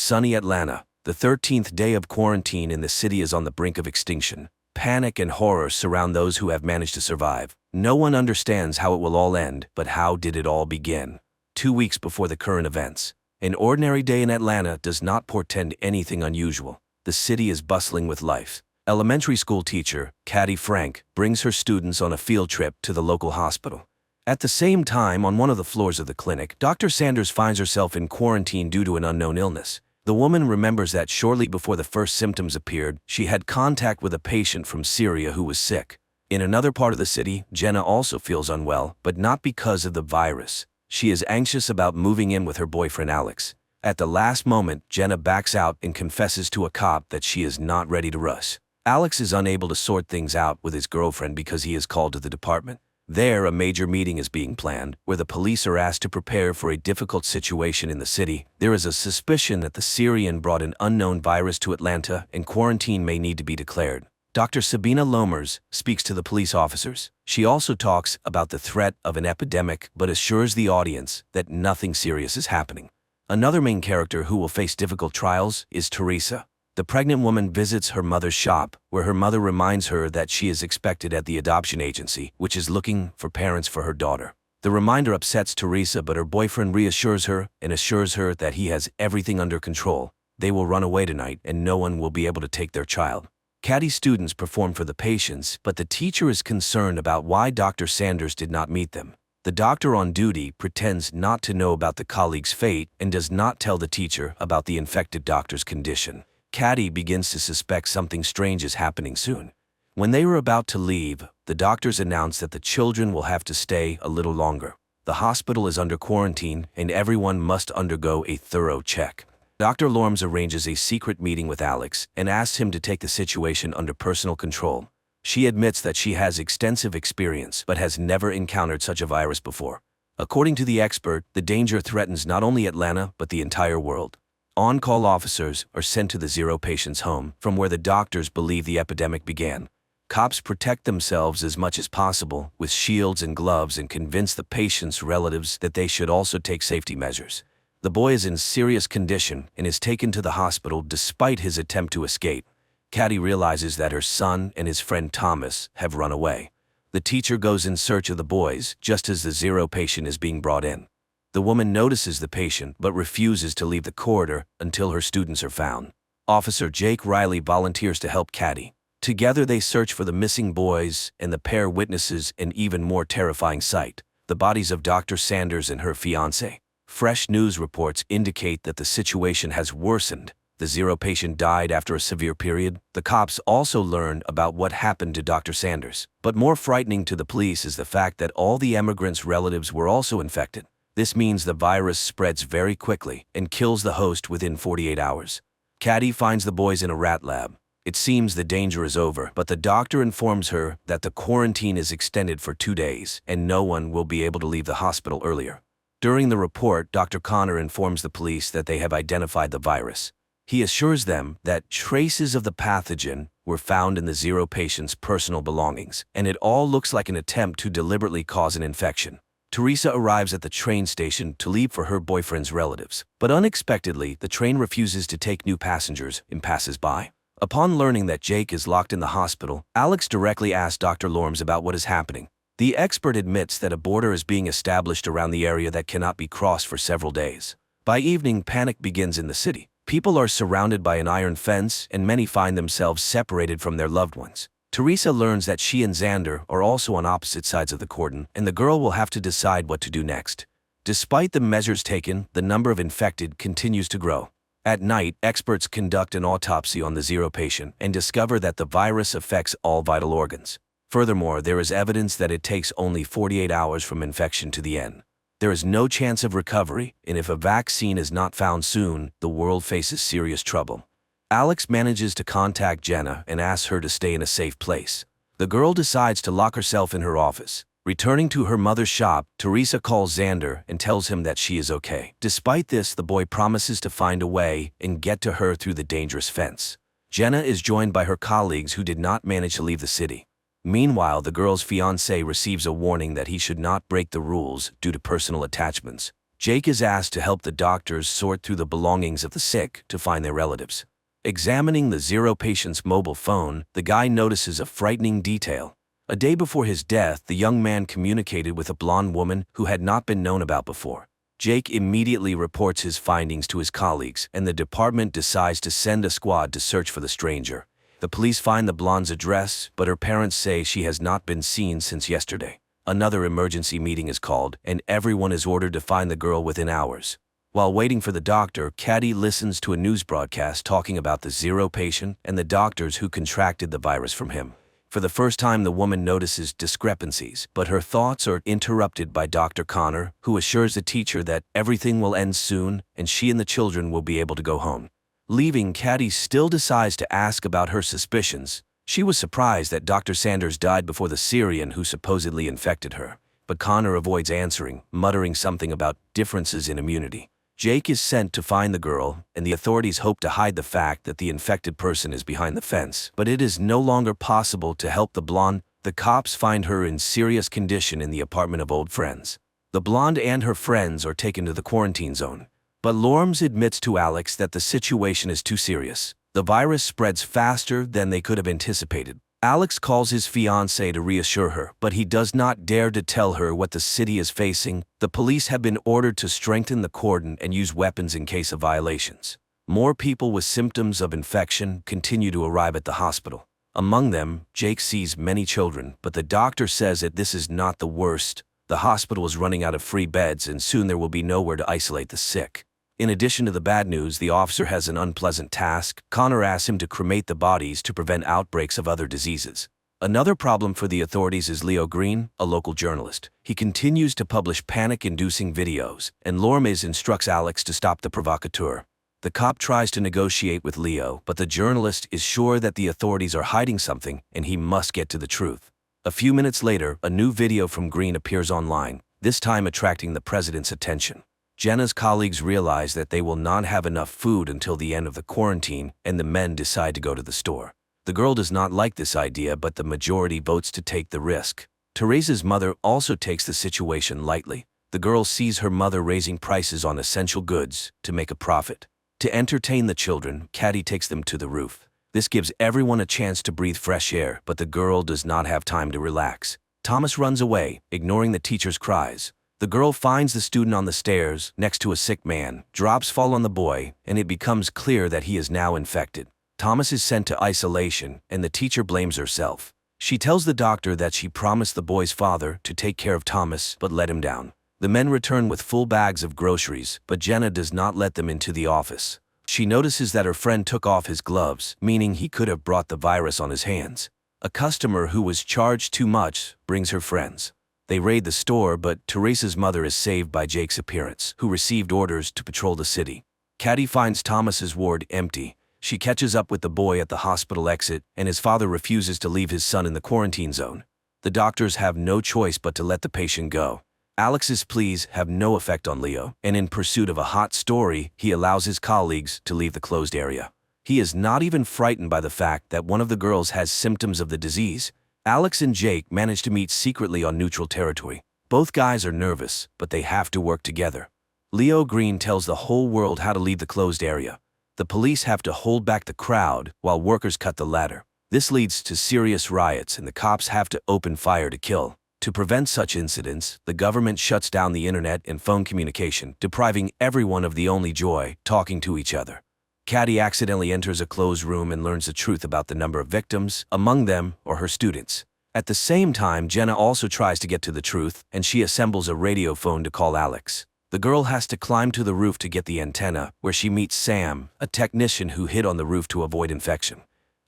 Sunny Atlanta. The 13th day of quarantine in the city is on the brink of extinction. Panic and horror surround those who have managed to survive. No one understands how it will all end, but how did it all begin? 2 weeks before the current events. An ordinary day in Atlanta does not portend anything unusual. The city is bustling with life. Elementary school teacher, Caddy Frank, brings her students on a field trip to the local hospital. At the same time, on one of the floors of the clinic, Dr. Sanders finds herself in quarantine due to an unknown illness. The woman remembers that shortly before the first symptoms appeared, she had contact with a patient from Syria who was sick. In another part of the city, Jenna also feels unwell, but not because of the virus. She is anxious about moving in with her boyfriend Alex. At the last moment, Jenna backs out and confesses to a cop that she is not ready to rush. Alex is unable to sort things out with his girlfriend because he is called to the department. There, a major meeting is being planned, where the police are asked to prepare for a difficult situation in the city. There is a suspicion that the Syrian brought an unknown virus to Atlanta and quarantine may need to be declared. Dr. Sabina Lomers speaks to the police officers. She also talks about the threat of an epidemic but assures the audience that nothing serious is happening. Another main character who will face difficult trials is Teresa. The pregnant woman visits her mother's shop, where her mother reminds her that she is expected at the adoption agency, which is looking for parents for her daughter. The reminder upsets Teresa, but her boyfriend reassures her and assures her that he has everything under control. They will run away tonight and no one will be able to take their child. Caddy's students perform for the patients, but the teacher is concerned about why Dr. Sanders did not meet them. The doctor on duty pretends not to know about the colleague's fate and does not tell the teacher about the infected doctor's condition. Caddy begins to suspect something strange is happening soon. When they were about to leave, the doctors announce that the children will have to stay a little longer. The hospital is under quarantine and everyone must undergo a thorough check. Dr. Lorms arranges a secret meeting with Alex and asks him to take the situation under personal control. She admits that she has extensive experience but has never encountered such a virus before. According to the expert, the danger threatens not only Atlanta but the entire world. On-call officers are sent to the zero patients home, from where the doctors believe the epidemic began. Cops protect themselves as much as possible with shields and gloves and convince the patients' relatives that they should also take safety measures. The boy is in serious condition and is taken to the hospital despite his attempt to escape. Caddy realizes that her son and his friend Thomas have run away. The teacher goes in search of the boys just as the zero patient is being brought in. The woman notices the patient but refuses to leave the corridor until her students are found. Officer Jake Riley volunteers to help Caddy. Together they search for the missing boys and the pair witnesses an even more terrifying sight: the bodies of Dr. Sanders and her fiancé. Fresh news reports indicate that the situation has worsened. The zero patient died after a severe period. The cops also learn about what happened to Dr. Sanders. But more frightening to the police is the fact that all the emigrants' relatives were also infected. This means the virus spreads very quickly and kills the host within 48 hours. Caddy finds the boys in a rat lab. It seems the danger is over, but the doctor informs her that the quarantine is extended for 2 days and no one will be able to leave the hospital earlier. During the report, Dr. Connor informs the police that they have identified the virus. He assures them that traces of the pathogen were found in the zero patient's personal belongings, and it all looks like an attempt to deliberately cause an infection. Teresa arrives at the train station to leave for her boyfriend's relatives, but unexpectedly, the train refuses to take new passengers and passes by. Upon learning that Jake is locked in the hospital, Alex directly asks Dr. Lorms about what is happening. The expert admits that a border is being established around the area that cannot be crossed for several days. By evening, panic begins in the city. People are surrounded by an iron fence, and many find themselves separated from their loved ones. Teresa learns that she and Xander are also on opposite sides of the cordon, and the girl will have to decide what to do next. Despite the measures taken, the number of infected continues to grow. At night, experts conduct an autopsy on the zero patient and discover that the virus affects all vital organs. Furthermore, there is evidence that it takes only 48 hours from infection to the end. There is no chance of recovery, and if a vaccine is not found soon, the world faces serious trouble. Alex manages to contact Jenna and asks her to stay in a safe place. The girl decides to lock herself in her office. Returning to her mother's shop, Teresa calls Xander and tells him that she is okay. Despite this, the boy promises to find a way and get to her through the dangerous fence. Jenna is joined by her colleagues who did not manage to leave the city. Meanwhile, the girl's fiancé receives a warning that he should not break the rules due to personal attachments. Jake is asked to help the doctors sort through the belongings of the sick to find their relatives. Examining the Zero patient's mobile phone, the guy notices a frightening detail. A day before his death, the young man communicated with a blonde woman who had not been known about before. Jake immediately reports his findings to his colleagues, and the department decides to send a squad to search for the stranger. The police find the blonde's address, but her parents say she has not been seen since yesterday. Another emergency meeting is called, and everyone is ordered to find the girl within hours. While waiting for the doctor, Caddy listens to a news broadcast talking about the Zero patient and the doctors who contracted the virus from him. For the first time, the woman notices discrepancies, but her thoughts are interrupted by Dr. Connor, who assures the teacher that everything will end soon and she and the children will be able to go home. Leaving, Caddy still decides to ask about her suspicions. She was surprised that Dr. Sanders died before the Syrian who supposedly infected her, but Connor avoids answering, muttering something about differences in immunity. Jake is sent to find the girl, and the authorities hope to hide the fact that the infected person is behind the fence. But it is no longer possible to help the blonde. The cops find her in serious condition in the apartment of old friends. The blonde and her friends are taken to the quarantine zone. But Lorms admits to Alex that the situation is too serious. The virus spreads faster than they could have anticipated. Alex calls his fiancée to reassure her, but he does not dare to tell her what the city is facing. The police have been ordered to strengthen the cordon and use weapons in case of violations. More people with symptoms of infection continue to arrive at the hospital. Among them, Jake sees many children, but the doctor says that this is not the worst. The hospital is running out of free beds, and soon there will be nowhere to isolate the sick. In addition to the bad news, the officer has an unpleasant task. Connor asks him to cremate the bodies to prevent outbreaks of other diseases. Another problem for the authorities is Leo Green, a local journalist. He continues to publish panic-inducing videos, and Lormes instructs Alex to stop the provocateur. The cop tries to negotiate with Leo, but the journalist is sure that the authorities are hiding something, and he must get to the truth. A few minutes later, a new video from Green appears online, this time attracting the president's attention. Jenna's colleagues realize that they will not have enough food until the end of the quarantine, and the men decide to go to the store. The girl does not like this idea, but the majority votes to take the risk. Teresa's mother also takes the situation lightly. The girl sees her mother raising prices on essential goods to make a profit. To entertain the children, Caddy takes them to the roof. This gives everyone a chance to breathe fresh air, but the girl does not have time to relax. Thomas runs away, ignoring the teacher's cries. The girl finds the student on the stairs, next to a sick man. Drops fall on the boy, and it becomes clear that he is now infected. Thomas is sent to isolation, and the teacher blames herself. She tells the doctor that she promised the boy's father to take care of Thomas, but let him down. The men return with full bags of groceries, but Jenna does not let them into the office. She notices that her friend took off his gloves, meaning he could have brought the virus on his hands. A customer who was charged too much brings her friends. They raid the store, but Teresa's mother is saved by Jake's appearance, who received orders to patrol the city. Caddy finds Thomas's ward empty. She catches up with the boy at the hospital exit, and his father refuses to leave his son in the quarantine zone. The doctors have no choice but to let the patient go. Alex's pleas have no effect on Leo, and in pursuit of a hot story, he allows his colleagues to leave the closed area. He is not even frightened by the fact that one of the girls has symptoms of the disease. Alex and Jake manage to meet secretly on neutral territory. Both guys are nervous, but they have to work together. Leo Green tells the whole world how to leave the closed area. The police have to hold back the crowd while workers cut the ladder. This leads to serious riots, and the cops have to open fire to kill. To prevent such incidents, the government shuts down the internet and phone communication, depriving everyone of the only joy, talking to each other. Caddy accidentally enters a closed room and learns the truth about the number of victims. Among them are her students. At the same time, Jenna also tries to get to the truth, and she assembles a radio phone to call Alex. The girl has to climb to the roof to get the antenna, where she meets Sam, a technician who hid on the roof to avoid infection.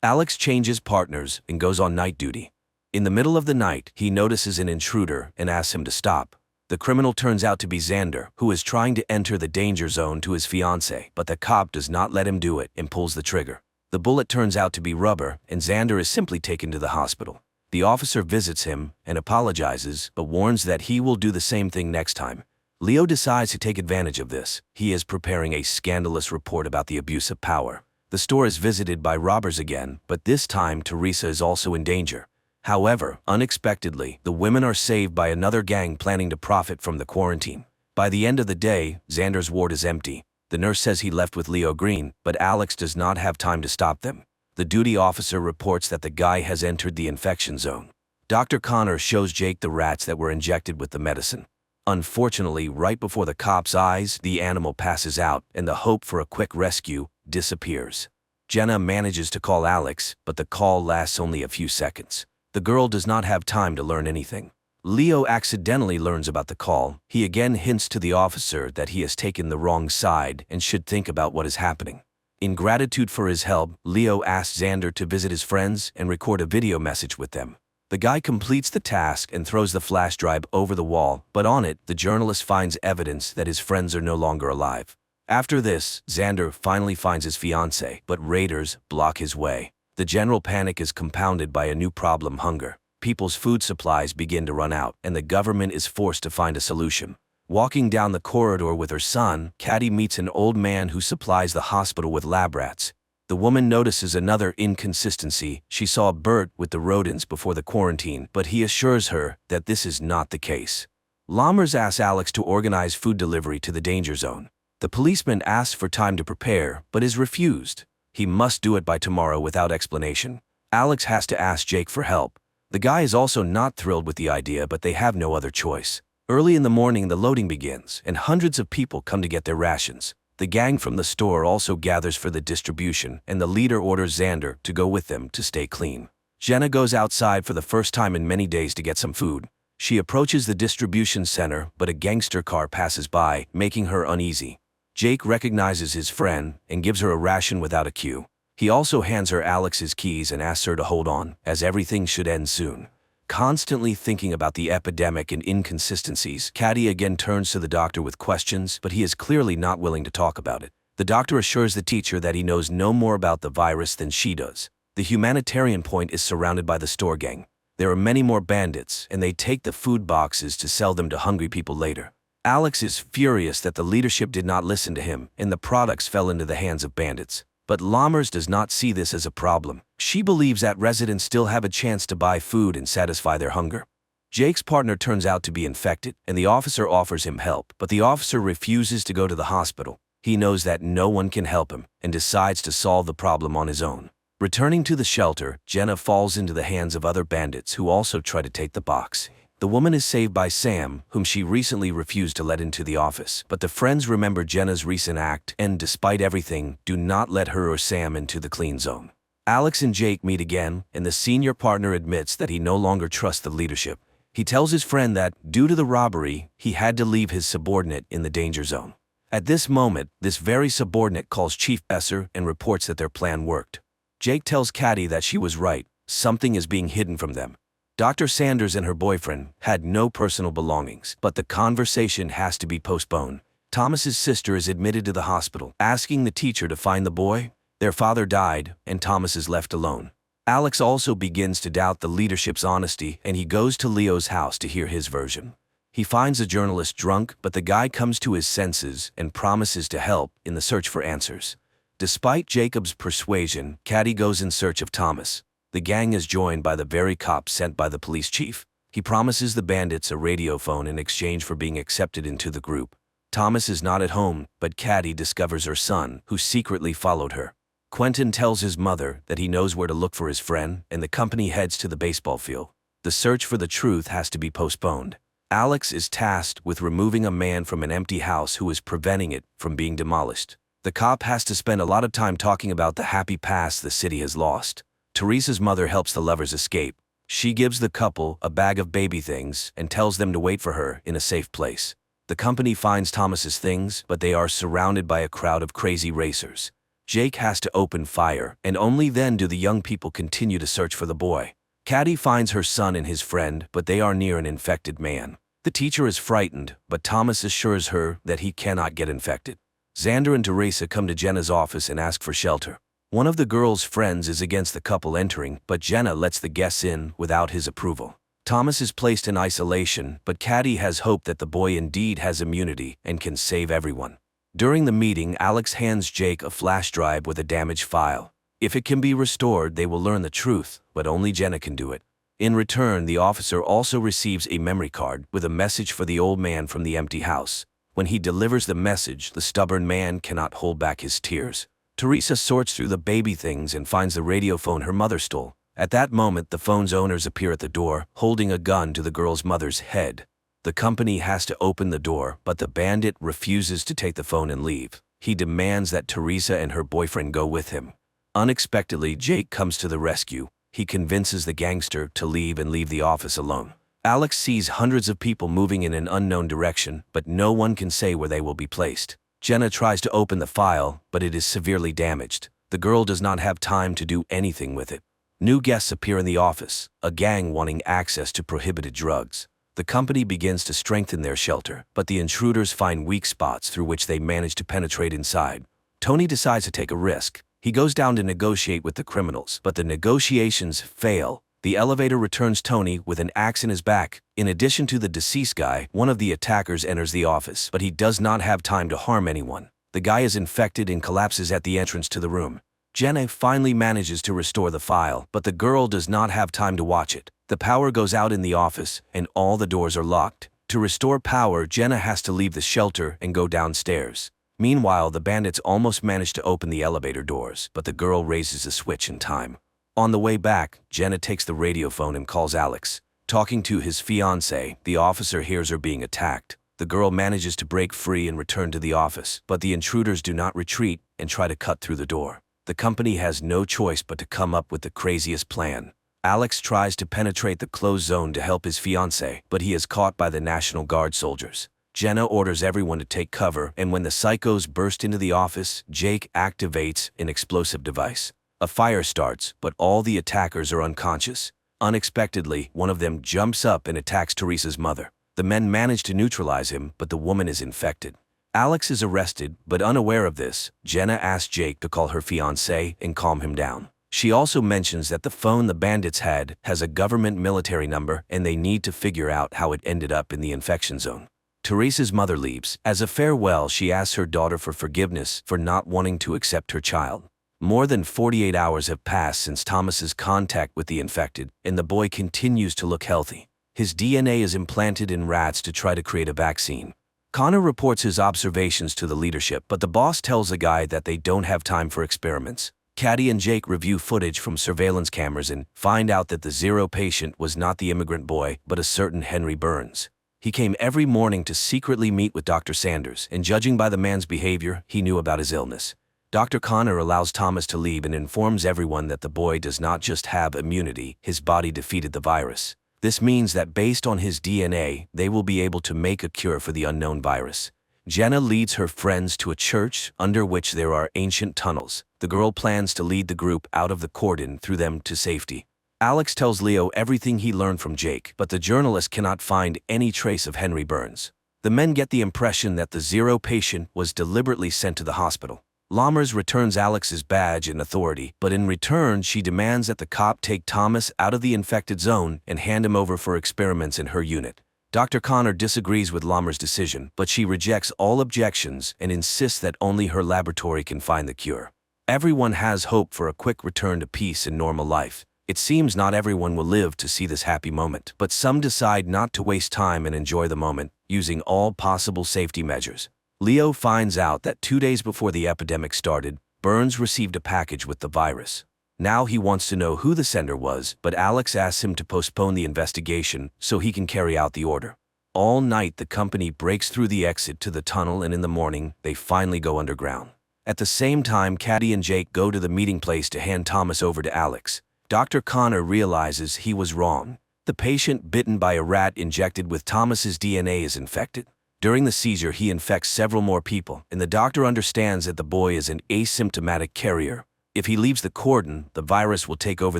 Alex changes partners and goes on night duty. In the middle of the night, he notices an intruder and asks him to stop. The criminal turns out to be Xander, who is trying to enter the danger zone to his fiancée, but the cop does not let him do it and pulls the trigger. The bullet turns out to be rubber, and Xander is simply taken to the hospital. The officer visits him and apologizes, but warns that he will do the same thing next time. Leo decides to take advantage of this. He is preparing a scandalous report about the abuse of power. The store is visited by robbers again, but this time Teresa is also in danger. However, unexpectedly, the women are saved by another gang planning to profit from the quarantine. By the end of the day, Xander's ward is empty. The nurse says he left with Leo Green, but Alex does not have time to stop them. The duty officer reports that the guy has entered the infection zone. Dr. Connor shows Jake the rats that were injected with the medicine. Unfortunately, right before the cop's eyes, the animal passes out, and the hope for a quick rescue disappears. Jenna manages to call Alex, but the call lasts only a few seconds. The girl does not have time to learn anything. Leo accidentally learns about the call. He again hints to the officer that he has taken the wrong side and should think about what is happening. In gratitude for his help, Leo asks Xander to visit his friends and record a video message with them. The guy completes the task and throws the flash drive over the wall, but on it, the journalist finds evidence that his friends are no longer alive. After this, Xander finally finds his fiancée, but raiders block his way. The general panic is compounded by a new problem: hunger. People's food supplies begin to run out, and the government is forced to find a solution. Walking down the corridor with her son, Caddy meets an old man who supplies the hospital with lab rats. The woman notices another inconsistency. She saw Bert with the rodents before the quarantine, but he assures her that this is not the case. Lammers asks Alex to organize food delivery to the danger zone. The policeman asks for time to prepare, but is refused. He must do it by tomorrow without explanation. Alex has to ask Jake for help. The guy is also not thrilled with the idea, but they have no other choice. Early in the morning, the loading begins, and hundreds of people come to get their rations. The gang from the store also gathers for the distribution, and the leader orders Xander to go with them to stay clean. Jenna goes outside for the first time in many days to get some food. She approaches the distribution center, but a gangster car passes by, making her uneasy. Jake recognizes his friend and gives her a ration without a cue. He also hands her Alex's keys and asks her to hold on, as everything should end soon. Constantly thinking about the epidemic and inconsistencies, Caddy again turns to the doctor with questions, but he is clearly not willing to talk about it. The doctor assures the teacher that he knows no more about the virus than she does. The humanitarian point is surrounded by the store gang. There are many more bandits, and they take the food boxes to sell them to hungry people later. Alex is furious that the leadership did not listen to him, and the products fell into the hands of bandits. But Lammers does not see this as a problem. She believes that residents still have a chance to buy food and satisfy their hunger. Jake's partner turns out to be infected, and the officer offers him help, but the officer refuses to go to the hospital. He knows that no one can help him, and decides to solve the problem on his own. Returning to the shelter, Jenna falls into the hands of other bandits who also try to take the box. The woman is saved by Sam, whom she recently refused to let into the office, but the friends remember Jenna's recent act and, despite everything, do not let her or Sam into the clean zone. Alex and Jake meet again, and the senior partner admits that he no longer trusts the leadership. He tells his friend that, due to the robbery, he had to leave his subordinate in the danger zone. At this moment, this very subordinate calls Chief Esser and reports that their plan worked. Jake tells Caddy that she was right, something is being hidden from them. Dr. Sanders and her boyfriend had no personal belongings, but the conversation has to be postponed. Thomas's sister is admitted to the hospital, asking the teacher to find the boy. Their father died, and Thomas is left alone. Alex also begins to doubt the leadership's honesty, and he goes to Leo's house to hear his version. He finds the journalist drunk, but the guy comes to his senses and promises to help in the search for answers. Despite Jacob's persuasion, Caddy goes in search of Thomas. The gang is joined by the very cop sent by the police chief. He promises the bandits a radio phone in exchange for being accepted into the group. Thomas is not at home, but Caddy discovers her son, who secretly followed her. Quentin tells his mother that he knows where to look for his friend, and the company heads to the baseball field. The search for the truth has to be postponed. Alex is tasked with removing a man from an empty house who is preventing it from being demolished. The cop has to spend a lot of time talking about the happy past the city has lost. Teresa's mother helps the lovers escape. She gives the couple a bag of baby things and tells them to wait for her in a safe place. The company finds Thomas's things, but they are surrounded by a crowd of crazy racers. Jake has to open fire, and only then do the young people continue to search for the boy. Caddy finds her son and his friend, but they are near an infected man. The teacher is frightened, but Thomas assures her that he cannot get infected. Xander and Teresa come to Jenna's office and ask for shelter. One of the girl's friends is against the couple entering, but Jenna lets the guests in without his approval. Thomas is placed in isolation, but Caddy has hope that the boy indeed has immunity and can save everyone. During the meeting, Alex hands Jake a flash drive with a damaged file. If it can be restored, they will learn the truth, but only Jenna can do it. In return, the officer also receives a memory card with a message for the old man from the empty house. When he delivers the message, the stubborn man cannot hold back his tears. Teresa sorts through the baby things and finds the radio phone her mother stole. At that moment, the phone's owners appear at the door, holding a gun to the girl's mother's head. The company has to open the door, but the bandit refuses to take the phone and leave. He demands that Teresa and her boyfriend go with him. Unexpectedly, Jake comes to the rescue. He convinces the gangster to leave the office alone. Alex sees hundreds of people moving in an unknown direction, but no one can say where they will be placed. Jenna tries to open the file, but it is severely damaged. The girl does not have time to do anything with it. New guests appear in the office, a gang wanting access to prohibited drugs. The company begins to strengthen their shelter, but the intruders find weak spots through which they manage to penetrate inside. Tony decides to take a risk. He goes down to negotiate with the criminals, but the negotiations fail. The elevator returns Tony with an axe in his back. In addition to the deceased guy, one of the attackers enters the office, but he does not have time to harm anyone. The guy is infected and collapses at the entrance to the room. Jenna finally manages to restore the file, but the girl does not have time to watch it. The power goes out in the office, and all the doors are locked. To restore power, Jenna has to leave the shelter and go downstairs. Meanwhile, the bandits almost manage to open the elevator doors, but the girl raises the switch in time. On the way back, Jenna takes the radio phone and calls Alex. Talking to his fiancée, the officer hears her being attacked. The girl manages to break free and return to the office, but the intruders do not retreat and try to cut through the door. The company has no choice but to come up with the craziest plan. Alex tries to penetrate the closed zone to help his fiancée, but he is caught by the National Guard soldiers. Jenna orders everyone to take cover, and when the psychos burst into the office, Jake activates an explosive device. A fire starts, but all the attackers are unconscious. Unexpectedly, one of them jumps up and attacks Teresa's mother. The men manage to neutralize him, but the woman is infected. Alex is arrested, but unaware of this, Jenna asks Jake to call her fiancé and calm him down. She also mentions that the phone the bandits had has a government military number and they need to figure out how it ended up in the infection zone. Teresa's mother leaves. As a farewell, she asks her daughter for forgiveness for not wanting to accept her child. More than 48 hours have passed since Thomas's contact with the infected, and the boy continues to look healthy. His DNA is implanted in rats to try to create a vaccine. Connor reports his observations to the leadership, but the boss tells the guy that they don't have time for experiments. Caddy and Jake review footage from surveillance cameras and find out that the zero patient was not the immigrant boy, but a certain Henry Burns. He came every morning to secretly meet with Dr. Sanders, and judging by the man's behavior, he knew about his illness. Dr. Connor allows Thomas to leave and informs everyone that the boy does not just have immunity, his body defeated the virus. This means that based on his DNA, they will be able to make a cure for the unknown virus. Jenna leads her friends to a church under which there are ancient tunnels. The girl plans to lead the group out of the cordon through them to safety. Alex tells Leo everything he learned from Jake, but the journalist cannot find any trace of Henry Burns. The men get the impression that the zero patient was deliberately sent to the hospital. Lammers returns Alex's badge and authority, but in return she demands that the cop take Thomas out of the infected zone and hand him over for experiments in her unit. Dr. Connor disagrees with Lammers' decision, but she rejects all objections and insists that only her laboratory can find the cure. Everyone has hope for a quick return to peace and normal life. It seems not everyone will live to see this happy moment, but some decide not to waste time and enjoy the moment, using all possible safety measures. Leo finds out that 2 days before the epidemic started, Burns received a package with the virus. Now he wants to know who the sender was, but Alex asks him to postpone the investigation so he can carry out the order. All night the company breaks through the exit to the tunnel, and in the morning they finally go underground. At the same time, Caddy and Jake go to the meeting place to hand Thomas over to Alex. Dr. Connor realizes he was wrong. The patient bitten by a rat injected with Thomas's DNA is infected. During the seizure, he infects several more people, and the doctor understands that the boy is an asymptomatic carrier. If he leaves the cordon, the virus will take over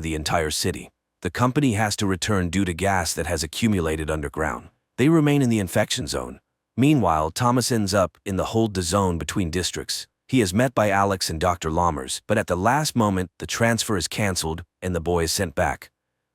the entire city. The company has to return due to gas that has accumulated underground. They remain in the infection zone. Meanwhile, Thomas ends up in the hold the zone between districts. He is met by Alex and Dr. Lammers, but at the last moment, the transfer is cancelled and the boy is sent back.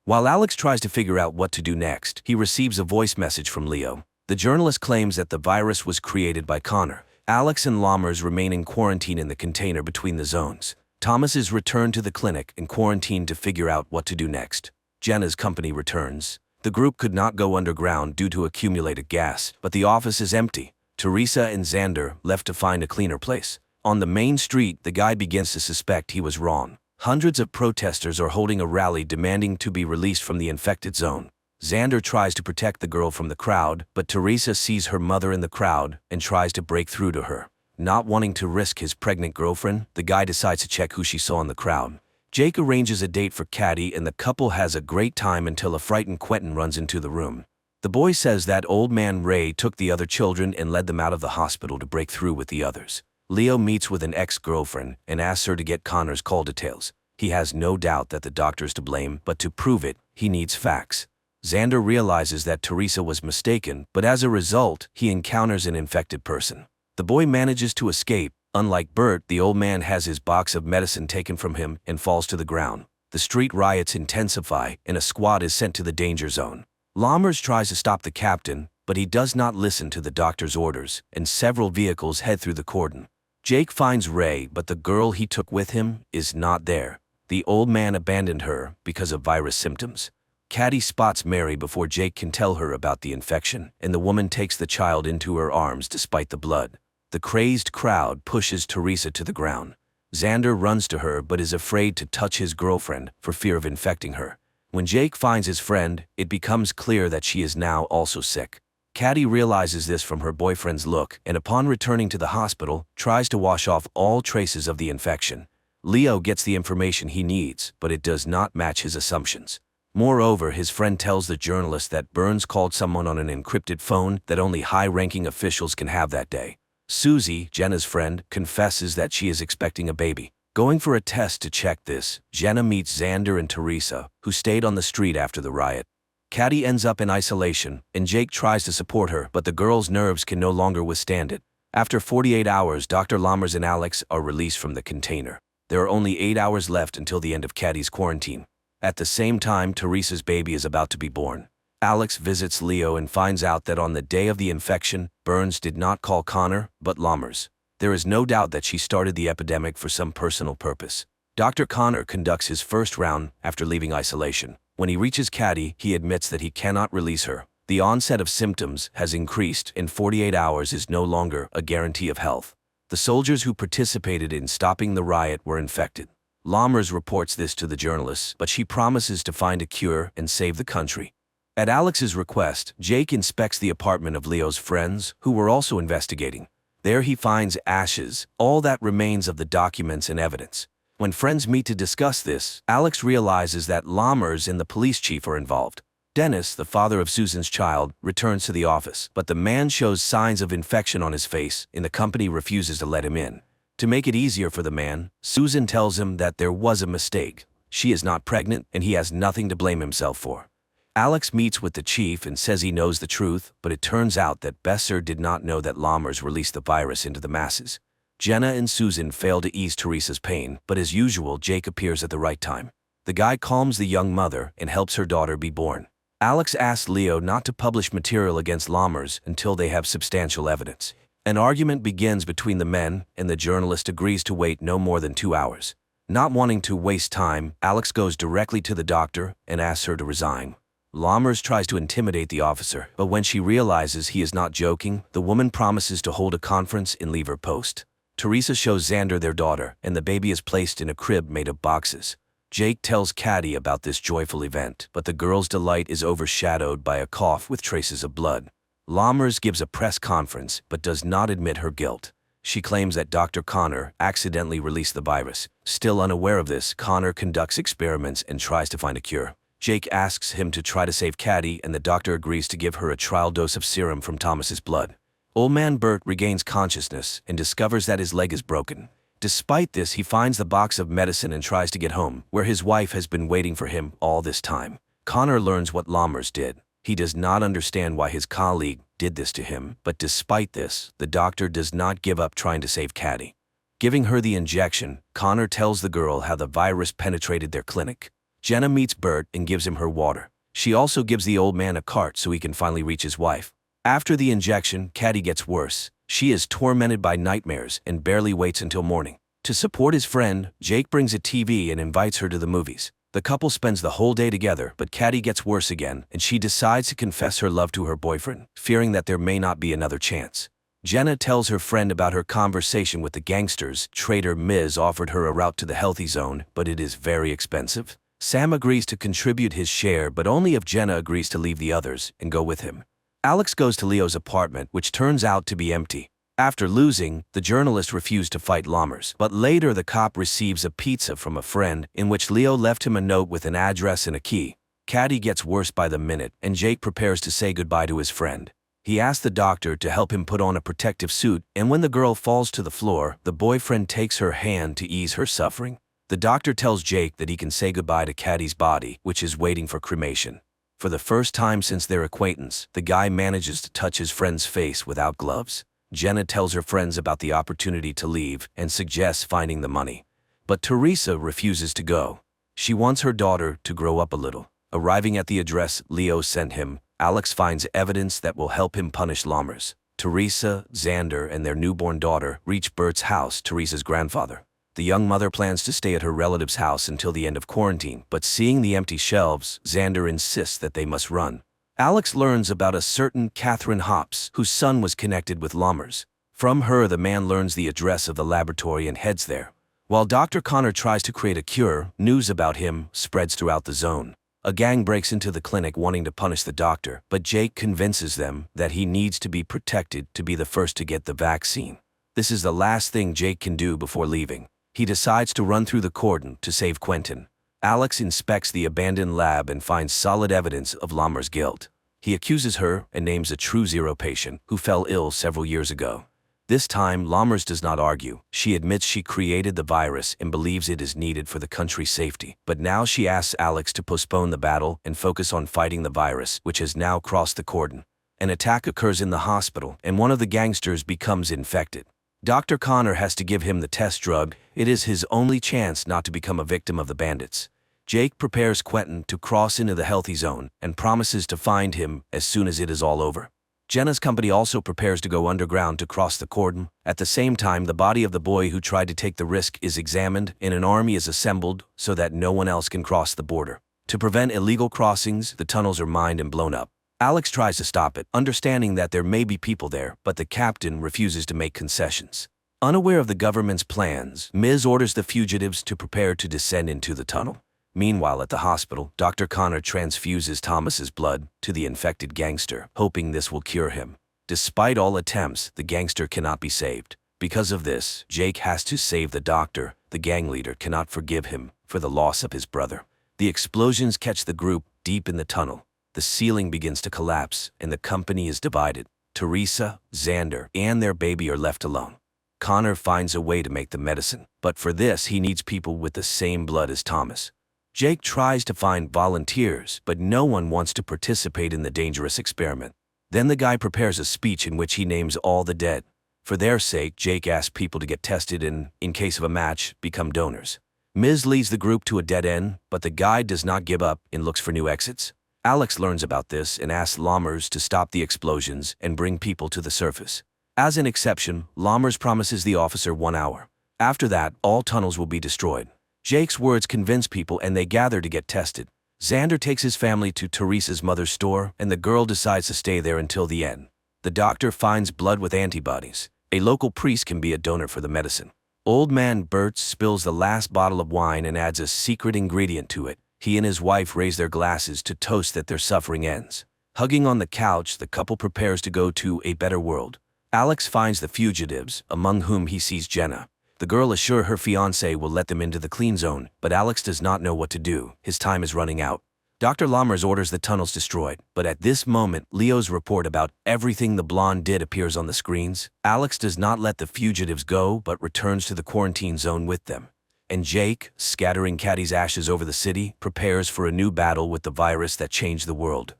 While Alex tries to figure out what to do next, he receives a voice message from Leo. The journalist claims that the virus was created by Connor. Alex and Lammers remain in quarantine in the container between the zones. Thomas is returned to the clinic and quarantined to figure out what to do next. Jenna's company returns. The group could not go underground due to accumulated gas, but the office is empty. Teresa and Xander left to find a cleaner place. On the main street, the guy begins to suspect he was wrong. Hundreds of protesters are holding a rally demanding to be released from the infected zone. Xander tries to protect the girl from the crowd, but Teresa sees her mother in the crowd and tries to break through to her. Not wanting to risk his pregnant girlfriend, the guy decides to check who she saw in the crowd. Jake arranges a date for Caddy and the couple has a great time until a frightened Quentin runs into the room. The boy says that old man Ray took the other children and led them out of the hospital to break through with the others. Leo meets with an ex-girlfriend and asks her to get Connor's call details. He has no doubt that the doctor's to blame, but to prove it, he needs facts. Xander realizes that Teresa was mistaken, but as a result, he encounters an infected person. The boy manages to escape. Unlike Bert, the old man has his box of medicine taken from him and falls to the ground. The street riots intensify and a squad is sent to the danger zone. Lammers tries to stop the captain, but he does not listen to the doctor's orders, and several vehicles head through the cordon. Jake finds Ray, but the girl he took with him is not there. The old man abandoned her because of virus symptoms. Caddy spots Mary before Jake can tell her about the infection, and the woman takes the child into her arms despite the blood. The crazed crowd pushes Teresa to the ground. Xander runs to her but is afraid to touch his girlfriend for fear of infecting her. When Jake finds his friend, it becomes clear that she is now also sick. Caddy realizes this from her boyfriend's look and upon returning to the hospital, tries to wash off all traces of the infection. Leo gets the information he needs, but it does not match his assumptions. Moreover, his friend tells the journalist that Burns called someone on an encrypted phone that only high-ranking officials can have that day. Susie, Jenna's friend, confesses that she is expecting a baby. Going for a test to check this, Jenna meets Xander and Teresa, who stayed on the street after the riot. Caddy ends up in isolation, and Jake tries to support her, but the girl's nerves can no longer withstand it. After 48 hours, Dr. Lammers and Alex are released from the container. There are only 8 hours left until the end of Caddy's quarantine. At the same time, Teresa's baby is about to be born. Alex visits Leo and finds out that on the day of the infection, Burns did not call Connor, but Lammers. There is no doubt that she started the epidemic for some personal purpose. Dr. Connor conducts his first round after leaving isolation. When he reaches Caddy, he admits that he cannot release her. The onset of symptoms has increased, and 48 hours is no longer a guarantee of health. The soldiers who participated in stopping the riot were infected. Lammers reports this to the journalists, but she promises to find a cure and save the country. At Alex's request, Jake inspects the apartment of Leo's friends, who were also investigating. There he finds ashes, all that remains of the documents and evidence. When friends meet to discuss this, Alex realizes that Lammers and the police chief are involved. Dennis, the father of Susan's child, returns to the office, but the man shows signs of infection on his face, and the company refuses to let him in. To make it easier for the man, Susan tells him that there was a mistake. She is not pregnant, and he has nothing to blame himself for. Alex meets with the chief and says he knows the truth, but it turns out that Besser did not know that Lammers released the virus into the masses. Jenna and Susan fail to ease Teresa's pain, but as usual, Jake appears at the right time. The guy calms the young mother and helps her daughter be born. Alex asks Leo not to publish material against Lammers until they have substantial evidence. An argument begins between the men, and the journalist agrees to wait no more than 2 hours. Not wanting to waste time, Alex goes directly to the doctor and asks her to resign. Lammers tries to intimidate the officer, but when she realizes he is not joking, the woman promises to hold a conference and leave her post. Teresa shows Xander their daughter, and the baby is placed in a crib made of boxes. Jake tells Caddy about this joyful event, but the girl's delight is overshadowed by a cough with traces of blood. Lammers gives a press conference, but does not admit her guilt. She claims that Dr. Connor accidentally released the virus. Still unaware of this, Connor conducts experiments and tries to find a cure. Jake asks him to try to save Caddy, and the doctor agrees to give her a trial dose of serum from Thomas's blood. Old man Bert regains consciousness and discovers that his leg is broken. Despite this, he finds the box of medicine and tries to get home, where his wife has been waiting for him all this time. Connor learns what Lammers did. He does not understand why his colleague did this to him, but despite this, the doctor does not give up trying to save Caddy. Giving her the injection, Connor tells the girl how the virus penetrated their clinic. Jenna meets Bert and gives him her water. She also gives the old man a cart so he can finally reach his wife. After the injection, Caddy gets worse. She is tormented by nightmares and barely waits until morning. To support his friend, Jake brings a TV and invites her to the movies. The couple spends the whole day together, but Caddy gets worse again, and she decides to confess her love to her boyfriend, fearing that there may not be another chance. Jenna tells her friend about her conversation with the gangsters. Trader Miz offered her a route to the healthy zone, but it is very expensive. Sam agrees to contribute his share, but only if Jenna agrees to leave the others and go with him. Alex goes to Leo's apartment, which turns out to be empty. After losing, the journalist refused to fight Lammers, but later the cop receives a pizza from a friend in which Leo left him a note with an address and a key. Caddy gets worse by the minute, and Jake prepares to say goodbye to his friend. He asks the doctor to help him put on a protective suit, and when the girl falls to the floor, the boyfriend takes her hand to ease her suffering. The doctor tells Jake that he can say goodbye to Caddy's body, which is waiting for cremation. For the first time since their acquaintance, the guy manages to touch his friend's face without gloves. Jenna tells her friends about the opportunity to leave and suggests finding the money. But Teresa refuses to go. She wants her daughter to grow up a little. Arriving at the address Leo sent him, Alex finds evidence that will help him punish Lammers. Teresa, Xander, and their newborn daughter reach Bert's house, Teresa's grandfather. The young mother plans to stay at her relative's house until the end of quarantine, but seeing the empty shelves, Xander insists that they must run. Alex learns about a certain Catherine Hops, whose son was connected with Lammers. From her, the man learns the address of the laboratory and heads there. While Dr. Connor tries to create a cure, news about him spreads throughout the zone. A gang breaks into the clinic wanting to punish the doctor, but Jake convinces them that he needs to be protected to be the first to get the vaccine. This is the last thing Jake can do before leaving. He decides to run through the cordon to save Quentin. Alex inspects the abandoned lab and finds solid evidence of Lammers' guilt. He accuses her and names a true zero patient who fell ill several years ago. This time, Lammers does not argue. She admits she created the virus and believes it is needed for the country's safety. But now she asks Alex to postpone the battle and focus on fighting the virus, which has now crossed the cordon. An attack occurs in the hospital, and one of the gangsters becomes infected. Dr. Connor has to give him the test drug. It is his only chance not to become a victim of the bandits. Jake prepares Quentin to cross into the healthy zone and promises to find him as soon as it is all over. Jenna's company also prepares to go underground to cross the cordon. At the same time, the body of the boy who tried to take the risk is examined, and an army is assembled so that no one else can cross the border. To prevent illegal crossings, the tunnels are mined and blown up. Alex tries to stop it, understanding that there may be people there, but the captain refuses to make concessions. Unaware of the government's plans, Miz orders the fugitives to prepare to descend into the tunnel. Meanwhile, at the hospital, Dr. Connor transfuses Thomas's blood to the infected gangster, hoping this will cure him. Despite all attempts, the gangster cannot be saved. Because of this, Jake has to save the doctor. The gang leader cannot forgive him for the loss of his brother. The explosions catch the group deep in the tunnel. The ceiling begins to collapse, and the company is divided. Teresa, Xander, and their baby are left alone. Connor finds a way to make the medicine, but for this he needs people with the same blood as Thomas. Jake tries to find volunteers, but no one wants to participate in the dangerous experiment. Then the guy prepares a speech in which he names all the dead. For their sake, Jake asks people to get tested and, in case of a match, become donors. Miz leads the group to a dead end, but the guy does not give up and looks for new exits. Alex learns about this and asks Lammers to stop the explosions and bring people to the surface. As an exception, Lammers promises the officer 1 hour. After that, all tunnels will be destroyed. Jake's words convince people and they gather to get tested. Xander takes his family to Teresa's mother's store, and the girl decides to stay there until the end. The doctor finds blood with antibodies. A local priest can be a donor for the medicine. Old man Bert spills the last bottle of wine and adds a secret ingredient to it. He and his wife raise their glasses to toast that their suffering ends. Hugging on the couch, the couple prepares to go to a better world. Alex finds the fugitives, among whom he sees Jenna. The girl assures her fiancé will let them into the clean zone, but Alex does not know what to do. His time is running out. Dr. Lammers orders the tunnels destroyed, but at this moment, Leo's report about everything the blonde did appears on the screens. Alex does not let the fugitives go, but returns to the quarantine zone with them. And Jake, scattering Caddy's ashes over the city, prepares for a new battle with the virus that changed the world.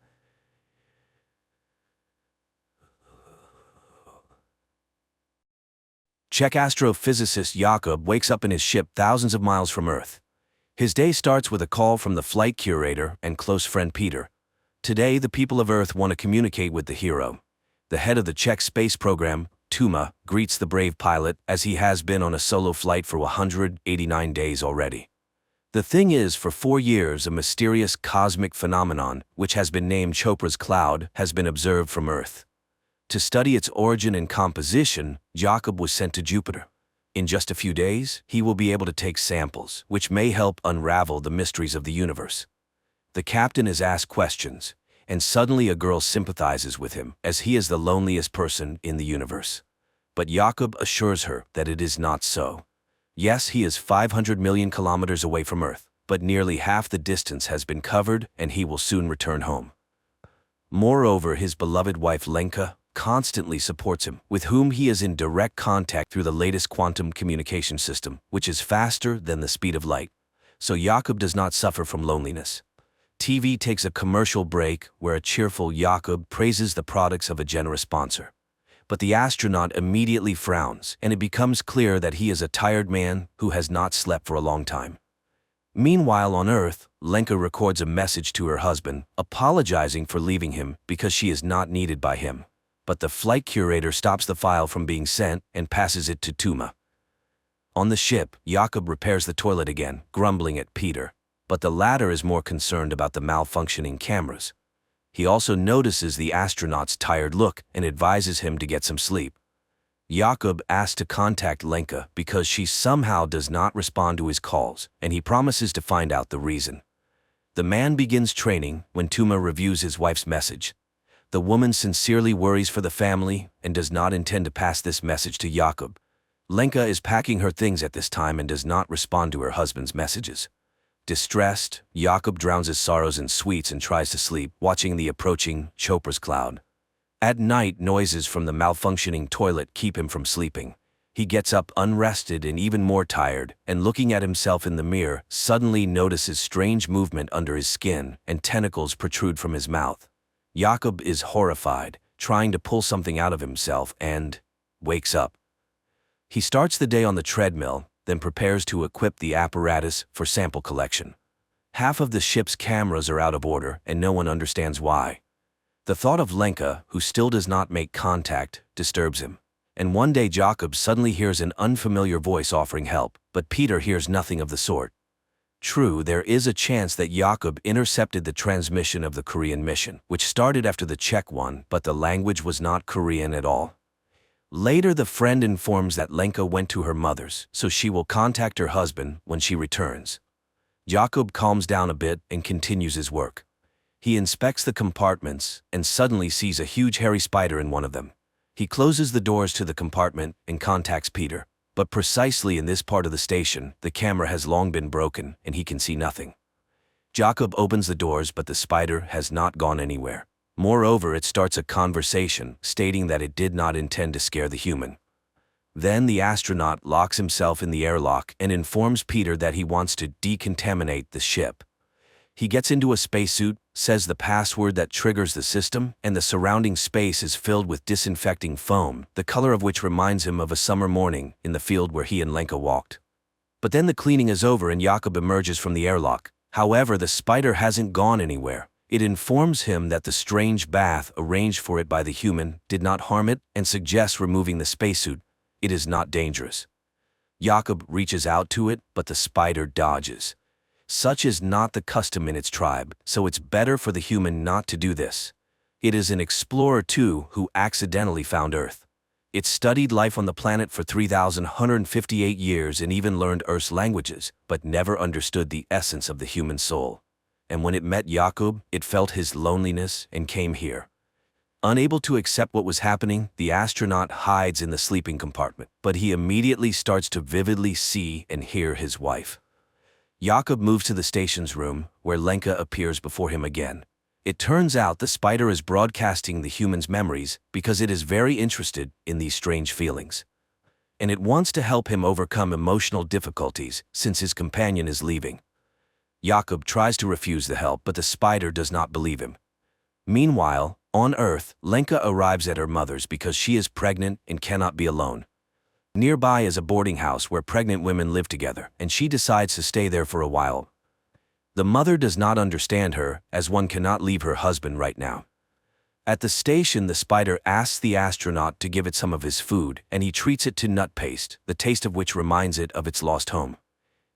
Czech astrophysicist Jakob wakes up in his ship thousands of miles from Earth. His day starts with a call from the flight curator and close friend Peter. Today, the people of Earth want to communicate with the hero. The head of the Czech space program, Tuma, greets the brave pilot as he has been on a solo flight for 189 days already. The thing is, for 4 years, a mysterious cosmic phenomenon, which has been named Chopra's cloud, has been observed from Earth. To study its origin and composition, Jakob was sent to Jupiter. In just a few days, he will be able to take samples, which may help unravel the mysteries of the universe. The captain is asked questions, and suddenly a girl sympathizes with him, as he is the loneliest person in the universe. But Jakob assures her that it is not so. Yes, he is 500 million kilometers away from Earth, but nearly half the distance has been covered and he will soon return home. Moreover, his beloved wife Lenka constantly supports him, with whom he is in direct contact through the latest quantum communication system, which is faster than the speed of light. So Jakob does not suffer from loneliness. TV takes a commercial break where a cheerful Jakob praises the products of a generous sponsor. But the astronaut immediately frowns, and it becomes clear that he is a tired man who has not slept for a long time. Meanwhile, on Earth, Lenka records a message to her husband, apologizing for leaving him because she is not needed by him. But the flight curator stops the file from being sent and passes it to Tuma. On the ship, Jakob repairs the toilet again, grumbling at Peter, but the latter is more concerned about the malfunctioning cameras. He also notices the astronaut's tired look and advises him to get some sleep. Jakob asks to contact Lenka because she somehow does not respond to his calls, and he promises to find out the reason. The man begins training when Tuma reviews his wife's message. The woman sincerely worries for the family and does not intend to pass this message to Jakob. Lenka is packing her things at this time and does not respond to her husband's messages. Distressed, Jakob drowns his sorrows in sweets and tries to sleep, watching the approaching Chopra's cloud. At night, noises from the malfunctioning toilet keep him from sleeping. He gets up unrested and even more tired, and looking at himself in the mirror, suddenly notices strange movement under his skin and tentacles protrude from his mouth. Jakob is horrified, trying to pull something out of himself and wakes up. He starts the day on the treadmill, then prepares to equip the apparatus for sample collection. Half of the ship's cameras are out of order and no one understands why. The thought of Lenka, who still does not make contact, disturbs him. And one day Jakob suddenly hears an unfamiliar voice offering help, but Peter hears nothing of the sort. True, there is a chance that Jakob intercepted the transmission of the Korean mission, which started after the Czech one, but the language was not Korean at all. Later, the friend informs that Lenka went to her mother's, so she will contact her husband when she returns. Jakob calms down a bit and continues his work. He inspects the compartments and suddenly sees a huge hairy spider in one of them. He closes the doors to the compartment and contacts Peter. But precisely in this part of the station, the camera has long been broken and he can see nothing. Jakob opens the doors, but the spider has not gone anywhere. Moreover, it starts a conversation, stating that it did not intend to scare the human. Then the astronaut locks himself in the airlock and informs Peter that he wants to decontaminate the ship. He gets into a spacesuit, says the password that triggers the system, and the surrounding space is filled with disinfecting foam, the color of which reminds him of a summer morning in the field where he and Lenka walked. But then the cleaning is over and Jakob emerges from the airlock. However, the spider hasn't gone anywhere. It informs him that the strange bath arranged for it by the human did not harm it and suggests removing the spacesuit. It is not dangerous. Jakob reaches out to it, but the spider dodges. Such is not the custom in its tribe, so it's better for the human not to do this. It is an explorer too who accidentally found Earth. It studied life on the planet for 3,158 years and even learned Earth's languages, but never understood the essence of the human soul. And when it met Jakob, it felt his loneliness and came here. Unable to accept what was happening, the astronaut hides in the sleeping compartment, but he immediately starts to vividly see and hear his wife. Jakob moves to the station's room, where Lenka appears before him again. It turns out the spider is broadcasting the human's memories because it is very interested in these strange feelings. And it wants to help him overcome emotional difficulties since his companion is leaving. Jakob tries to refuse the help, but the spider does not believe him. Meanwhile, on Earth, Lenka arrives at her mother's because she is pregnant and cannot be alone. Nearby is a boarding house where pregnant women live together, and she decides to stay there for a while. The mother does not understand her, as one cannot leave her husband right now. At the station, the spider asks the astronaut to give it some of his food, and he treats it to nut paste, the taste of which reminds it of its lost home.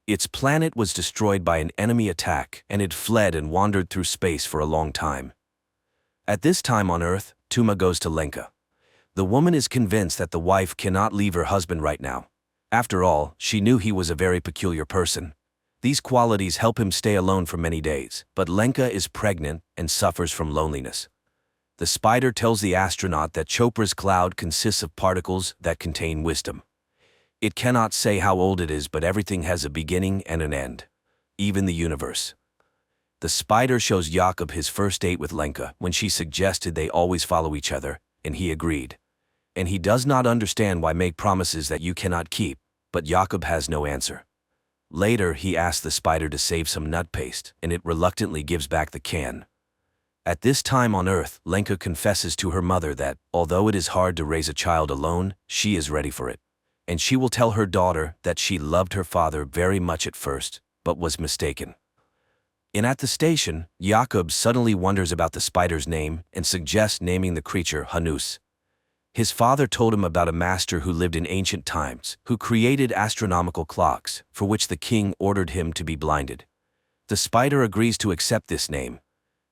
Its planet was destroyed by an enemy attack, and it fled and wandered through space for a long time. At this time on Earth, Tuma goes to Lenka. The woman is convinced that the wife cannot leave her husband right now. After all, she knew he was a very peculiar person. These qualities help him stay alone for many days, but Lenka is pregnant and suffers from loneliness. The spider tells the astronaut that Chopra's cloud consists of particles that contain wisdom. It cannot say how old it is, but everything has a beginning and an end, even the universe. The spider shows Jakob his first date with Lenka when she suggested they always follow each other, and he agreed. And he does not understand why make promises that you cannot keep, but Jakob has no answer. Later, he asks the spider to save some nut paste, and it reluctantly gives back the can. At this time on Earth, Lenka confesses to her mother that, although it is hard to raise a child alone, she is ready for it. And she will tell her daughter that she loved her father very much at first, but was mistaken. And at the station, Jakob suddenly wonders about the spider's name and suggests naming the creature Hanus. His father told him about a master who lived in ancient times, who created astronomical clocks, for which the king ordered him to be blinded. The spider agrees to accept this name.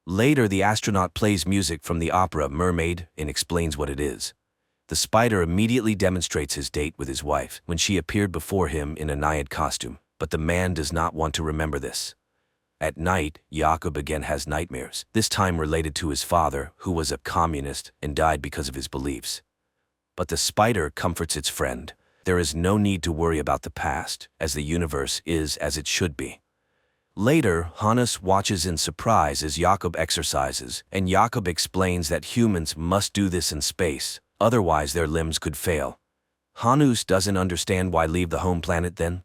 Later, the astronaut plays music from the opera Mermaid and explains what it is. The spider immediately demonstrates his date with his wife when she appeared before him in a Naiad costume, but the man does not want to remember this. At night, Jakob again has nightmares, this time related to his father, who was a communist and died because of his beliefs. But the spider comforts its friend. There is no need to worry about the past, as the universe is as it should be. Later, Hannes watches in surprise as Jakob exercises, and Jakob explains that humans must do this in space, otherwise their limbs could fail. Hanus doesn't understand why leave the home planet then.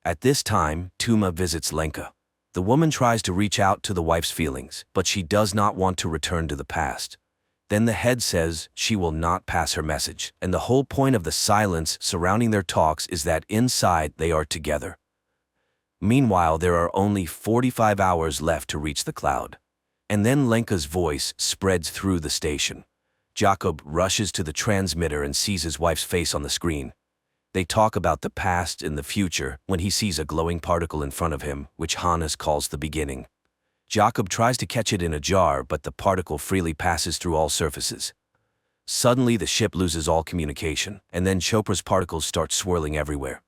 At this time, Tuma visits Lenka. The woman tries to reach out to the wife's feelings, but she does not want to return to the past. Then the head says she will not pass her message, and the whole point of the silence surrounding their talks is that inside they are together. Meanwhile, there are only 45 hours left to reach the cloud. And then Lenka's voice spreads through the station. Jakob rushes to the transmitter and sees his wife's face on the screen. They talk about the past and the future when he sees a glowing particle in front of him, which Hannes calls the beginning. Jakob tries to catch it in a jar, but the particle freely passes through all surfaces. Suddenly, the ship loses all communication, and then Chopra's particles start swirling everywhere.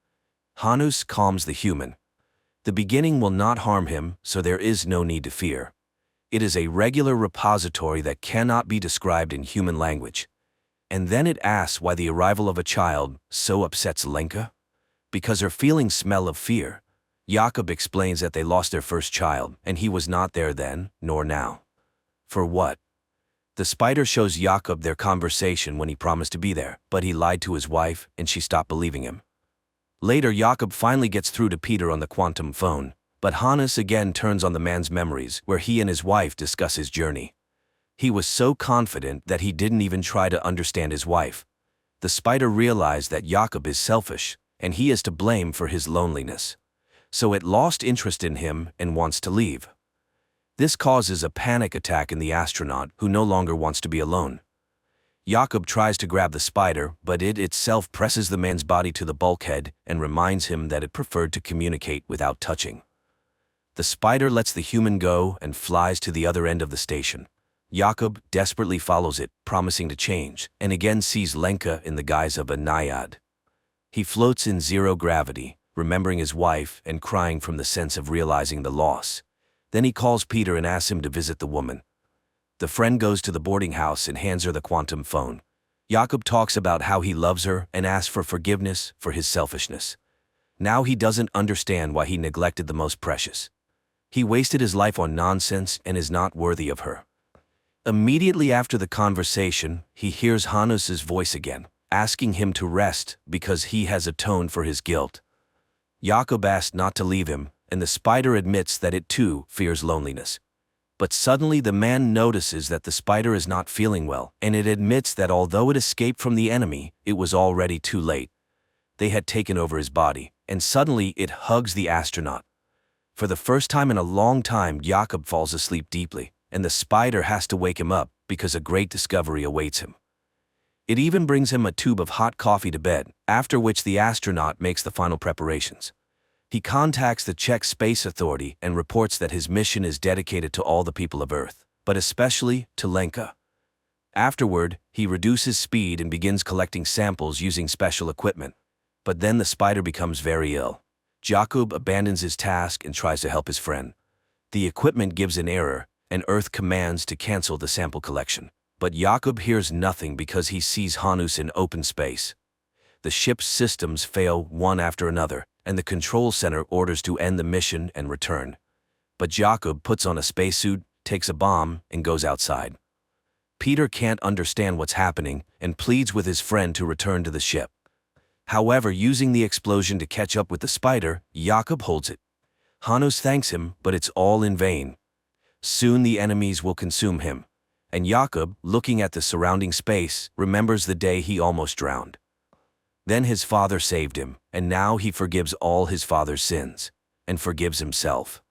Hannes calms the human. The beginning will not harm him, so there is no need to fear. It is a regular repository that cannot be described in human language. And then it asks why the arrival of a child so upsets Lenka. Because her feelings smell of fear. Jakob explains that they lost their first child, and he was not there then, nor now. For what? The spider shows Jakob their conversation when he promised to be there, but he lied to his wife, and she stopped believing him. Later, Jakob finally gets through to Peter on the quantum phone, but Hannes again turns on the man's memories, where he and his wife discuss his journey. He was so confident that he didn't even try to understand his wife. The spider realized that Jakob is selfish, and he is to blame for his loneliness. So it lost interest in him and wants to leave. This causes a panic attack in the astronaut, who no longer wants to be alone. Jakob tries to grab the spider, but it itself presses the man's body to the bulkhead and reminds him that it preferred to communicate without touching. The spider lets the human go and flies to the other end of the station. Jakob desperately follows it, promising to change, and again sees Lenka in the guise of a naiad. He floats in zero gravity, remembering his wife and crying from the sense of realizing the loss. Then he calls Peter and asks him to visit the woman. The friend goes to the boarding house and hands her the quantum phone. Jakob talks about how he loves her and asks for forgiveness for his selfishness. Now he doesn't understand why he neglected the most precious. He wasted his life on nonsense and is not worthy of her. Immediately after the conversation, he hears Hannes's voice again, asking him to rest because he has atoned for his guilt. Jakob asks not to leave him, and the spider admits that it too fears loneliness. But suddenly the man notices that the spider is not feeling well, and it admits that although it escaped from the enemy, it was already too late. They had taken over his body, and suddenly it hugs the astronaut. For the first time in a long time, Jakob falls asleep deeply, and the spider has to wake him up because a great discovery awaits him. It even brings him a tube of hot coffee to bed, after which the astronaut makes the final preparations. He contacts the Czech Space Authority and reports that his mission is dedicated to all the people of Earth, but especially to Lenka. Afterward, he reduces speed and begins collecting samples using special equipment. But then the spider becomes very ill. Jakub abandons his task and tries to help his friend. The equipment gives an error, and Earth commands to cancel the sample collection. But Jakub hears nothing because he sees Hanus in open space. The ship's systems fail one after another, and the control center orders to end the mission and return. But Jakub puts on a spacesuit, takes a bomb, and goes outside. Peter can't understand what's happening and pleads with his friend to return to the ship. However, using the explosion to catch up with the spider, Jakub holds it. Hanus thanks him, but it's all in vain. Soon the enemies will consume him, and Jakub, looking at the surrounding space, remembers the day he almost drowned. Then his father saved him, and now he forgives all his father's sins, and forgives himself.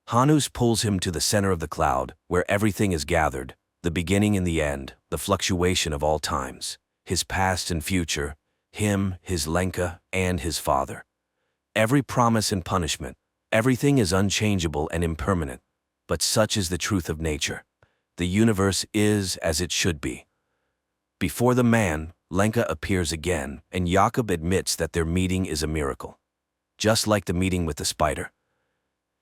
Hanus pulls him to the center of the cloud, where everything is gathered, the beginning and the end, the fluctuation of all times, his past and future, him, his Lenka, and his father. Every promise and punishment, everything is unchangeable and impermanent, but such is the truth of nature. The universe is as it should be. Before the man, Lenka appears again, and Jakub admits that their meeting is a miracle. Just like the meeting with the spider.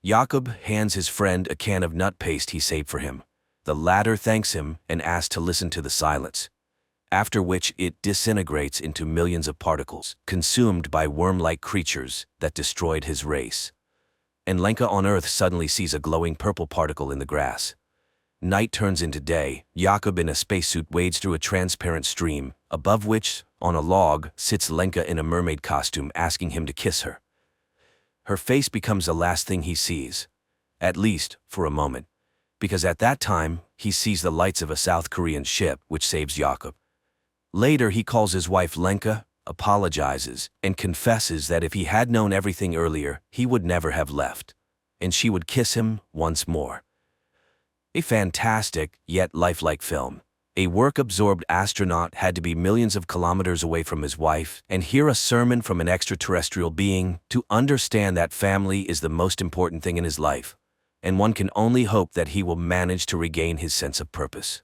Jakub hands his friend a can of nut paste he saved for him. The latter thanks him and asks to listen to the silence, after which it disintegrates into millions of particles, consumed by worm-like creatures that destroyed his race. And Lenka on Earth suddenly sees a glowing purple particle in the grass. Night turns into day. Jakub in a spacesuit wades through a transparent stream, above which, on a log, sits Lenka in a mermaid costume asking him to kiss her. Her face becomes the last thing he sees, at least for a moment, because at that time, he sees the lights of a South Korean ship which saves Jakub. Later, he calls his wife Lenka, apologizes, and confesses that if he had known everything earlier, he would never have left, and she would kiss him once more. A fantastic, yet lifelike film. A work-absorbed astronaut had to be millions of kilometers away from his wife and hear a sermon from an extraterrestrial being to understand that family is the most important thing in his life, and one can only hope that he will manage to regain his sense of purpose.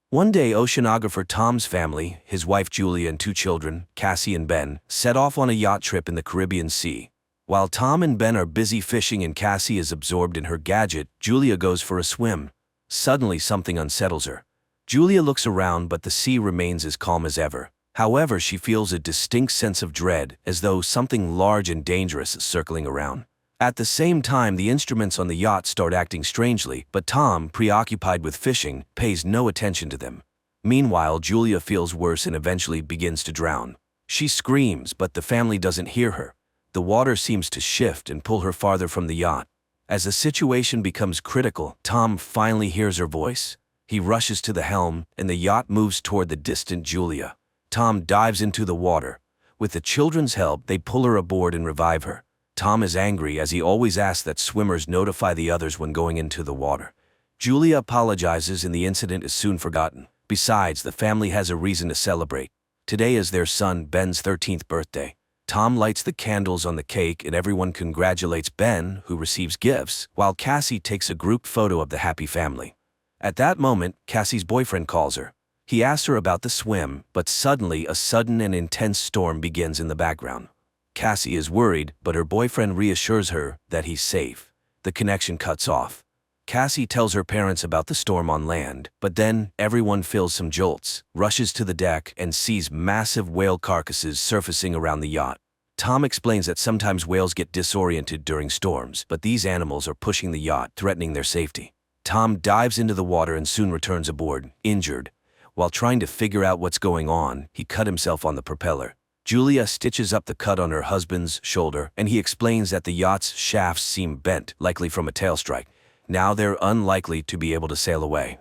One day, oceanographer Tom's family, his wife Julia and 2 children, Cassie and Ben, set off on a yacht trip in the Caribbean Sea. While Tom and Ben are busy fishing and Cassie is absorbed in her gadget, Julia goes for a swim. Suddenly, something unsettles her. Julia looks around, but the sea remains as calm as ever. However, she feels a distinct sense of dread, as though something large and dangerous is circling around. At the same time, the instruments on the yacht start acting strangely, but Tom, preoccupied with fishing, pays no attention to them. Meanwhile, Julia feels worse and eventually begins to drown. She screams, but the family doesn't hear her. The water seems to shift and pull her farther from the yacht. As the situation becomes critical, Tom finally hears her voice. He rushes to the helm, and the yacht moves toward the distant Julia. Tom dives into the water. With the children's help, they pull her aboard and revive her. Tom is angry, as he always asks that swimmers notify the others when going into the water. Julia apologizes and the incident is soon forgotten. Besides, the family has a reason to celebrate. Today is their son Ben's 13th birthday. Tom lights the candles on the cake and everyone congratulates Ben, who receives gifts, while Cassie takes a group photo of the happy family. At that moment, Cassie's boyfriend calls her. He asks her about the swim, but suddenly a sudden and intense storm begins in the background. Cassie is worried, but her boyfriend reassures her that he's safe. The connection cuts off. Cassie tells her parents about the storm on land, but then everyone feels some jolts, rushes to the deck, and sees massive whale carcasses surfacing around the yacht. Tom explains that sometimes whales get disoriented during storms, but these animals are pushing the yacht, threatening their safety. Tom dives into the water and soon returns aboard, injured. While trying to figure out what's going on, he cut himself on the propeller. Julia stitches up the cut on her husband's shoulder, and he explains that the yacht's shafts seem bent, likely from a tail strike. Now they're unlikely to be able to sail away.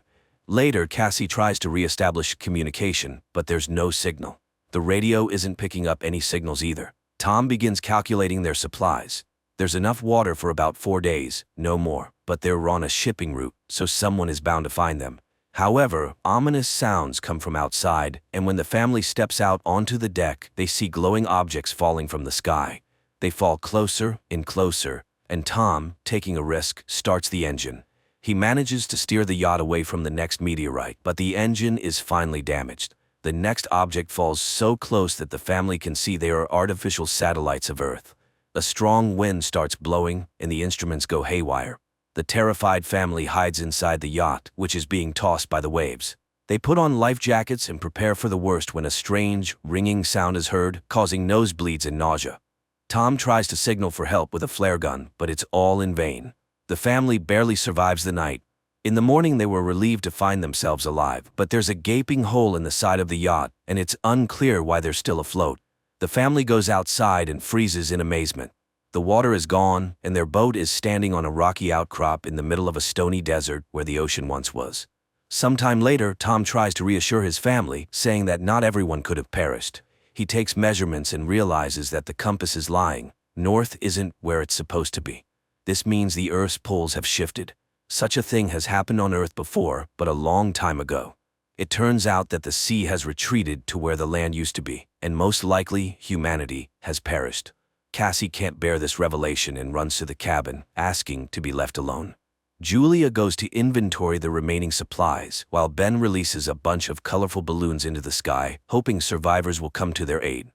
Later, Cassie tries to re-establish communication, but there's no signal. The radio isn't picking up any signals either. Tom begins calculating their supplies. There's enough water for about 4 days, no more, but they're on a shipping route, so someone is bound to find them. However, ominous sounds come from outside, and when the family steps out onto the deck, they see glowing objects falling from the sky. They fall closer and closer, and Tom, taking a risk, starts the engine. He manages to steer the yacht away from the next meteorite, but the engine is finally damaged. The next object falls so close that the family can see they are artificial satellites of Earth. A strong wind starts blowing, and the instruments go haywire. The terrified family hides inside the yacht, which is being tossed by the waves. They put on life jackets and prepare for the worst when a strange, ringing sound is heard, causing nosebleeds and nausea. Tom tries to signal for help with a flare gun, but it's all in vain. The family barely survives the night. In the morning they were relieved to find themselves alive, but there's a gaping hole in the side of the yacht, and it's unclear why they're still afloat. The family goes outside and freezes in amazement. The water is gone, and their boat is standing on a rocky outcrop in the middle of a stony desert where the ocean once was. Sometime later, Tom tries to reassure his family, saying that not everyone could have perished. He takes measurements and realizes that the compass is lying. North isn't where it's supposed to be. This means the Earth's poles have shifted. Such a thing has happened on Earth before, but a long time ago. It turns out that the sea has retreated to where the land used to be, and most likely humanity has perished. Cassie can't bear this revelation and runs to the cabin, asking to be left alone. Julia goes to inventory the remaining supplies, while Ben releases a bunch of colorful balloons into the sky, hoping survivors will come to their aid.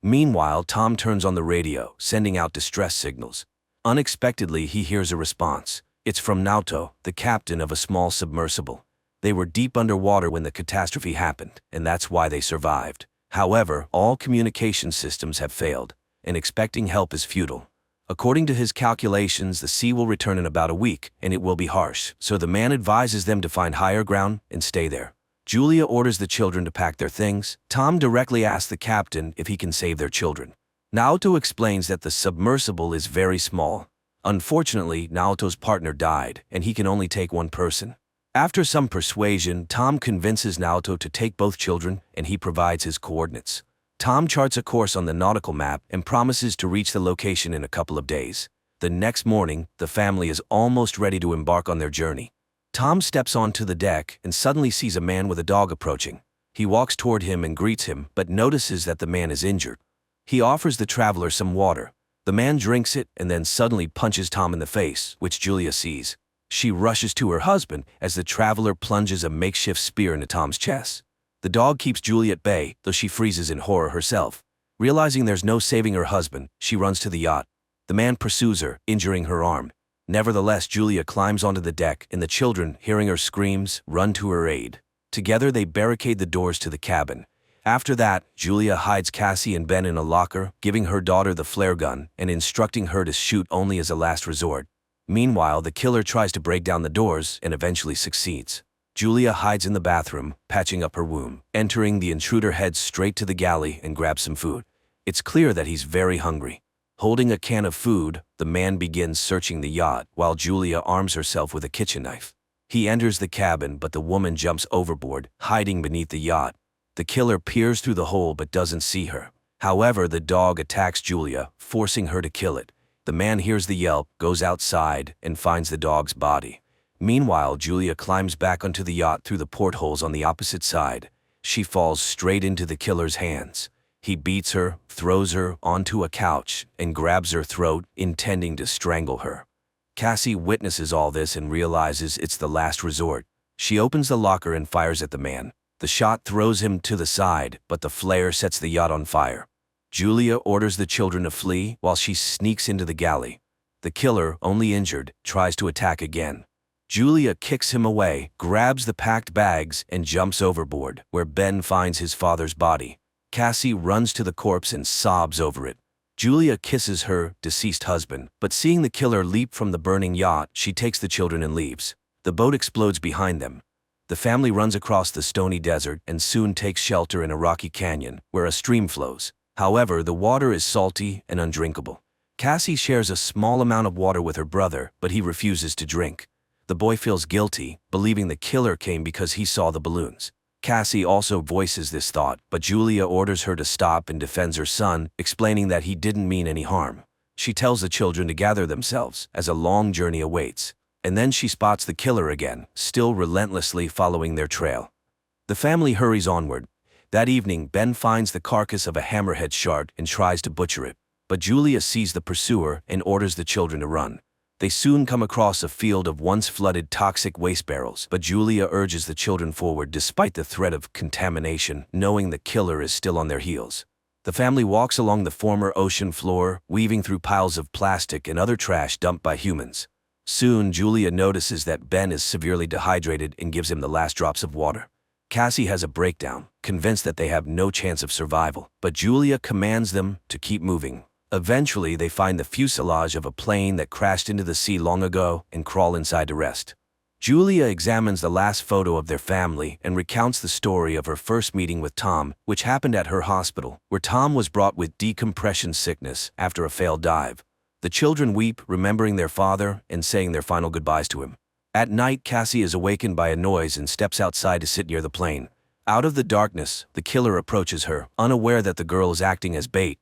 Meanwhile, Tom turns on the radio, sending out distress signals. Unexpectedly, he hears a response. It's from Naoto, the captain of a small submersible. They were deep underwater when the catastrophe happened, and that's why they survived. However, all communication systems have failed, and expecting help is futile. According to his calculations, the sea will return in about a week, and it will be harsh, so the man advises them to find higher ground and stay there. Julia orders the children to pack their things. Tom directly asks the captain if he can save their children. Naoto explains that the submersible is very small. Unfortunately, Naoto's partner died, and he can only take one person. After some persuasion, Tom convinces Naoto to take both children, and he provides his coordinates. Tom charts a course on the nautical map and promises to reach the location in a couple of days. The next morning, the family is almost ready to embark on their journey. Tom steps onto the deck and suddenly sees a man with a dog approaching. He walks toward him and greets him, but notices that the man is injured. He offers the traveler some water. The man drinks it and then suddenly punches Tom in the face, which Julia sees. She rushes to her husband as the traveler plunges a makeshift spear into Tom's chest. The dog keeps Julia at bay, though she freezes in horror herself. Realizing there's no saving her husband, she runs to the yacht. The man pursues her, injuring her arm. Nevertheless, Julia climbs onto the deck, and the children, hearing her screams, run to her aid. Together, they barricade the doors to the cabin. After that, Julia hides Cassie and Ben in a locker, giving her daughter the flare gun and instructing her to shoot only as a last resort. Meanwhile, the killer tries to break down the doors and eventually succeeds. Julia hides in the bathroom, patching up her wound. Entering, the intruder heads straight to the galley and grabs some food. It's clear that he's very hungry. Holding a can of food, the man begins searching the yacht, while Julia arms herself with a kitchen knife. He enters the cabin, but the woman jumps overboard, hiding beneath the yacht. The killer peers through the hole but doesn't see her. However, the dog attacks Julia, forcing her to kill it. The man hears the yelp, goes outside, and finds the dog's body. Meanwhile, Julia climbs back onto the yacht through the portholes on the opposite side. She falls straight into the killer's hands. He beats her, throws her onto a couch, and grabs her throat, intending to strangle her. Cassie witnesses all this and realizes it's the last resort. She opens the locker and fires at the man. The shot throws him to the side, but the flare sets the yacht on fire. Julia orders the children to flee while she sneaks into the galley. The killer, only injured, tries to attack again. Julia kicks him away, grabs the packed bags, and jumps overboard, where Ben finds his father's body. Cassie runs to the corpse and sobs over it. Julia kisses her deceased husband, but seeing the killer leap from the burning yacht, she takes the children and leaves. The boat explodes behind them. The family runs across the stony desert and soon takes shelter in a rocky canyon, where a stream flows. However, the water is salty and undrinkable. Cassie shares a small amount of water with her brother, but he refuses to drink. The boy feels guilty, believing the killer came because he saw the balloons. Cassie also voices this thought, but Julia orders her to stop and defends her son, explaining that he didn't mean any harm. She tells the children to gather themselves, as a long journey awaits. And then she spots the killer again, still relentlessly following their trail. The family hurries onward. That evening, Ben finds the carcass of a hammerhead shark and tries to butcher it. But Julia sees the pursuer and orders the children to run. They soon come across a field of once flooded toxic waste barrels, but Julia urges the children forward despite the threat of contamination, knowing the killer is still on their heels. The family walks along the former ocean floor, weaving through piles of plastic and other trash dumped by humans. Soon, Julia notices that Ben is severely dehydrated and gives him the last drops of water. Cassie has a breakdown, convinced that they have no chance of survival, but Julia commands them to keep moving. Eventually, they find the fuselage of a plane that crashed into the sea long ago and crawl inside to rest. Julia examines the last photo of their family and recounts the story of her first meeting with Tom, which happened at her hospital, where Tom was brought with decompression sickness after a failed dive. The children weep, remembering their father and saying their final goodbyes to him. At night, Cassie is awakened by a noise and steps outside to sit near the plane. Out of the darkness, the killer approaches her, unaware that the girl is acting as bait.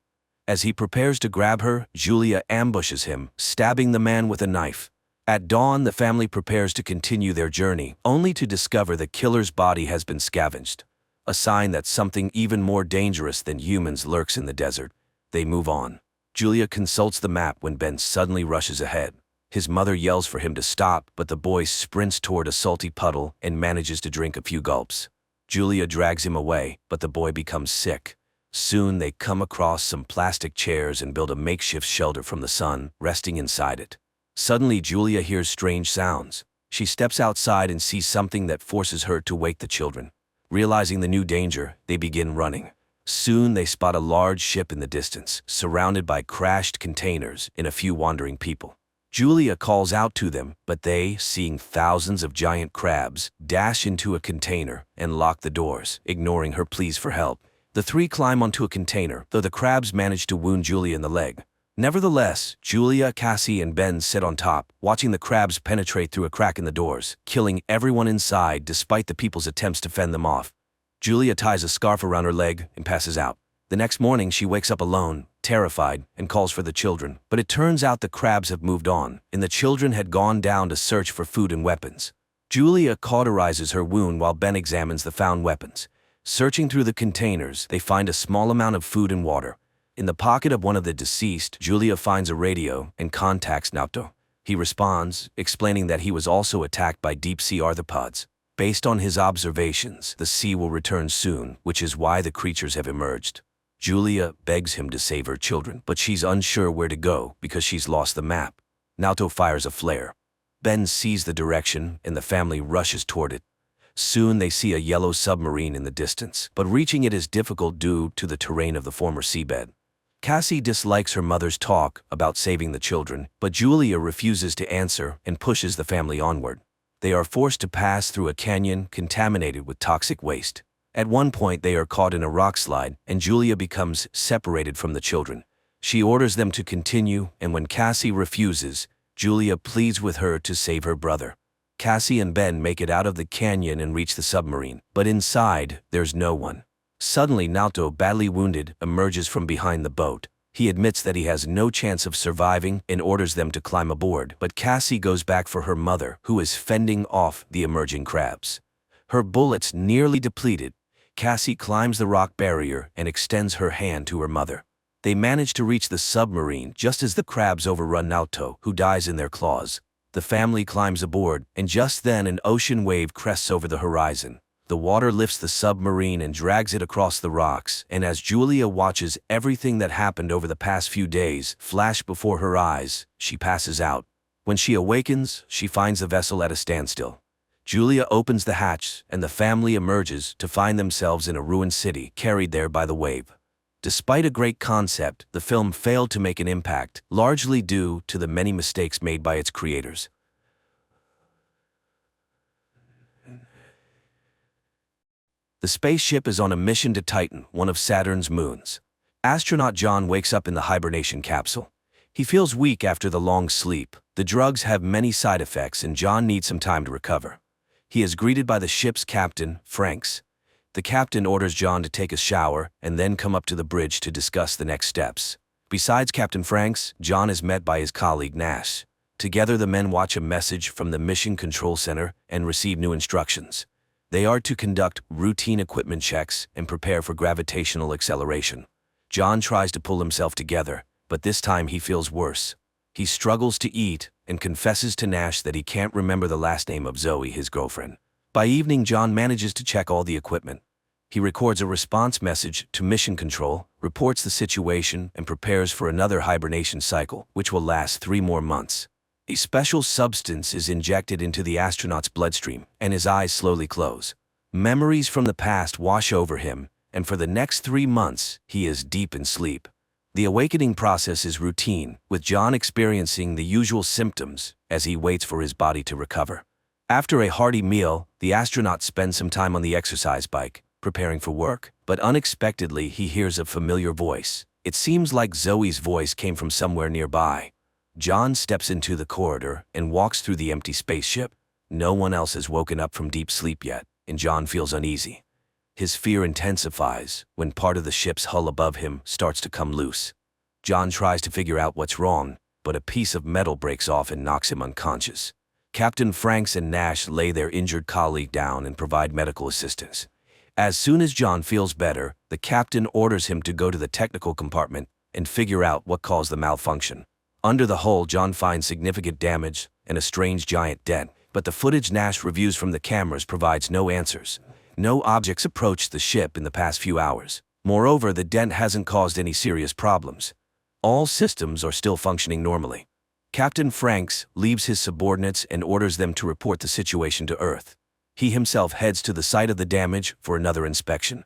As he prepares to grab her, Julia ambushes him, stabbing the man with a knife. At dawn, the family prepares to continue their journey, only to discover the killer's body has been scavenged. A sign that something even more dangerous than humans lurks in the desert. They move on. Julia consults the map when Ben suddenly rushes ahead. His mother yells for him to stop, but the boy sprints toward a salty puddle and manages to drink a few gulps. Julia drags him away, but the boy becomes sick. Soon they come across some plastic chairs and build a makeshift shelter from the sun, resting inside it. Suddenly, Julia hears strange sounds. She steps outside and sees something that forces her to wake the children. Realizing the new danger, they begin running. Soon they spot a large ship in the distance, surrounded by crashed containers and a few wandering people. Julia calls out to them, but they, seeing thousands of giant crabs, dash into a container and lock the doors, ignoring her pleas for help. The three climb onto a container, though the crabs manage to wound Julia in the leg. Nevertheless, Julia, Cassie, and Ben sit on top, watching the crabs penetrate through a crack in the doors, killing everyone inside despite the people's attempts to fend them off. Julia ties a scarf around her leg and passes out. The next morning, she wakes up alone, terrified, and calls for the children. But it turns out the crabs have moved on, and the children had gone down to search for food and weapons. Julia cauterizes her wound while Ben examines the found weapons. Searching through the containers, they find a small amount of food and water. In the pocket of one of the deceased, Julia finds a radio and contacts Naoto. He responds, explaining that he was also attacked by deep-sea arthropods. Based on his observations, the sea will return soon, which is why the creatures have emerged. Julia begs him to save her children, but she's unsure where to go because she's lost the map. Naoto fires a flare. Ben sees the direction, and the family rushes toward it. Soon they see a yellow submarine in the distance, but reaching it is difficult due to the terrain of the former seabed. Cassie dislikes her mother's talk about saving the children, but Julia refuses to answer and pushes the family onward. They are forced to pass through a canyon contaminated with toxic waste. At one point, they are caught in a rock slide, and Julia becomes separated from the children. She orders them to continue, and when Cassie refuses, Julia pleads with her to save her brother. Cassie and Ben make it out of the canyon and reach the submarine, but inside, there's no one. Suddenly, Naoto, badly wounded, emerges from behind the boat. He admits that he has no chance of surviving and orders them to climb aboard, but Cassie goes back for her mother, who is fending off the emerging crabs. Her bullets nearly depleted, Cassie climbs the rock barrier and extends her hand to her mother. They manage to reach the submarine just as the crabs overrun Naoto, who dies in their claws. The family climbs aboard, and just then an ocean wave crests over the horizon. The water lifts the submarine and drags it across the rocks, and as Julia watches everything that happened over the past few days flash before her eyes, she passes out. When she awakens, she finds the vessel at a standstill. Julia opens the hatch, and the family emerges to find themselves in a ruined city, carried there by the wave. Despite a great concept, the film failed to make an impact, largely due to the many mistakes made by its creators. The spaceship is on a mission to Titan, one of Saturn's moons. Astronaut John wakes up in the hibernation capsule. He feels weak after the long sleep. The drugs have many side effects, and John needs some time to recover. He is greeted by the ship's captain, Franks. The captain orders John to take a shower and then come up to the bridge to discuss the next steps. Besides Captain Franks, John is met by his colleague Nash. Together, the men watch a message from the Mission Control Center and receive new instructions. They are to conduct routine equipment checks and prepare for gravitational acceleration. John tries to pull himself together, But this time he feels worse. He struggles to eat and confesses to Nash that he can't remember the last name of Zoe, his girlfriend. By evening, John manages to check all the equipment. He records a response message to Mission Control, reports the situation, and prepares for another hibernation cycle, which will last 3 more months. A special substance is injected into the astronaut's bloodstream, and his eyes slowly close. Memories from the past wash over him, and for the next 3 months, he is deep in sleep. The awakening process is routine, with John experiencing the usual symptoms as he waits for his body to recover. After a hearty meal, the astronaut spends some time on the exercise bike, preparing for work, but unexpectedly he hears a familiar voice. It seems like Zoe's voice came from somewhere nearby. John steps into the corridor and walks through the empty spaceship. No one else has woken up from deep sleep yet, and John feels uneasy. His fear intensifies when part of the ship's hull above him starts to come loose. John tries to figure out what's wrong, but a piece of metal breaks off and knocks him unconscious. Captain Franks and Nash lay their injured colleague down and provide medical assistance. As soon as John feels better, the captain orders him to go to the technical compartment and figure out what caused the malfunction. Under the hull, John finds significant damage and a strange giant dent, but the footage Nash reviews from the cameras provides no answers. No objects approached the ship in the past few hours. Moreover, the dent hasn't caused any serious problems. All systems are still functioning normally. Captain Franks leaves his subordinates and orders them to report the situation to Earth. He himself heads to the site of the damage for another inspection.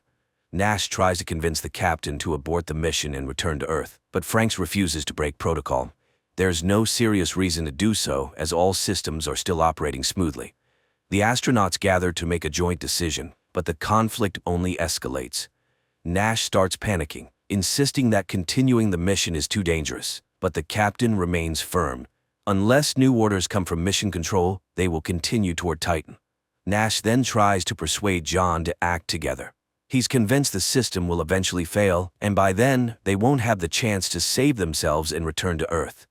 Nash tries to convince the captain to abort the mission and return to Earth, but Franks refuses to break protocol. There's no serious reason to do so, as all systems are still operating smoothly. The astronauts gather to make a joint decision, but the conflict only escalates. Nash starts panicking, insisting that continuing the mission is too dangerous, but the captain remains firm. Unless new orders come from Mission Control, they will continue toward Titan. Nash then tries to persuade John to act together. He's convinced the system will eventually fail, and by then, they won't have the chance to save themselves and return to Earth.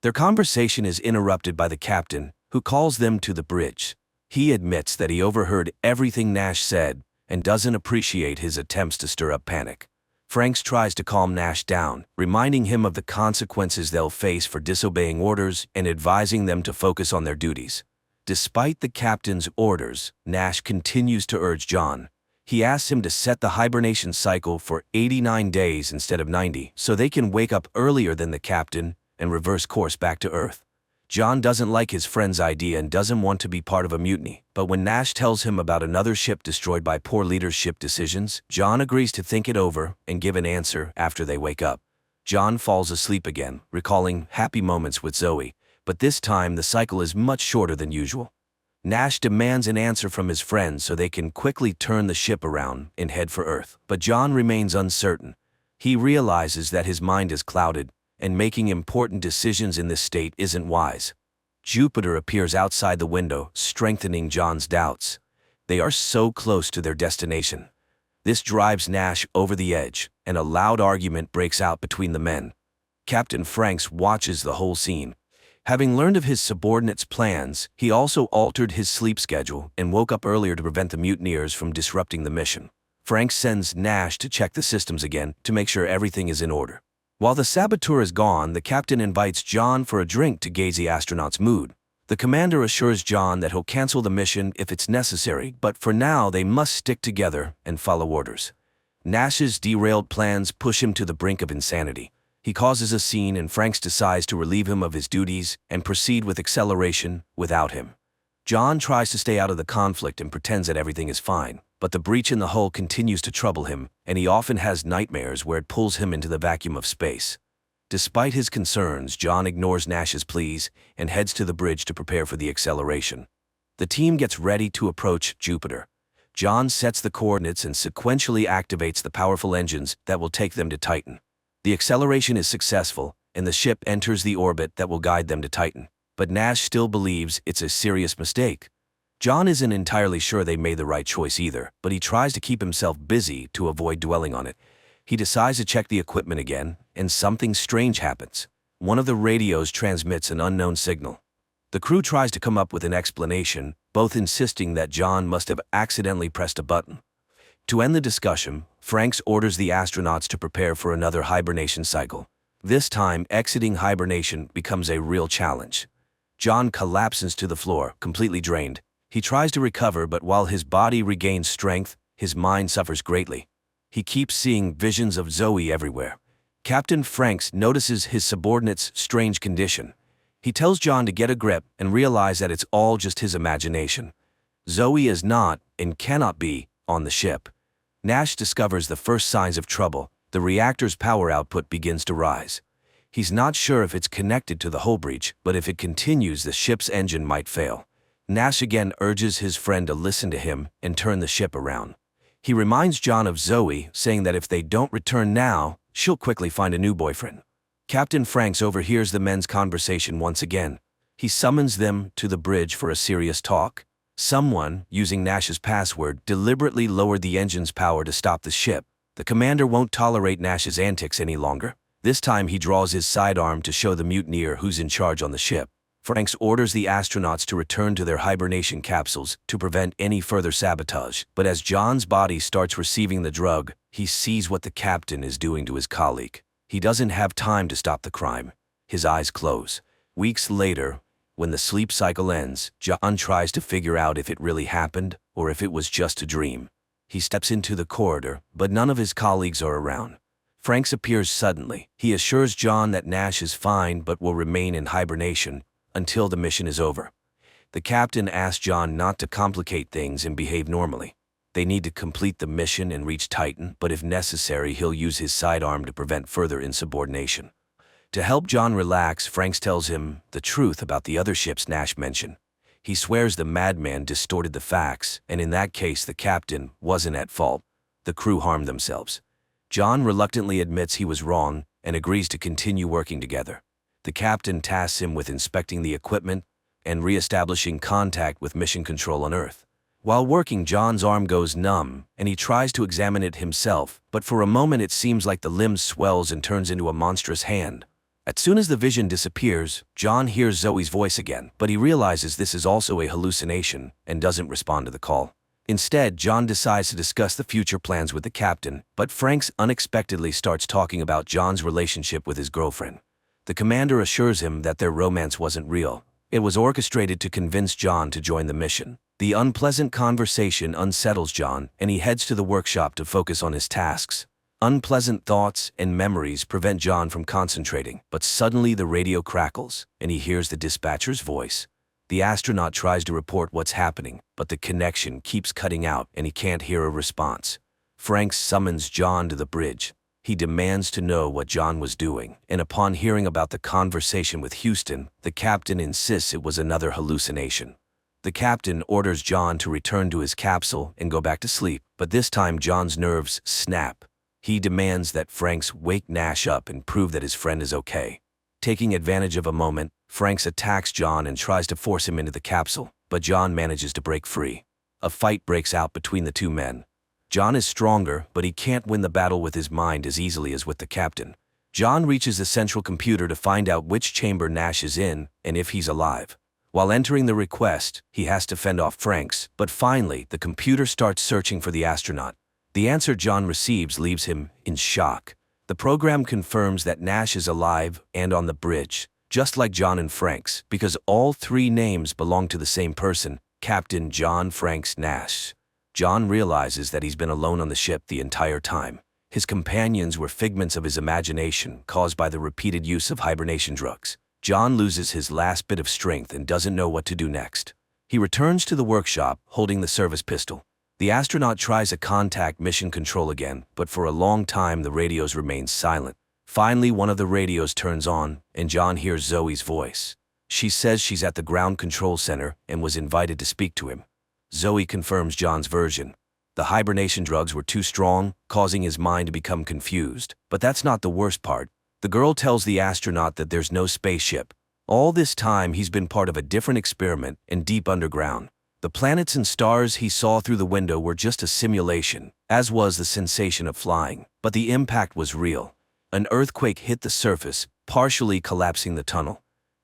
Their conversation is interrupted by the captain, who calls them to the bridge. He admits that he overheard everything Nash said and doesn't appreciate his attempts to stir up panic. Franks tries to calm Nash down, reminding him of the consequences they'll face for disobeying orders and advising them to focus on their duties. Despite the captain's orders, Nash continues to urge John. He asks him to set the hibernation cycle for 89 days instead of 90, so they can wake up earlier than the captain and reverse course back to Earth. John doesn't like his friend's idea and doesn't want to be part of a mutiny, but when Nash tells him about another ship destroyed by poor leadership decisions, John agrees to think it over and give an answer after they wake up. John falls asleep again, recalling happy moments with Zoe, but this time the cycle is much shorter than usual. Nash demands an answer from his friends so they can quickly turn the ship around and head for Earth, but John remains uncertain. He realizes that his mind is clouded, and making important decisions in this state isn't wise. Jupiter appears outside the window, strengthening John's doubts. They are so close to their destination. This drives Nash over the edge, and a loud argument breaks out between the men. Captain Franks watches the whole scene. Having learned of his subordinates' plans, he also altered his sleep schedule and woke up earlier to prevent the mutineers from disrupting the mission. Franks sends Nash to check the systems again to make sure everything is in order. While the saboteur is gone, the captain invites John for a drink to gauge the astronaut's mood. The commander assures John that he'll cancel the mission if it's necessary, but for now they must stick together and follow orders. Nash's derailed plans push him to the brink of insanity. He causes a scene and Franks decides to relieve him of his duties and proceed with acceleration without him. John tries to stay out of the conflict and pretends that everything is fine, but the breach in the hull continues to trouble him, and he often has nightmares where it pulls him into the vacuum of space. Despite his concerns, John ignores Nash's pleas and heads to the bridge to prepare for the acceleration. The team gets ready to approach Jupiter. John sets the coordinates and sequentially activates the powerful engines that will take them to Titan. The acceleration is successful, and the ship enters the orbit that will guide them to Titan. But Nash still believes it's a serious mistake. John isn't entirely sure they made the right choice either, but he tries to keep himself busy to avoid dwelling on it. He decides to check the equipment again, and something strange happens. One of the radios transmits an unknown signal. The crew tries to come up with an explanation, both insisting that John must have accidentally pressed a button. To end the discussion, Franks orders the astronauts to prepare for another hibernation cycle. This time, exiting hibernation becomes a real challenge. John collapses to the floor, completely drained. He tries to recover, but while his body regains strength, his mind suffers greatly. He keeps seeing visions of Zoe everywhere. Captain Franks notices his subordinate's strange condition. He tells John to get a grip and realize that it's all just his imagination. Zoe is not, and cannot be, on the ship. Nash discovers the first signs of trouble. The reactor's power output begins to rise. He's not sure if it's connected to the hull breach, but if it continues, the ship's engine might fail. Nash again urges his friend to listen to him and turn the ship around. He reminds John of Zoe, saying that if they don't return now, she'll quickly find a new boyfriend. Captain Franks overhears the men's conversation once again. He summons them to the bridge for a serious talk. Someone, using Nash's password, deliberately lowered the engine's power to stop the ship. The commander won't tolerate Nash's antics any longer. This time he draws his sidearm to show the mutineer who's in charge on the ship. Franks orders the astronauts to return to their hibernation capsules to prevent any further sabotage. But as John's body starts receiving the drug, he sees what the captain is doing to his colleague. He doesn't have time to stop the crime. His eyes close. Weeks later, when the sleep cycle ends, John tries to figure out if it really happened or if it was just a dream. He steps into the corridor, but none of his colleagues are around. Franks appears suddenly. He assures John that Nash is fine but will remain in hibernation until the mission is over. The captain asks John not to complicate things and behave normally. They need to complete the mission and reach Titan, but if necessary, he'll use his sidearm to prevent further insubordination. To help John relax, Franks tells him the truth about the other ships Nash mentioned. He swears the madman distorted the facts, and in that case the captain wasn't at fault. The crew harmed themselves. John reluctantly admits he was wrong and agrees to continue working together. The captain tasks him with inspecting the equipment and re-establishing contact with mission control on Earth. While working, John's arm goes numb, and he tries to examine it himself, but for a moment it seems like the limb swells and turns into a monstrous hand. As soon as the vision disappears, John hears Zoe's voice again, but he realizes this is also a hallucination and doesn't respond to the call. Instead, John decides to discuss the future plans with the captain, but Franks unexpectedly starts talking about John's relationship with his girlfriend. The commander assures him that their romance wasn't real. It was orchestrated to convince John to join the mission. The unpleasant conversation unsettles John, and he heads to the workshop to focus on his tasks. Unpleasant thoughts and memories prevent John from concentrating, but suddenly the radio crackles, and he hears the dispatcher's voice. The astronaut tries to report what's happening, but the connection keeps cutting out and he can't hear a response. Franks summons John to the bridge. He demands to know what John was doing, and upon hearing about the conversation with Houston, the captain insists it was another hallucination. The captain orders John to return to his capsule and go back to sleep, but this time John's nerves snap. He demands that Franks wake Nash up and prove that his friend is okay. Taking advantage of a moment, Franks attacks John and tries to force him into the capsule, but John manages to break free. A fight breaks out between the two men. John is stronger, but he can't win the battle with his mind as easily as with the captain. John reaches the central computer to find out which chamber Nash is in and if he's alive. While entering the request, he has to fend off Franks, but finally, the computer starts searching for the astronaut. The answer John receives leaves him in shock. The program confirms that Nash is alive and on the bridge, just like John and Franks, because all three names belong to the same person, Captain John Franks Nash. John realizes that he's been alone on the ship the entire time. His companions were figments of his imagination caused by the repeated use of hibernation drugs. John loses his last bit of strength and doesn't know what to do next. He returns to the workshop, holding the service pistol. The astronaut tries to contact mission control again, but for a long time the radios remain silent. Finally, one of the radios turns on, and John hears Zoe's voice. She says she's at the ground control center and was invited to speak to him. Zoe confirms John's version. The hibernation drugs were too strong, causing his mind to become confused. But that's not the worst part. The girl tells the astronaut that there's no spaceship. All this time he's been part of a different experiment and deep underground. The planets and stars he saw through the window were just a simulation, as was the sensation of flying. But the impact was real. An earthquake hit the surface, partially collapsing the tunnel.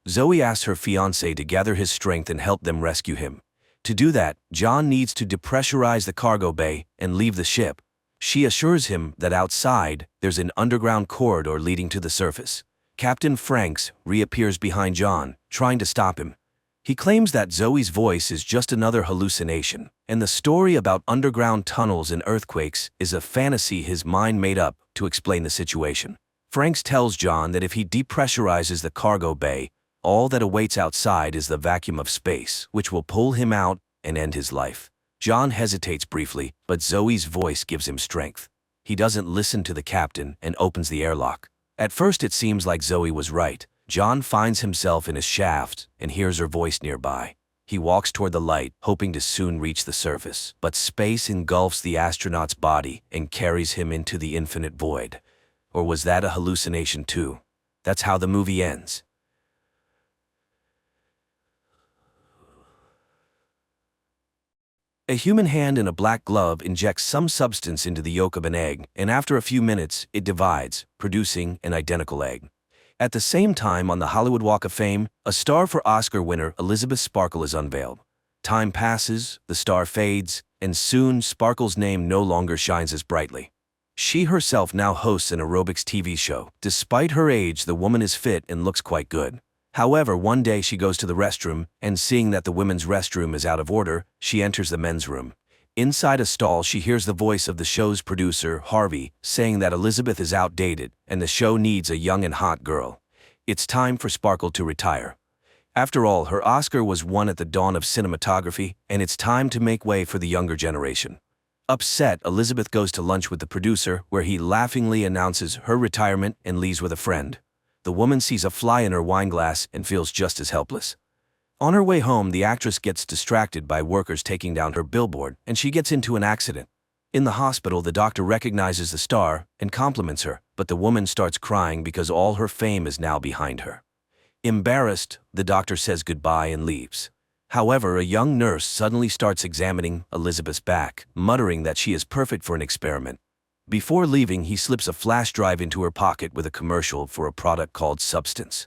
Zoe asks her fiancé to gather his strength and help them rescue him. To do that, John needs to depressurize the cargo bay and leave the ship. She assures him that outside, there's an underground corridor leading to the surface. Captain Franks reappears behind John, trying to stop him. He claims that Zoe's voice is just another hallucination, and the story about underground tunnels and earthquakes is a fantasy his mind made up to explain the situation. Franks tells John that if he depressurizes the cargo bay, all that awaits outside is the vacuum of space, which will pull him out and end his life. John hesitates briefly, but Zoe's voice gives him strength. He doesn't listen to the captain and opens the airlock. At first it seems like Zoe was right. John finds himself in his shaft and hears her voice nearby. He walks toward the light, hoping to soon reach the surface, but space engulfs the astronaut's body and carries him into the infinite void. Or was that a hallucination too? That's how the movie ends. A human hand in a black glove injects some substance into the yolk of an egg, and after a few minutes, it divides, producing an identical egg. At the same time, on the Hollywood Walk of Fame, a star for Oscar winner Elizabeth Sparkle is unveiled. Time passes, the star fades, and soon Sparkle's name no longer shines as brightly. She herself now hosts an aerobics TV show. Despite her age, the woman is fit and looks quite good. However, one day she goes to the restroom, and seeing that the women's restroom is out of order, she enters the men's room. Inside a stall, she hears the voice of the show's producer, Harvey, saying that Elizabeth is outdated and the show needs a young and hot girl. It's time for Sparkle to retire. After all, her Oscar was won at the dawn of cinematography, and it's time to make way for the younger generation. Upset, Elizabeth goes to lunch with the producer, where he laughingly announces her retirement and leaves with a friend. The woman sees a fly in her wine glass and feels just as helpless. On her way home, the actress gets distracted by workers taking down her billboard, and she gets into an accident. In the hospital, the doctor recognizes the star and compliments her, but the woman starts crying because all her fame is now behind her. Embarrassed, the doctor says goodbye and leaves. However, a young nurse suddenly starts examining Elizabeth's back, muttering that she is perfect for an experiment. Before leaving, he slips a flash drive into her pocket with a commercial for a product called Substance.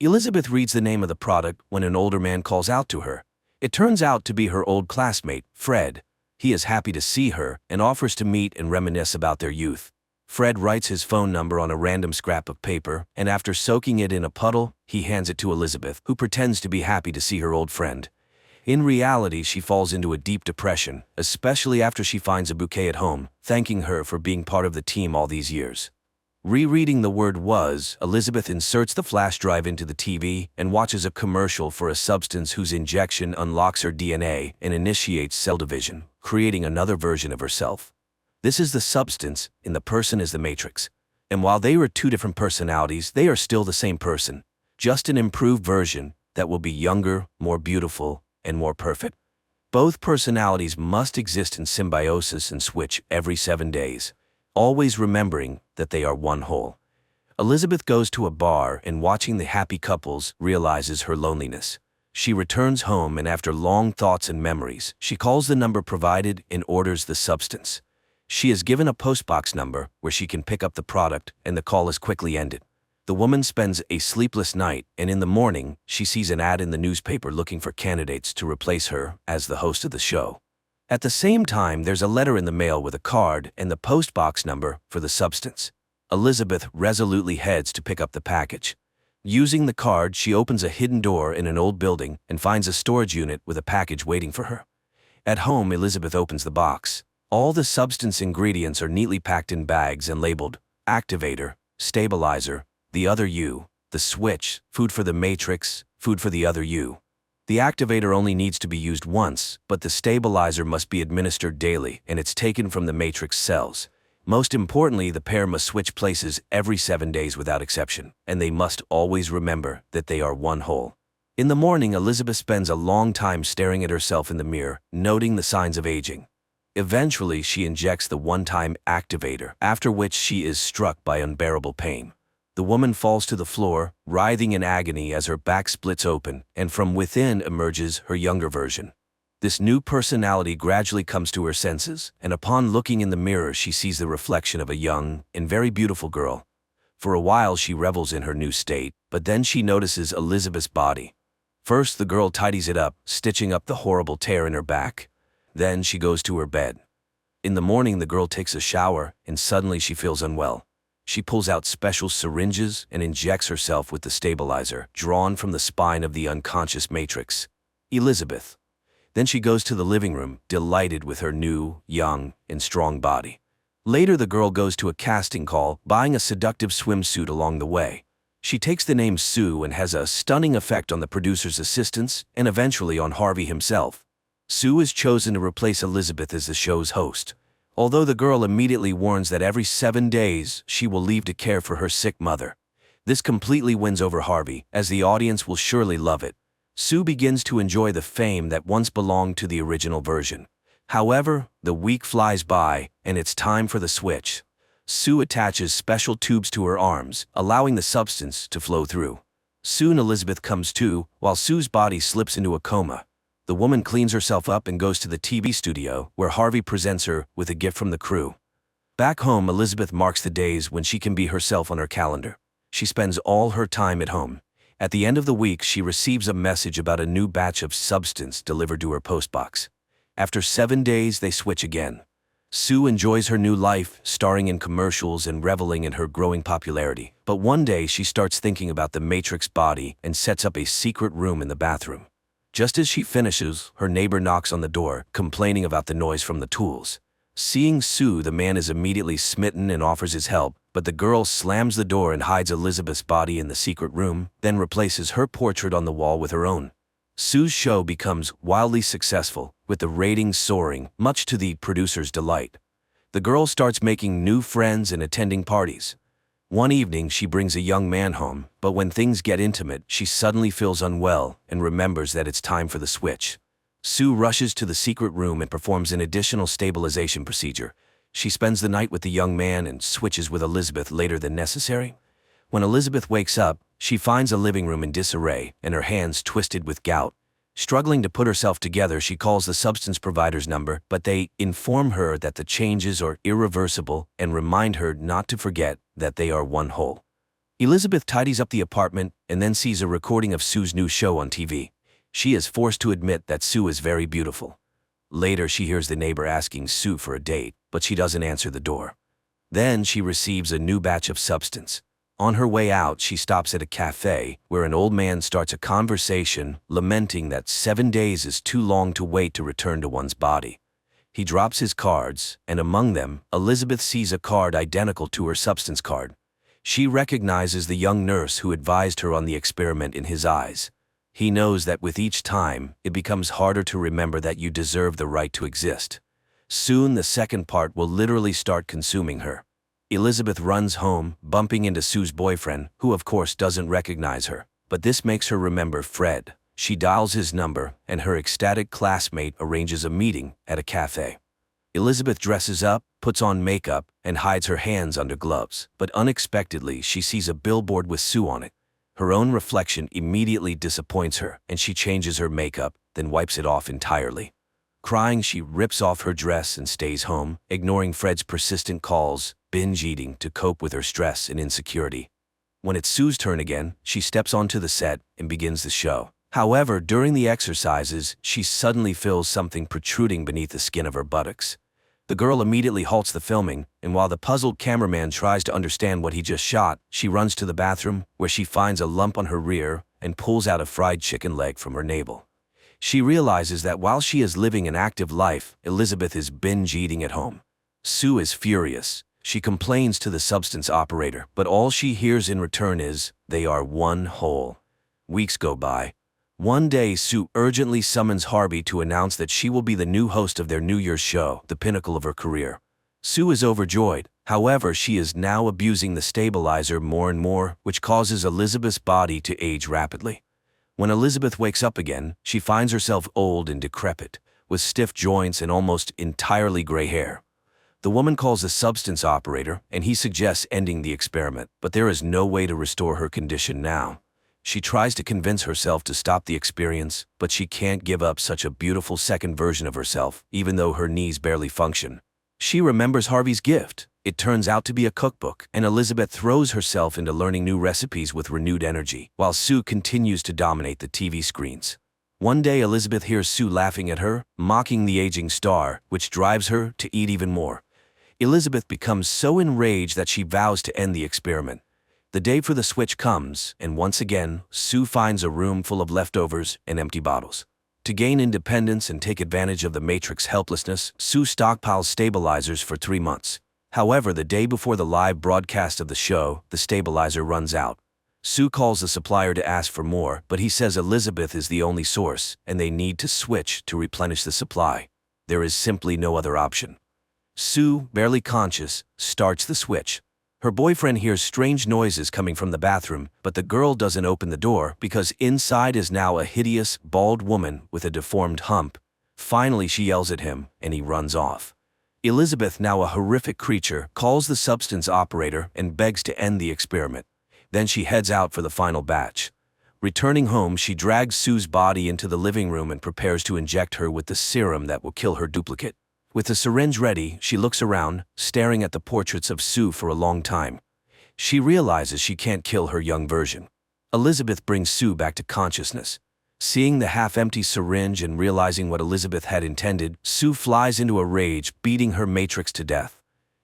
Elizabeth reads the name of the product when an older man calls out to her. It turns out to be her old classmate, Fred. He is happy to see her and offers to meet and reminisce about their youth. Fred writes his phone number on a random scrap of paper, and after soaking it in a puddle, he hands it to Elizabeth, who pretends to be happy to see her old friend. In reality, she falls into a deep depression, especially after she finds a bouquet at home, thanking her for being part of the team all these years. Rereading the word "was," Elizabeth inserts the flash drive into the TV and watches a commercial for a substance whose injection unlocks her DNA and initiates cell division, creating another version of herself. This is the substance, and the person is the Matrix. And while they are two different personalities, they are still the same person, just an improved version that will be younger, more beautiful, and more perfect. Both personalities must exist in symbiosis and switch every 7 days, always remembering that they are one whole. Elizabeth goes to a bar and, watching the happy couples, realizes her loneliness. She returns home, and after long thoughts and memories, she calls the number provided and orders the substance. She is given a postbox number where she can pick up the product, and the call is quickly ended. The woman spends a sleepless night, and in the morning, she sees an ad in the newspaper looking for candidates to replace her as the host of the show. At the same time, there's a letter in the mail with a card and the postbox number for the substance. Elizabeth resolutely heads to pick up the package. Using the card, she opens a hidden door in an old building and finds a storage unit with a package waiting for her. At home, Elizabeth opens the box. All the substance ingredients are neatly packed in bags and labeled activator, stabilizer, the other you, the switch, food for the Matrix, food for the other you. The activator only needs to be used once, but the stabilizer must be administered daily, and it's taken from the Matrix cells. Most importantly, the pair must switch places every 7 days without exception, and they must always remember that they are one whole. In the morning, Elizabeth spends a long time staring at herself in the mirror, noting the signs of aging. Eventually, she injects the one-time activator, after which she is struck by unbearable pain. The woman falls to the floor, writhing in agony as her back splits open, and from within emerges her younger version. This new personality gradually comes to her senses, and upon looking in the mirror, she sees the reflection of a young and very beautiful girl. For a while, she revels in her new state, but then she notices Elizabeth's body. First, the girl tidies it up, stitching up the horrible tear in her back. Then she goes to her bed. In the morning, the girl takes a shower, and suddenly she feels unwell. She pulls out special syringes and injects herself with the stabilizer, drawn from the spine of the unconscious matrix, Elizabeth. Then she goes to the living room, delighted with her new, young, and strong body. Later, the girl goes to a casting call, buying a seductive swimsuit along the way. She takes the name Sue and has a stunning effect on the producer's assistants and eventually on Harvey himself. Sue is chosen to replace Elizabeth as the show's host, although the girl immediately warns that every 7 days she will leave to care for her sick mother. This completely wins over Harvey, as the audience will surely love it. Sue begins to enjoy the fame that once belonged to the original version. However, the week flies by, and it's time for the switch. Sue attaches special tubes to her arms, allowing the substance to flow through. Soon Elizabeth comes to, while Sue's body slips into a coma. The woman cleans herself up and goes to the TV studio, where Harvey presents her with a gift from the crew. Back home, Elizabeth marks the days when she can be herself on her calendar. She spends all her time at home. At the end of the week, she receives a message about a new batch of substance delivered to her postbox. After 7 days, they switch again. Sue enjoys her new life, starring in commercials and reveling in her growing popularity. But one day, she starts thinking about the Matrix body and sets up a secret room in the bathroom. Just as she finishes, her neighbor knocks on the door, complaining about the noise from the tools. Seeing Sue, the man is immediately smitten and offers his help, but the girl slams the door and hides Elizabeth's body in the secret room, then replaces her portrait on the wall with her own. Sue's show becomes wildly successful, with the ratings soaring, much to the producer's delight. The girl starts making new friends and attending parties. One evening, she brings a young man home, but when things get intimate, she suddenly feels unwell and remembers that it's time for the switch. Sue rushes to the secret room and performs an additional stabilization procedure. She spends the night with the young man and switches with Elizabeth later than necessary. When Elizabeth wakes up, she finds a living room in disarray and her hands twisted with gout. Struggling to put herself together, she calls the substance provider's number, but they inform her that the changes are irreversible and remind her not to forget that they are one whole. Elizabeth tidies up the apartment and then sees a recording of Sue's new show on TV. She is forced to admit that Sue is very beautiful. Later, she hears the neighbor asking Sue for a date, but she doesn't answer the door. Then she receives a new batch of substance. On her way out, she stops at a cafe where an old man starts a conversation, lamenting that 7 days is too long to wait to return to one's body. He drops his cards, and among them, Elizabeth sees a card identical to her substance card. She recognizes the young nurse who advised her on the experiment in his eyes. He knows that with each time, it becomes harder to remember that you deserve the right to exist. Soon, the second part will literally start consuming her. Elizabeth runs home, bumping into Sue's boyfriend, who of course doesn't recognize her. But this makes her remember Fred. She dials his number, and her ecstatic classmate arranges a meeting at a cafe. Elizabeth dresses up, puts on makeup, and hides her hands under gloves. But unexpectedly, she sees a billboard with Sue on it. Her own reflection immediately disappoints her, and she changes her makeup, then wipes it off entirely. Crying, she rips off her dress and stays home, ignoring Fred's persistent calls, binge eating to cope with her stress and insecurity. When it's Sue's turn again, she steps onto the set and begins the show. However, during the exercises, she suddenly feels something protruding beneath the skin of her buttocks. The girl immediately halts the filming, and while the puzzled cameraman tries to understand what he just shot, she runs to the bathroom, where she finds a lump on her rear and pulls out a fried chicken leg from her navel. She realizes that while she is living an active life, Elizabeth is binge eating at home. Sue is furious. She complains to the substance operator, but all she hears in return is, "They are one whole." Weeks go by. One day, Sue urgently summons Harvey to announce that she will be the new host of their New Year's show, the pinnacle of her career. Sue is overjoyed. However, she is now abusing the stabilizer more and more, which causes Elizabeth's body to age rapidly. When Elizabeth wakes up again, she finds herself old and decrepit, with stiff joints and almost entirely gray hair. The woman calls the substance operator, and he suggests ending the experiment, but there is no way to restore her condition now. She tries to convince herself to stop the experience, but she can't give up such a beautiful second version of herself, even though her knees barely function. She remembers Harvey's gift. It turns out to be a cookbook, and Elizabeth throws herself into learning new recipes with renewed energy, while Sue continues to dominate the TV screens. One day, Elizabeth hears Sue laughing at her, mocking the aging star, which drives her to eat even more. Elizabeth becomes so enraged that she vows to end the experiment. The day for the switch comes, and once again, Sue finds a room full of leftovers and empty bottles. To gain independence and take advantage of the Matrix helplessness, Sue stockpiles stabilizers for 3 months. However, the day before the live broadcast of the show, the stabilizer runs out. Sue calls the supplier to ask for more, but he says Elizabeth is the only source, and they need to switch to replenish the supply. There is simply no other option. Sue, barely conscious, starts the switch. Her boyfriend hears strange noises coming from the bathroom, but the girl doesn't open the door because inside is now a hideous, bald woman with a deformed hump. Finally, she yells at him, and he runs off. Elizabeth, now a horrific creature, calls the substance operator and begs to end the experiment. Then she heads out for the final batch. Returning home, she drags Sue's body into the living room and prepares to inject her with the serum that will kill her duplicate. With the syringe ready, she looks around, staring at the portraits of Sue for a long time. She realizes she can't kill her young version. Elizabeth brings Sue back to consciousness. Seeing the half-empty syringe and realizing what Elizabeth had intended, Sue flies into a rage, beating her Matrix to death.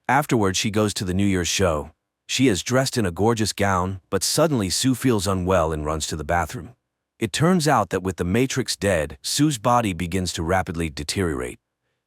Afterward, she goes to the New Year's show. She is dressed in a gorgeous gown, but suddenly Sue feels unwell and runs to the bathroom. It turns out that with the Matrix dead, Sue's body begins to rapidly deteriorate.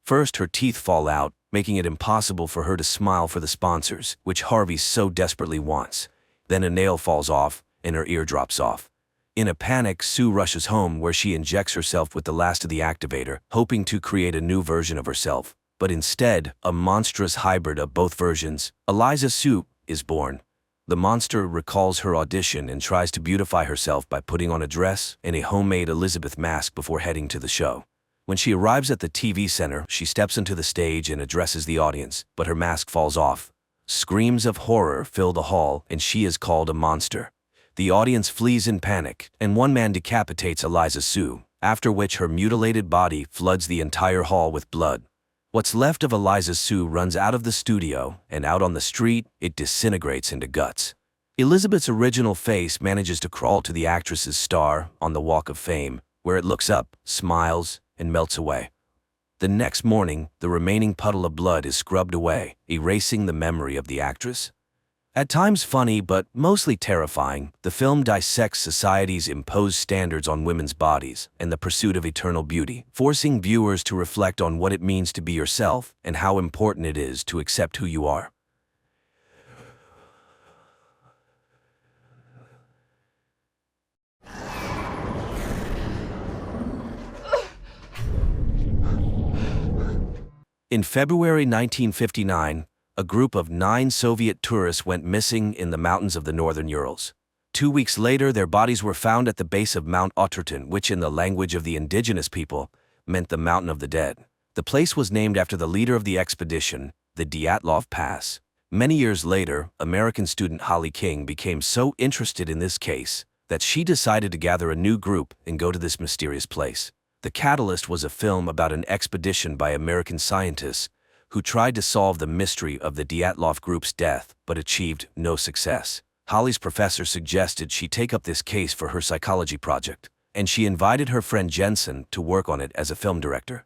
First, her teeth fall out, making it impossible for her to smile for the sponsors, which Harvey so desperately wants. Then a nail falls off, and her ear drops off. In a panic, Sue rushes home where she injects herself with the last of the activator, hoping to create a new version of herself. But instead, a monstrous hybrid of both versions, Eliza Sue, is born. The monster recalls her audition and tries to beautify herself by putting on a dress and a homemade Elizabeth mask before heading to the show. When she arrives at the TV center, she steps onto the stage and addresses the audience, but her mask falls off. Screams of horror fill the hall, and she is called a monster. The audience flees in panic, and one man decapitates Eliza Sue, after which her mutilated body floods the entire hall with blood. What's left of Eliza Sue runs out of the studio, and out on the street, it disintegrates into guts. Elizabeth's original face manages to crawl to the actress's star on the Walk of Fame, where it looks up, smiles, and melts away. The next morning, the remaining puddle of blood is scrubbed away, erasing the memory of the actress. At times funny but mostly terrifying, the film dissects society's imposed standards on women's bodies and the pursuit of eternal beauty, forcing viewers to reflect on what it means to be yourself and how important it is to accept who you are. In February 1959, a group of 9 Soviet tourists went missing in the mountains of the northern Urals. 2 weeks later, their bodies were found at the base of Mount Oturton, which in the language of the indigenous people meant the Mountain of the Dead. The place was named after the leader of the expedition, the Dyatlov Pass. Many years later, American student Holly King became so interested in this case that she decided to gather a new group and go to this mysterious place. The catalyst was a film about an expedition by American scientists who tried to solve the mystery of the Dyatlov group's death but achieved no success. Holly's professor suggested she take up this case for her psychology project, and she invited her friend Jensen to work on it as a film director.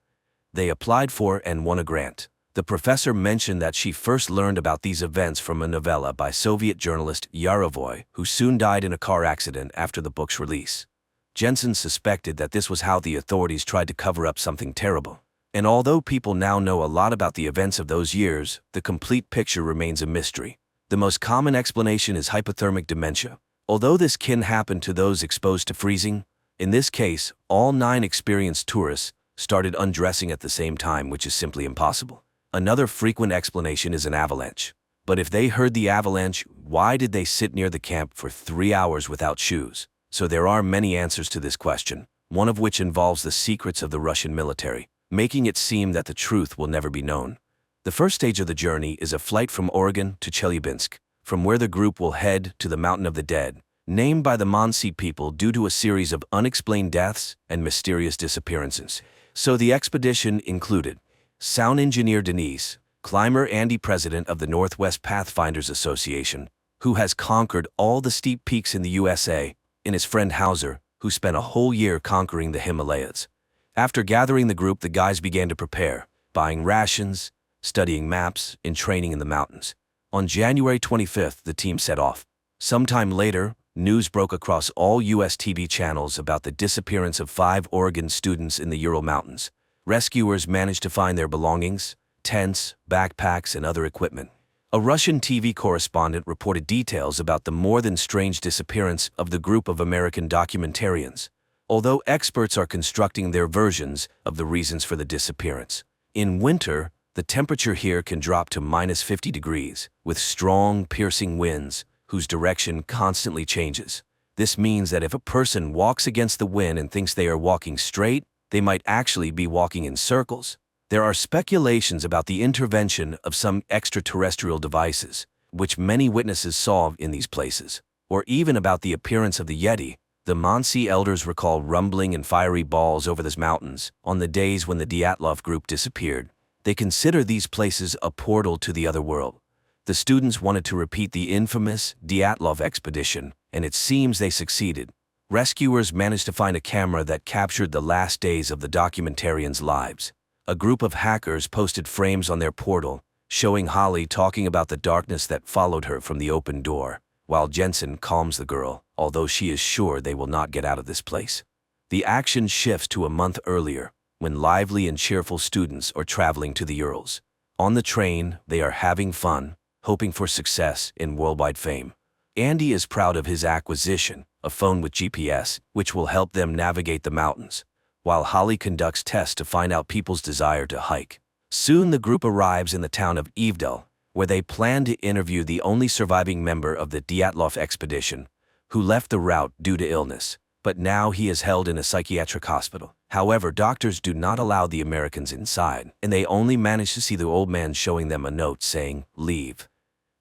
They applied for and won a grant. The professor mentioned that she first learned about these events from a novella by Soviet journalist Yarovoy, who soon died in a car accident after the book's release. Jensen suspected that this was how the authorities tried to cover up something terrible. And although people now know a lot about the events of those years, the complete picture remains a mystery. The most common explanation is hypothermic dementia. Although this can happen to those exposed to freezing, in this case, all 9 experienced tourists started undressing at the same time, which is simply impossible. Another frequent explanation is an avalanche. But if they heard the avalanche, why did they sit near the camp for 3 hours without shoes? So there are many answers to this question, one of which involves the secrets of the Russian military, making it seem that the truth will never be known. The first stage of the journey is a flight from Oregon to Chelyabinsk, from where the group will head to the Mountain of the Dead, named by the Mansi people due to a series of unexplained deaths and mysterious disappearances. So the expedition included sound engineer Denise, climber Andy, president of the Northwest Pathfinders Association, who has conquered all the steep peaks in the USA, and his friend Hauser, who spent a whole year conquering the Himalayas. After gathering the group, the guys began to prepare, buying rations, studying maps, and training in the mountains. On January 25th, the team set off. Sometime later, news broke across all U.S. TV channels about the disappearance of 5 Oregon students in the Ural Mountains. Rescuers managed to find their belongings, tents, backpacks, and other equipment. A Russian TV correspondent reported details about the more than strange disappearance of the group of American documentarians, although experts are constructing their versions of the reasons for the disappearance. In winter, the temperature here can drop to -50 degrees, with strong, piercing winds, whose direction constantly changes. This means that if a person walks against the wind and thinks they are walking straight, they might actually be walking in circles. There are speculations about the intervention of some extraterrestrial devices, which many witnesses saw in these places, or even about the appearance of the Yeti. The Mansi elders recall rumbling and fiery balls over the mountains on the days when the Dyatlov group disappeared. They consider these places a portal to the other world. The students wanted to repeat the infamous Dyatlov expedition, and it seems they succeeded. Rescuers managed to find a camera that captured the last days of the documentarians' lives. A group of hackers posted frames on their portal, showing Holly talking about the darkness that followed her from the open door, while Jensen calms the girl, although she is sure they will not get out of this place. The action shifts to a month earlier, when lively and cheerful students are traveling to the Urals. On the train, they are having fun, hoping for success and worldwide fame. Andy is proud of his acquisition, a phone with GPS, which will help them navigate the mountains, while Holly conducts tests to find out people's desire to hike. Soon the group arrives in the town of Evdel, where they plan to interview the only surviving member of the Dyatlov expedition, who left the route due to illness, but now he is held in a psychiatric hospital. However, doctors do not allow the Americans inside, and they only manage to see the old man showing them a note saying, "Leave."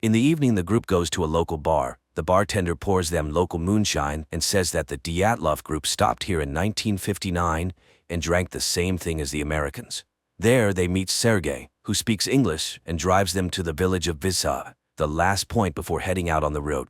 In the evening, the group goes to a local bar. The bartender pours them local moonshine and says that the Dyatlov group stopped here in 1959 and drank the same thing as the Americans. There, they meet Sergei, who speaks English and drives them to the village of Visa, the last point before heading out on the road.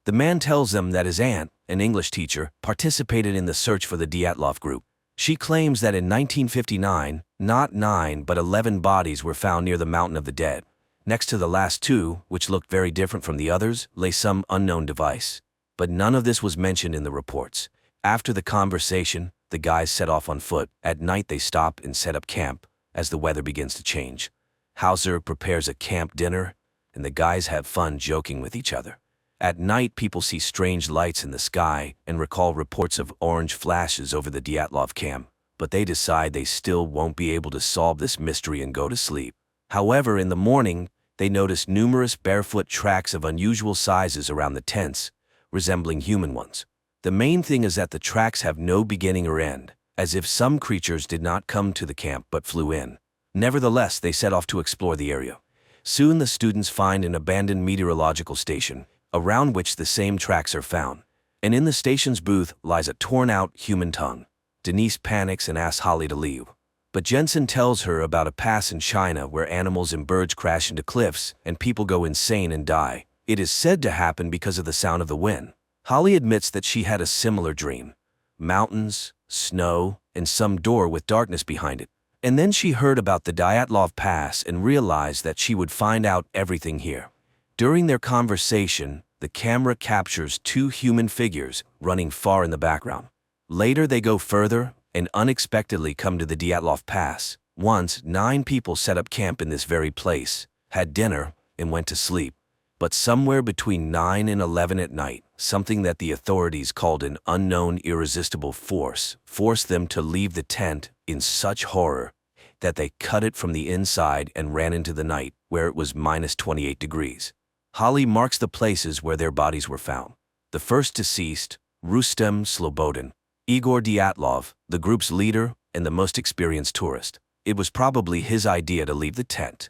The man tells them that his aunt, an English teacher, participated in the search for the Dyatlov group. She claims that in 1959, not 9 but 11 bodies were found near the Mountain of the Dead. Next to the last 2, which looked very different from the others, lay some unknown device. But none of this was mentioned in the reports. After the conversation, the guys set off on foot. At night they stop and set up camp, as the weather begins to change. Hauser prepares a camp dinner, and the guys have fun joking with each other. At night, people see strange lights in the sky and recall reports of orange flashes over the Dyatlov camp, but they decide they still won't be able to solve this mystery and go to sleep. However, in the morning, they notice numerous barefoot tracks of unusual sizes around the tents, resembling human ones. The main thing is that the tracks have no beginning or end, as if some creatures did not come to the camp but flew in. Nevertheless, they set off to explore the area. Soon the students find an abandoned meteorological station, around which the same tracks are found. And in the station's booth lies a torn-out human tongue. Denise panics and asks Holly to leave. But Jensen tells her about a pass in China where animals and birds crash into cliffs and people go insane and die. It is said to happen because of the sound of the wind. Holly admits that she had a similar dream. Mountains, snow, and some door with darkness behind it. And then she heard about the Dyatlov Pass and realized that she would find out everything here. During their conversation, the camera captures 2 human figures running far in the background. Later they go further and unexpectedly come to the Dyatlov Pass. Once, 9 people set up camp in this very place, had dinner, and went to sleep. But somewhere between 9 and 11 at night, something that the authorities called an unknown irresistible force forced them to leave the tent in such horror that they cut it from the inside and ran into the night, where it was -28 degrees. Holly marks the places where their bodies were found. The first deceased, Rustem Slobodin, Igor Dyatlov, the group's leader and the most experienced tourist. It was probably his idea to leave the tent.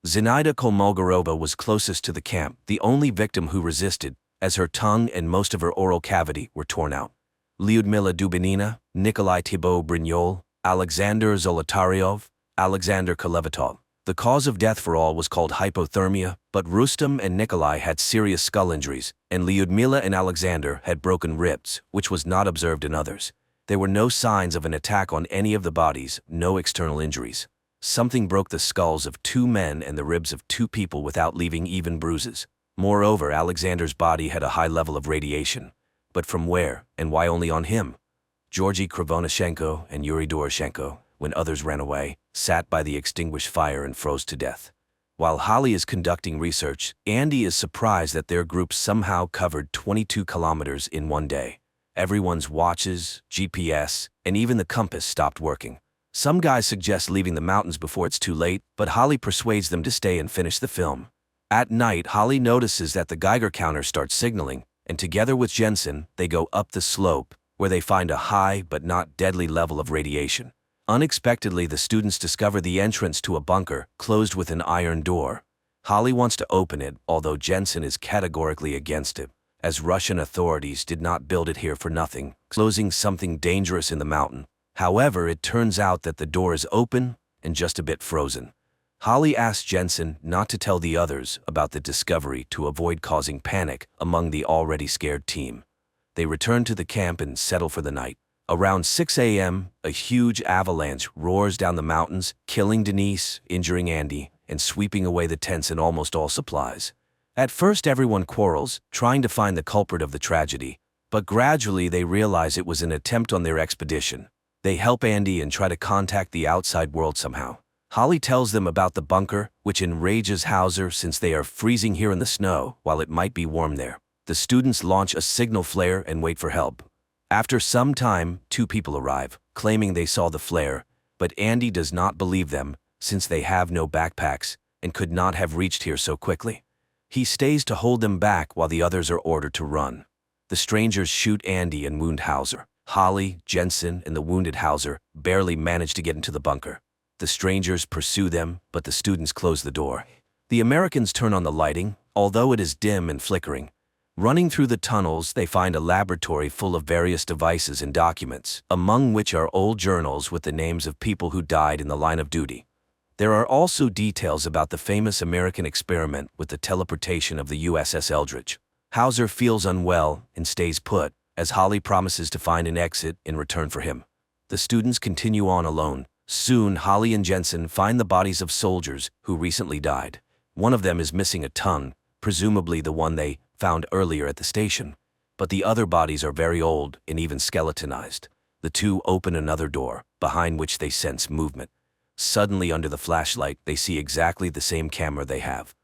Zinaida Kolmogorova was closest to the camp, the only victim who resisted, as her tongue and most of her oral cavity were torn out. Lyudmila Dubinina, Nikolai Thibault-Brignol, Alexander Zolotaryov, Alexander Kolevatov. The cause of death for all was called hypothermia, but Rustem and Nikolai had serious skull injuries, and Lyudmila and Alexander had broken ribs, which was not observed in others. There were no signs of an attack on any of the bodies, no external injuries. Something broke the skulls of 2 men and the ribs of 2 people without leaving even bruises. Moreover, Alexander's body had a high level of radiation. But from where, and why only on him? Georgy Krivonashenko and Yuri Doroshenko, when others ran away, sat by the extinguished fire and froze to death. While Holly is conducting research, Andy is surprised that their group somehow covered 22 kilometers in one day. Everyone's watches, GPS, and even the compass stopped working. Some guys suggest leaving the mountains before it's too late, but Holly persuades them to stay and finish the film. At night, Holly notices that the Geiger counter starts signaling, and together with Jensen, they go up the slope, where they find a high but not deadly level of radiation. Unexpectedly, the students discover the entrance to a bunker, closed with an iron door. Holly wants to open it, although Jensen is categorically against it, as Russian authorities did not build it here for nothing, closing something dangerous in the mountain. However, it turns out that the door is open and just a bit frozen. Holly asks Jensen not to tell the others about the discovery to avoid causing panic among the already scared team. They return to the camp and settle for the night. Around 6 a.m., a huge avalanche roars down the mountains, killing Denise, injuring Andy, and sweeping away the tents and almost all supplies. At first, everyone quarrels, trying to find the culprit of the tragedy, but gradually they realize it was an attempt on their expedition. They help Andy and try to contact the outside world somehow. Holly tells them about the bunker, which enrages Hauser since they are freezing here in the snow, while it might be warm there. The students launch a signal flare and wait for help. After some time, 2 people arrive, claiming they saw the flare, but Andy does not believe them, since they have no backpacks and could not have reached here so quickly. He stays to hold them back while the others are ordered to run. The strangers shoot Andy and wound Hauser. Holly, Jensen, and the wounded Hauser barely manage to get into the bunker. The strangers pursue them, but the students close the door. The Americans turn on the lighting, although it is dim and flickering. Running through the tunnels, they find a laboratory full of various devices and documents, among which are old journals with the names of people who died in the line of duty. There are also details about the famous American experiment with the teleportation of the USS Eldridge. Hauser feels unwell and stays put, as Holly promises to find an exit in return for him. The students continue on alone. Soon, Holly and Jensen find the bodies of soldiers who recently died. One of them is missing a tongue, presumably the one they found earlier at the station, but the other bodies are very old and even skeletonized. The 2 open another door, behind which they sense movement. Suddenly, under the flashlight, they see exactly the same camera they have.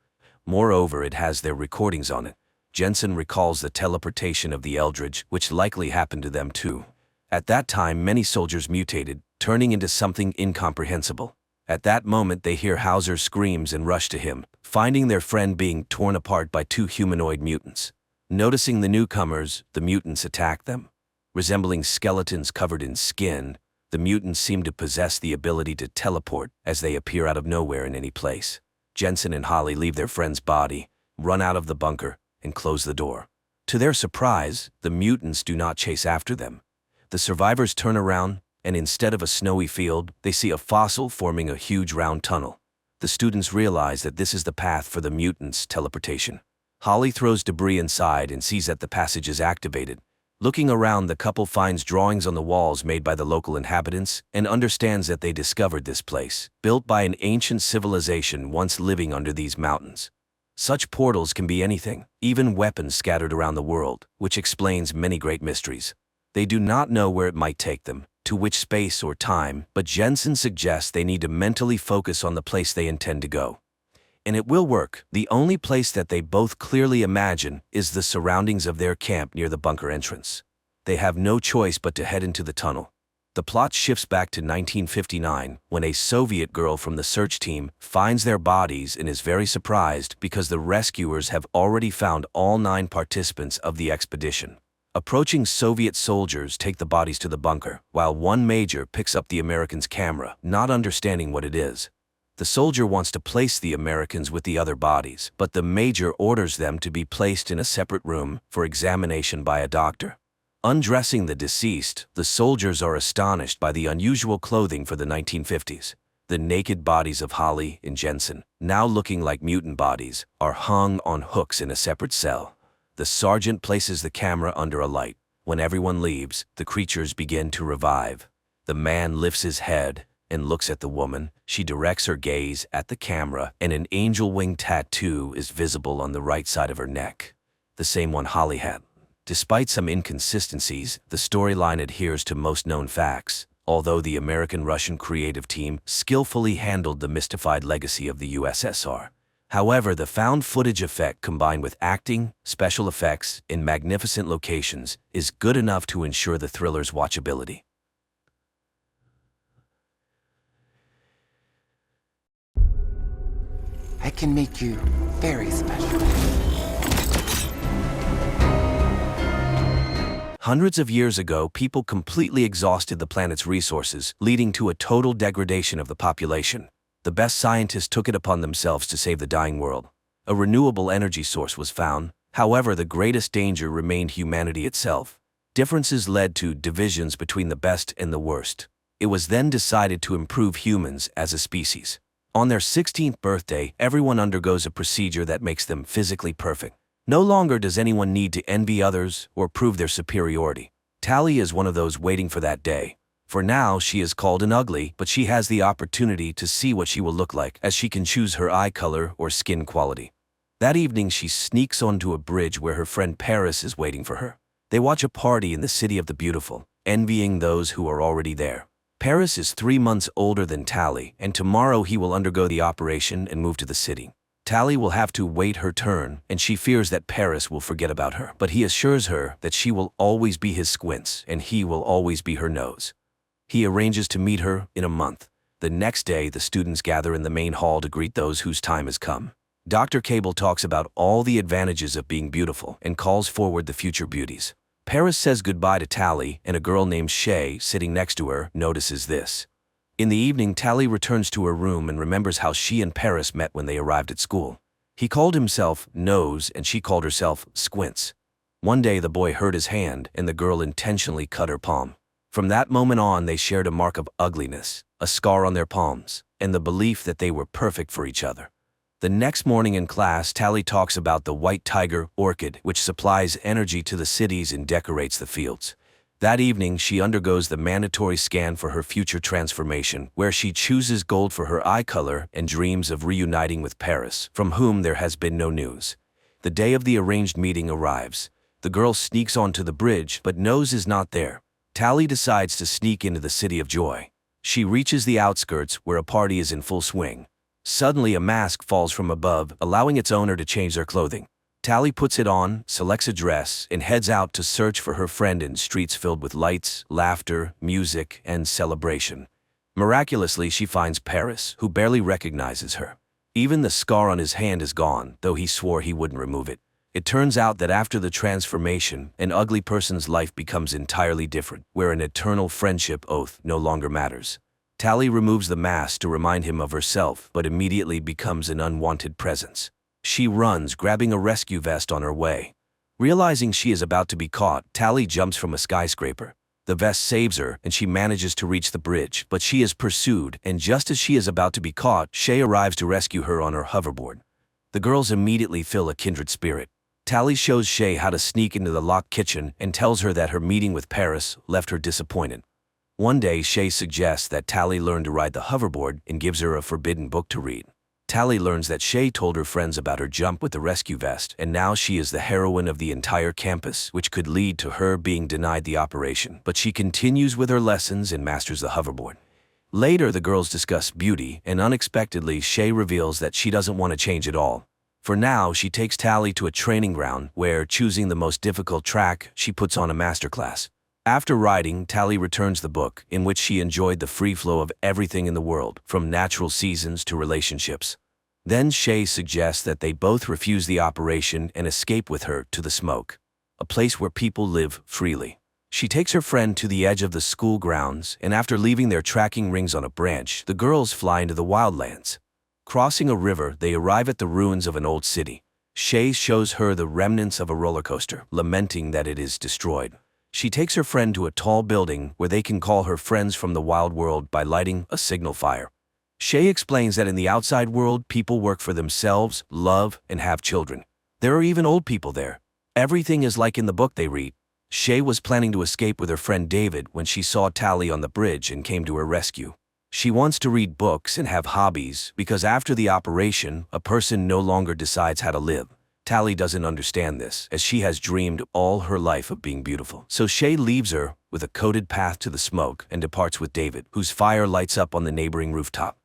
Moreover, it has their recordings on it. Jensen recalls the teleportation of the Eldridge, which likely happened to them too. At that time, many soldiers mutated, turning into something incomprehensible. At that moment, they hear Hauser's screams and rush to him, finding their friend being torn apart by 2 humanoid mutants. Noticing the newcomers, the mutants attack them. Resembling skeletons covered in skin, the mutants seem to possess the ability to teleport as they appear out of nowhere in any place. Jensen and Holly leave their friend's body, run out of the bunker, and close the door. To their surprise, the mutants do not chase after them. The survivors turn around, and instead of a snowy field, they see a fossil forming a huge round tunnel. The students realize that this is the path for the mutants' teleportation. Holly throws debris inside and sees that the passage is activated. Looking around, the couple finds drawings on the walls made by the local inhabitants and understands that they discovered this place, built by an ancient civilization once living under these mountains. Such portals can be anything, even weapons scattered around the world, which explains many great mysteries. They do not know where it might take them, to which space or time, but Jensen suggests they need to mentally focus on the place they intend to go. And it will work. The only place that they both clearly imagine is the surroundings of their camp near the bunker entrance. They have no choice but to head into the tunnel. The plot shifts back to 1959, when a Soviet girl from the search team finds their bodies and is very surprised because the rescuers have already found all 9 participants of the expedition. Approaching Soviet soldiers take the bodies to the bunker, while one major picks up the Americans' camera, not understanding what it is. The soldier wants to place the Americans with the other bodies, but the major orders them to be placed in a separate room for examination by a doctor. Undressing the deceased, the soldiers are astonished by the unusual clothing for the 1950s. The naked bodies of Holly and Jensen, now looking like mutant bodies, are hung on hooks in a separate cell. The sergeant places the camera under a light. When everyone leaves, the creatures begin to revive. The man lifts his head, and looks at the woman. She directs her gaze at the camera, and an angel wing tattoo is visible on the right side of her neck, the same one Holly had. Despite some inconsistencies, the storyline adheres to most known facts, although the American-Russian creative team skillfully handled the mystified legacy of the USSR. However, the found footage effect combined with acting, special effects, in magnificent locations is good enough to ensure the thriller's watchability. I can make you very special. Hundreds of years ago, people completely exhausted the planet's resources, leading to a total degradation of the population. The best scientists took it upon themselves to save the dying world. A renewable energy source was found. However, the greatest danger remained humanity itself. Differences led to divisions between the best and the worst. It was then decided to improve humans as a species. On their 16th birthday, everyone undergoes a procedure that makes them physically perfect. No longer does anyone need to envy others or prove their superiority. Tally is one of those waiting for that day. For now, she is called an ugly, but she has the opportunity to see what she will look like, as she can choose her eye color or skin quality. That evening, she sneaks onto a bridge where her friend Paris is waiting for her. They watch a party in the City of the Beautiful, envying those who are already there. Paris is 3 months older than Tally, and tomorrow he will undergo the operation and move to the city. Tally will have to wait her turn, and she fears that Paris will forget about her. But he assures her that she will always be his squints, and he will always be her nose. He arranges to meet her in a month. The next day, the students gather in the main hall to greet those whose time has come. Dr. Cable talks about all the advantages of being beautiful and calls forward the future beauties. Paris says goodbye to Tally, and a girl named Shay, sitting next to her, notices this. In the evening, Tally returns to her room and remembers how she and Paris met when they arrived at school. He called himself Nose and she called herself Squints. One day the boy hurt his hand and the girl intentionally cut her palm. From that moment on, they shared a mark of ugliness, a scar on their palms, and the belief that they were perfect for each other. The next morning in class, Tally talks about the white tiger orchid, which supplies energy to the cities and decorates the fields. That evening, she undergoes the mandatory scan for her future transformation, where she chooses gold for her eye color and dreams of reuniting with Paris, from whom there has been no news. The day of the arranged meeting arrives. The girl sneaks onto the bridge, but Nose is not there. Tally decides to sneak into the City of Joy. She reaches the outskirts, where a party is in full swing. Suddenly, a mask falls from above, allowing its owner to change their clothing. Tally puts it on, selects a dress, and heads out to search for her friend in streets filled with lights, laughter, music, and celebration. Miraculously, she finds Paris, who barely recognizes her. Even the scar on his hand is gone, though he swore he wouldn't remove it. It turns out that after the transformation, an ugly person's life becomes entirely different, where an eternal friendship oath no longer matters. Tally removes the mask to remind him of herself, but immediately becomes an unwanted presence. She runs, grabbing a rescue vest on her way. Realizing she is about to be caught, Tally jumps from a skyscraper. The vest saves her, and she manages to reach the bridge, but she is pursued, and just as she is about to be caught, Shay arrives to rescue her on her hoverboard. The girls immediately feel a kindred spirit. Tally shows Shay how to sneak into the locked kitchen and tells her that her meeting with Paris left her disappointed. One day, Shay suggests that Tally learn to ride the hoverboard and gives her a forbidden book to read. Tally learns that Shay told her friends about her jump with the rescue vest, and now she is the heroine of the entire campus, which could lead to her being denied the operation. But she continues with her lessons and masters the hoverboard. Later, the girls discuss beauty, and unexpectedly, Shay reveals that she doesn't want to change at all. For now, she takes Tally to a training ground where, choosing the most difficult track, she puts on a masterclass. After riding, Tally returns the book, in which she enjoyed the free flow of everything in the world, from natural seasons to relationships. Then Shay suggests that they both refuse the operation and escape with her to the smoke, a place where people live freely. She takes her friend to the edge of the school grounds, and after leaving their tracking rings on a branch, the girls fly into the wildlands. Crossing a river, they arrive at the ruins of an old city. Shay shows her the remnants of a roller coaster, lamenting that it is destroyed. She takes her friend to a tall building where they can call her friends from the wild world by lighting a signal fire. Shay explains that in the outside world, people work for themselves, love, and have children. There are even old people there. Everything is like in the book they read. Shay was planning to escape with her friend David when she saw Tally on the bridge and came to her rescue. She wants to read books and have hobbies because after the operation, a person no longer decides how to live. Tally doesn't understand this, as she has dreamed all her life of being beautiful. So Shay leaves her with a coded path to the smoke and departs with David, whose fire lights up on the neighboring rooftop.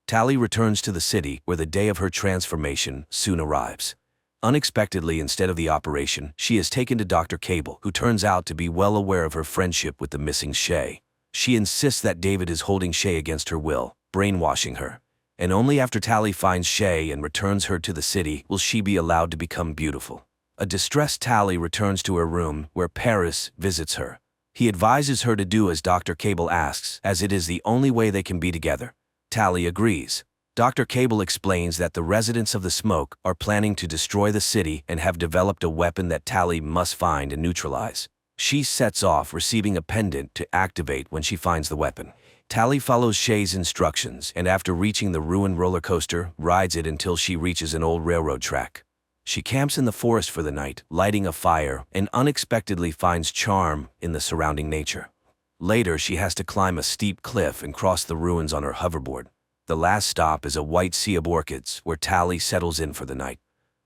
Tally returns to the city, where the day of her transformation soon arrives. Unexpectedly, instead of the operation, she is taken to Dr. Cable, who turns out to be well aware of her friendship with the missing Shay. She insists that David is holding Shay against her will, brainwashing her. And only after Tally finds Shay and returns her to the city will she be allowed to become beautiful. A distressed Tally returns to her room, where Paris visits her. He advises her to do as Dr. Cable asks, as it is the only way they can be together. Tally agrees. Dr. Cable explains that the residents of the smoke are planning to destroy the city and have developed a weapon that Tally must find and neutralize. She sets off, receiving a pendant to activate when she finds the weapon. Tally follows Shay's instructions and after reaching the ruined roller coaster, rides it until she reaches an old railroad track. She camps in the forest for the night, lighting a fire, and unexpectedly finds charm in the surrounding nature. Later, she has to climb a steep cliff and cross the ruins on her hoverboard. The last stop is a white sea of orchids, where Tally settles in for the night.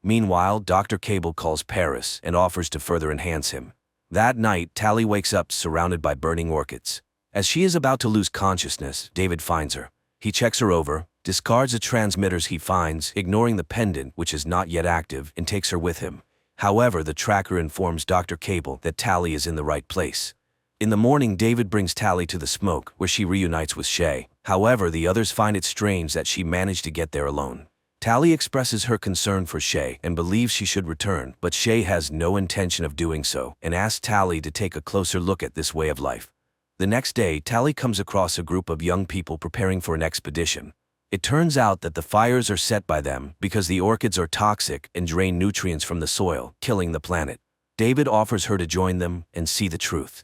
Meanwhile, Dr. Cable calls Paris and offers to further enhance him. That night, Tally wakes up surrounded by burning orchids. As she is about to lose consciousness, David finds her. He checks her over, discards the transmitters he finds, ignoring the pendant, which is not yet active, and takes her with him. However, the tracker informs Dr. Cable that Tally is in the right place. In the morning, David brings Tally to the smoke, where she reunites with Shay. However, the others find it strange that she managed to get there alone. Tally expresses her concern for Shay and believes she should return, but Shay has no intention of doing so and asks Tally to take a closer look at this way of life. The next day, Tally comes across a group of young people preparing for an expedition. It turns out that the fires are set by them because the orchids are toxic and drain nutrients from the soil, killing the planet. David offers her to join them and see the truth.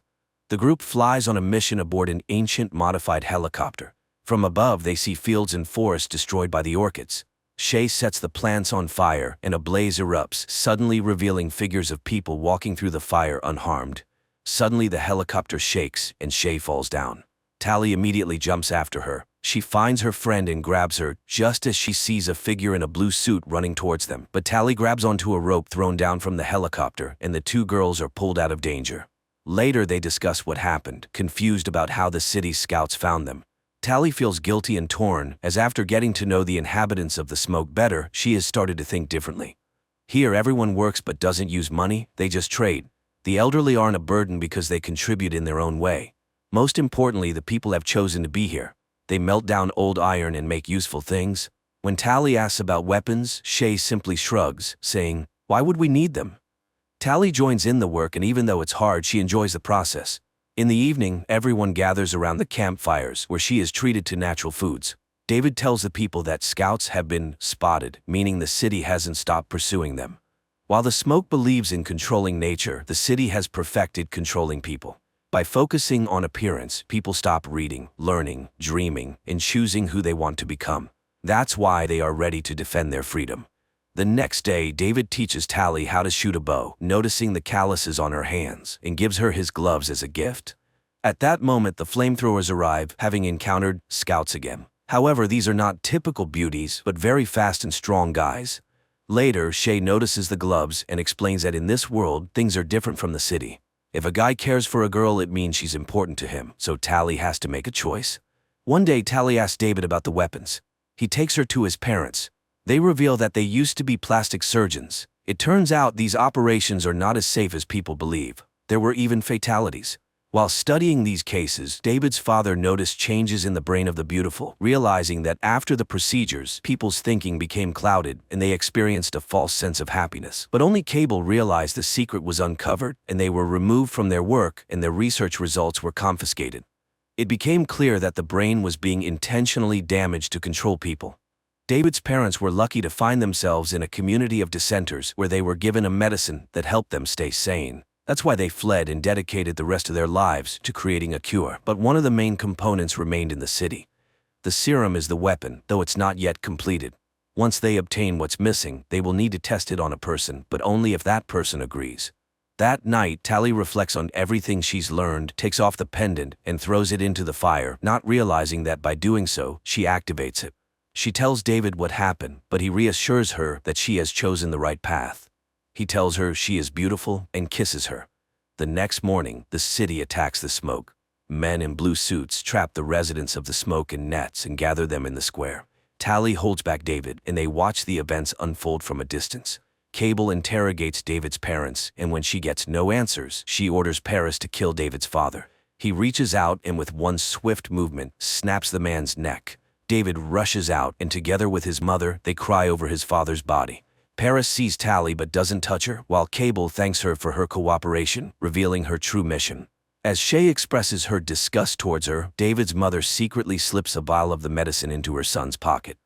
The group flies on a mission aboard an ancient modified helicopter. From above, they see fields and forests destroyed by the orchids. Shay sets the plants on fire and a blaze erupts, suddenly revealing figures of people walking through the fire unharmed. Suddenly, the helicopter shakes and Shay falls down. Tally immediately jumps after her. She finds her friend and grabs her just as she sees a figure in a blue suit running towards them. But Tally grabs onto a rope thrown down from the helicopter and the two girls are pulled out of danger. Later, they discuss what happened, confused about how the city's scouts found them. Tally feels guilty and torn, as after getting to know the inhabitants of the smoke better, she has started to think differently. Here, everyone works but doesn't use money, they just trade. The elderly aren't a burden because they contribute in their own way. Most importantly, the people have chosen to be here. They melt down old iron and make useful things. When Tally asks about weapons, Shay simply shrugs, saying, "Why would we need them?" Tally joins in the work, and even though it's hard, she enjoys the process. In the evening, everyone gathers around the campfires, where she is treated to natural foods. David tells the people that scouts have been spotted, meaning the city hasn't stopped pursuing them. While the smoke believes in controlling nature, the city has perfected controlling people. By focusing on appearance, people stop reading, learning, dreaming, and choosing who they want to become. That's why they are ready to defend their freedom. The next day, David teaches Tally how to shoot a bow, noticing the calluses on her hands, and gives her his gloves as a gift. At that moment, the flamethrowers arrive, having encountered scouts again. However, these are not typical beauties, but very fast and strong guys. Later, Shay notices the gloves and explains that in this world, things are different from the city. If a guy cares for a girl, it means she's important to him, so Tally has to make a choice. One day, Tally asks David about the weapons. He takes her to his parents. They reveal that they used to be plastic surgeons. It turns out these operations are not as safe as people believe. There were even fatalities. While studying these cases, David's father noticed changes in the brain of the beautiful, realizing that after the procedures, people's thinking became clouded and they experienced a false sense of happiness. But only Cable realized the secret was uncovered, and they were removed from their work and their research results were confiscated. It became clear that the brain was being intentionally damaged to control people. David's parents were lucky to find themselves in a community of dissenters where they were given a medicine that helped them stay sane. That's why they fled and dedicated the rest of their lives to creating a cure. But one of the main components remained in the city. The serum is the weapon, though it's not yet completed. Once they obtain what's missing, they will need to test it on a person, but only if that person agrees. That night, Tally reflects on everything she's learned, takes off the pendant, and throws it into the fire, not realizing that by doing so, she activates it. She tells David what happened, but he reassures her that she has chosen the right path. He tells her she is beautiful and kisses her. The next morning, the city attacks the smoke. Men in blue suits trap the residents of the smoke in nets and gather them in the square. Tally holds back David, and they watch the events unfold from a distance. Cable interrogates David's parents, and when she gets no answers, she orders Paris to kill David's father. He reaches out and with one swift movement, snaps the man's neck. David rushes out, and together with his mother, they cry over his father's body. Paris sees Tally but doesn't touch her, while Cable thanks her for her cooperation, revealing her true mission. As Shay expresses her disgust towards her, David's mother secretly slips a vial of the medicine into her son's pocket.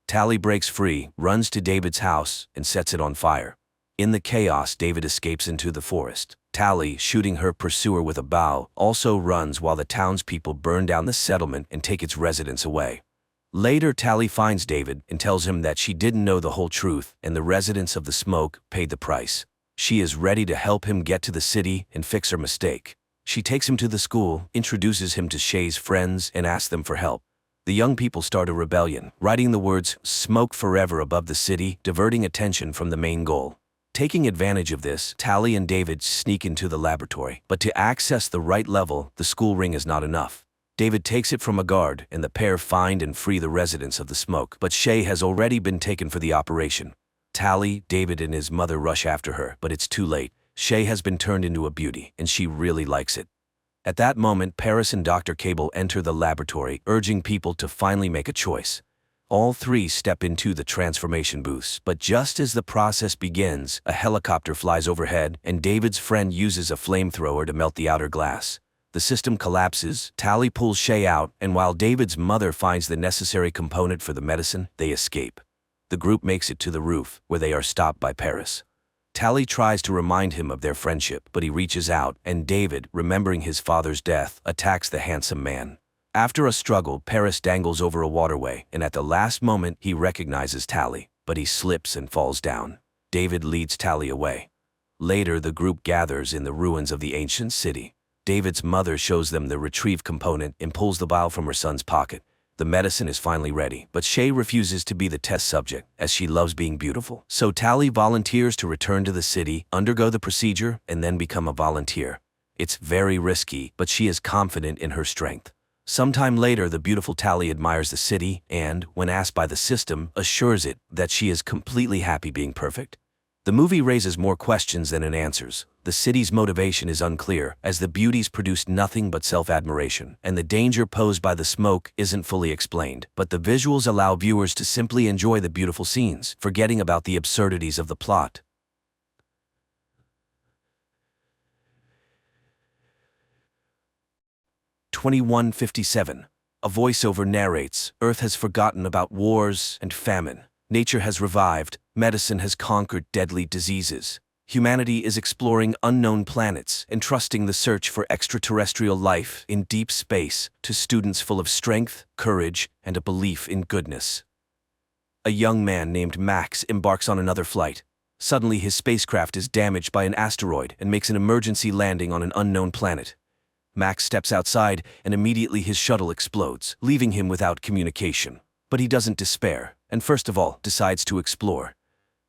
Tally breaks free, runs to David's house, and sets it on fire. In the chaos, David escapes into the forest. Tally, shooting her pursuer with a bow, also runs while the townspeople burn down the settlement and take its residents away. Later, Tally finds David and tells him that she didn't know the whole truth, and the residents of the smoke paid the price. She is ready to help him get to the city and fix her mistake. She takes him to the school, introduces him to Shay's friends, and asks them for help. The young people start a rebellion, writing the words "Smoke Forever" above the city, diverting attention from the main goal. Taking advantage of this, Tally and David sneak into the laboratory, but to access the right level, the school ring is not enough. David takes it from a guard, and the pair find and free the residents of the smoke, but Shay has already been taken for the operation. Tally, David, and his mother rush after her, but it's too late. Shay has been turned into a beauty, and she really likes it. At that moment, Paris and Dr. Cable enter the laboratory, urging people to finally make a choice. All three step into the transformation booths, but just as the process begins, a helicopter flies overhead, and David's friend uses a flamethrower to melt the outer glass. The system collapses, Tally pulls Shay out, and while David's mother finds the necessary component for the medicine, they escape. The group makes it to the roof, where they are stopped by Paris. Tally tries to remind him of their friendship, but he reaches out, and David, remembering his father's death, attacks the handsome man. After a struggle, Paris dangles over a waterway, and at the last moment, he recognizes Tally, but he slips and falls down. David leads Tally away. Later, the group gathers in the ruins of the ancient city. David's mother shows them the retrieved component and pulls the vial from her son's pocket. The medicine is finally ready, but Shay refuses to be the test subject, as she loves being beautiful. So Tally volunteers to return to the city, undergo the procedure, and then become a volunteer. It's very risky, but she is confident in her strength. Sometime later, the beautiful Tally admires the city and, when asked by the system, assures it that she is completely happy being perfect. The movie raises more questions than it answers. The city's motivation is unclear, as the beauties produce nothing but self-admiration, and the danger posed by the smoke isn't fully explained, but the visuals allow viewers to simply enjoy the beautiful scenes, forgetting about the absurdities of the plot. 2157. A voiceover narrates, Earth has forgotten about wars and famine. Nature has revived, medicine has conquered deadly diseases. Humanity is exploring unknown planets, entrusting the search for extraterrestrial life in deep space to students full of strength, courage, and a belief in goodness. A young man named Max embarks on another flight. Suddenly, his spacecraft is damaged by an asteroid and makes an emergency landing on an unknown planet. Max steps outside, and immediately his shuttle explodes, leaving him without communication. But he doesn't despair, and first of all, decides to explore.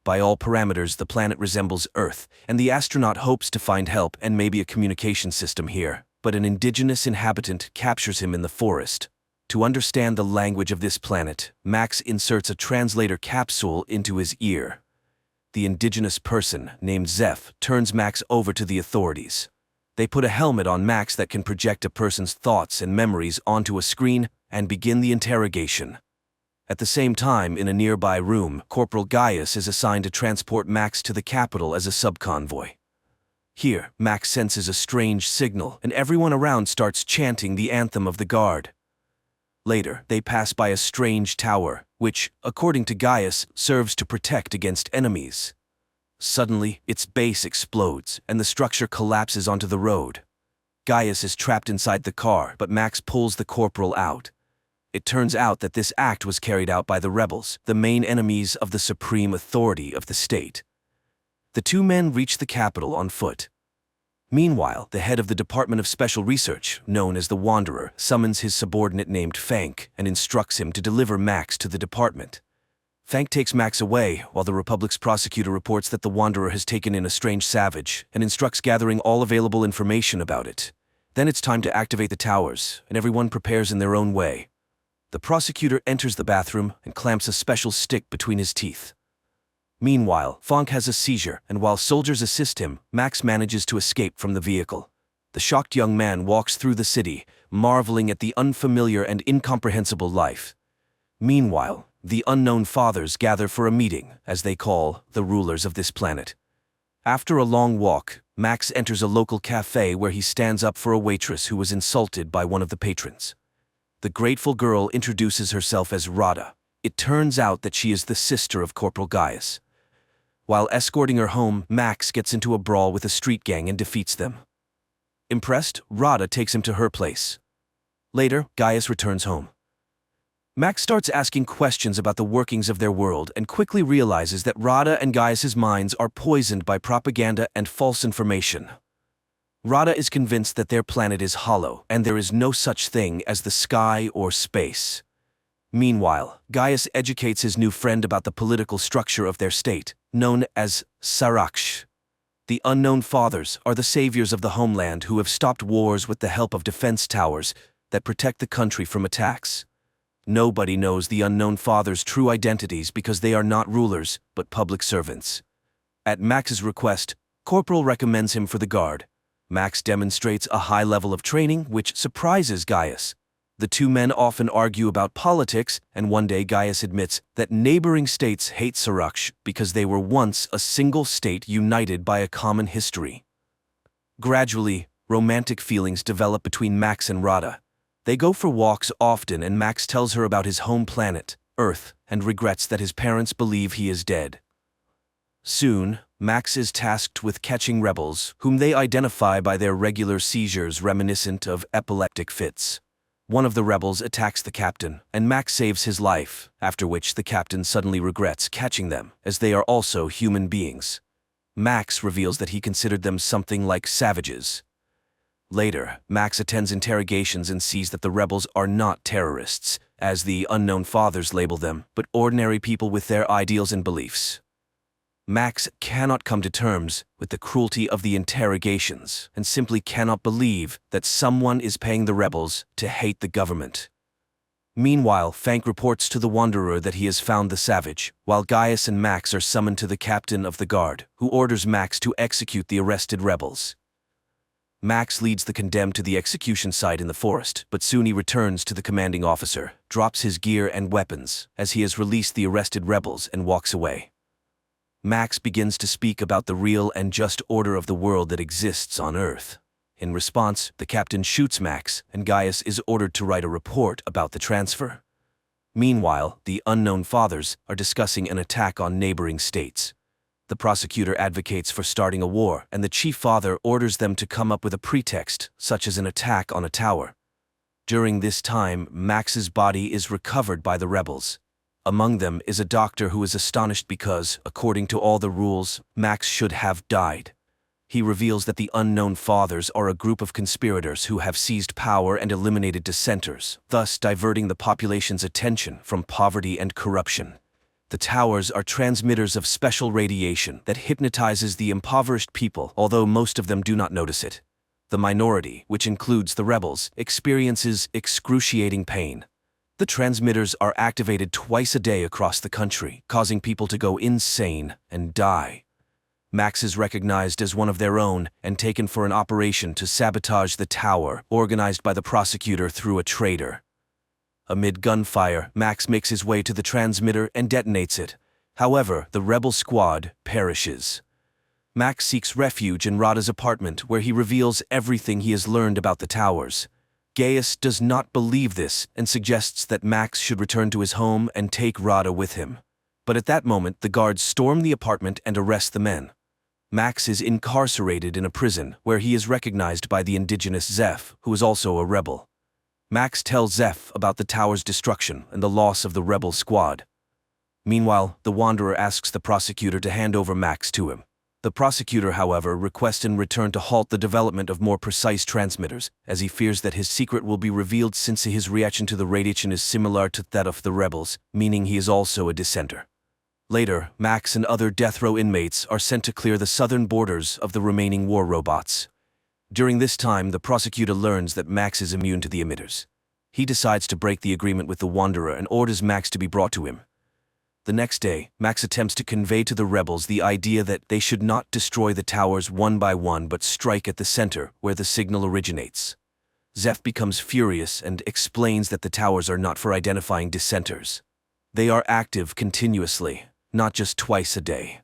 By all parameters, the planet resembles Earth, and the astronaut hopes to find help and maybe a communication system here. But an indigenous inhabitant captures him in the forest. To understand the language of this planet, Max inserts a translator capsule into his ear. The indigenous person, named Zeph, turns Max over to the authorities. They put a helmet on Max that can project a person's thoughts and memories onto a screen and begin the interrogation. At the same time, in a nearby room, Corporal Gaius is assigned to transport Max to the capital as a subconvoy. Here, Max senses a strange signal, and everyone around starts chanting the anthem of the guard. Later, they pass by a strange tower, which, according to Gaius, serves to protect against enemies. Suddenly, its base explodes, and the structure collapses onto the road. Gaius is trapped inside the car, but Max pulls the corporal out. It turns out that this act was carried out by the rebels, the main enemies of the supreme authority of the state. The two men reach the capital on foot. Meanwhile, the head of the Department of Special Research, known as the Wanderer, summons his subordinate named Fank and instructs him to deliver Max to the department. Fank takes Max away, while the Republic's prosecutor reports that the Wanderer has taken in a strange savage and instructs gathering all available information about it. Then it's time to activate the towers, and everyone prepares in their own way. The prosecutor enters the bathroom and clamps a special stick between his teeth. Meanwhile, Fank has a seizure, and while soldiers assist him, Max manages to escape from the vehicle. The shocked young man walks through the city, marveling at the unfamiliar and incomprehensible life. Meanwhile, the unknown fathers gather for a meeting, as they call the rulers of this planet. After a long walk, Max enters a local cafe where he stands up for a waitress who was insulted by one of the patrons. The grateful girl introduces herself as Rada. It turns out that she is the sister of Corporal Gaius. While escorting her home, Max gets into a brawl with a street gang and defeats them. Impressed, Rada takes him to her place. Later, Gaius returns home. Max starts asking questions about the workings of their world and quickly realizes that Rada and Gaius's minds are poisoned by propaganda and false information. Rada is convinced that their planet is hollow and there is no such thing as the sky or space. Meanwhile, Gaius educates his new friend about the political structure of their state, known as Saraksh. The Unknown Fathers are the saviors of the homeland who have stopped wars with the help of defense towers that protect the country from attacks. Nobody knows the Unknown Fathers' true identities because they are not rulers, but public servants. At Max's request, Corporal recommends him for the guard. Max demonstrates a high level of training, which surprises Gaius. The two men often argue about politics, and one day Gaius admits that neighboring states hate Saraksh because they were once a single state united by a common history. Gradually, romantic feelings develop between Max and Rada. They go for walks often and Max tells her about his home planet, Earth, and regrets that his parents believe he is dead. Soon, Max is tasked with catching rebels, whom they identify by their regular seizures reminiscent of epileptic fits. One of the rebels attacks the captain, and Max saves his life, after which the captain suddenly regrets catching them, as they are also human beings. Max reveals that he considered them something like savages. Later, Max attends interrogations and sees that the rebels are not terrorists, as the Unknown Fathers label them, but ordinary people with their ideals and beliefs. Max cannot come to terms with the cruelty of the interrogations and simply cannot believe that someone is paying the rebels to hate the government. Meanwhile, Fank reports to the Wanderer that he has found the savage, while Gaius and Max are summoned to the captain of the guard, who orders Max to execute the arrested rebels. Max leads the condemned to the execution site in the forest, but soon he returns to the commanding officer, drops his gear and weapons, as he has released the arrested rebels and walks away. Max begins to speak about the real and just order of the world that exists on Earth. In response, the captain shoots Max, and Gaius is ordered to write a report about the transfer. Meanwhile, the Unknown Fathers are discussing an attack on neighboring states. The prosecutor advocates for starting a war, and the chief father orders them to come up with a pretext, such as an attack on a tower. During this time, Max's body is recovered by the rebels. Among them is a doctor who is astonished because, according to all the rules, Max should have died. He reveals that the Unknown Fathers are a group of conspirators who have seized power and eliminated dissenters, thus diverting the population's attention from poverty and corruption. The towers are transmitters of special radiation that hypnotizes the impoverished people, although most of them do not notice it. The minority, which includes the rebels, experiences excruciating pain. The transmitters are activated twice a day across the country, causing people to go insane and die. Max is recognized as one of their own and taken for an operation to sabotage the tower, organized by the prosecutor through a traitor. Amid gunfire, Max makes his way to the transmitter and detonates it. However, the rebel squad perishes. Max seeks refuge in Rada's apartment, where he reveals everything he has learned about the towers. Gaius does not believe this and suggests that Max should return to his home and take Rada with him. But at that moment, the guards storm the apartment and arrest the men. Max is incarcerated in a prison, where he is recognized by the indigenous Zeph, who is also a rebel. Max tells Zeph about the tower's destruction and the loss of the rebel squad. Meanwhile, the Wanderer asks the prosecutor to hand over Max to him. The prosecutor, however, requests in return to halt the development of more precise transmitters, as he fears that his secret will be revealed since his reaction to the radiation is similar to that of the rebels, meaning he is also a dissenter. Later, Max and other death row inmates are sent to clear the southern borders of the remaining war robots. During this time, the prosecutor learns that Max is immune to the emitters. He decides to break the agreement with the Wanderer and orders Max to be brought to him. The next day, Max attempts to convey to the rebels the idea that they should not destroy the towers one by one but strike at the center where the signal originates. Zeph becomes furious and explains that the towers are not for identifying dissenters. They are active continuously, not just twice a day.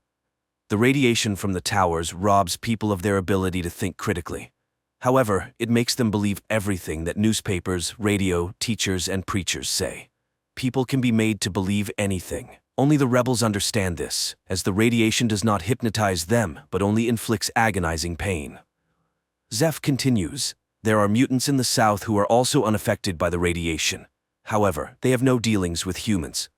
The radiation from the towers robs people of their ability to think critically. However, it makes them believe everything that newspapers, radio, teachers, and preachers say. People can be made to believe anything. Only the rebels understand this, as the radiation does not hypnotize them, but only inflicts agonizing pain. Zeph continues, there are mutants in the south who are also unaffected by the radiation. However, they have no dealings with humans.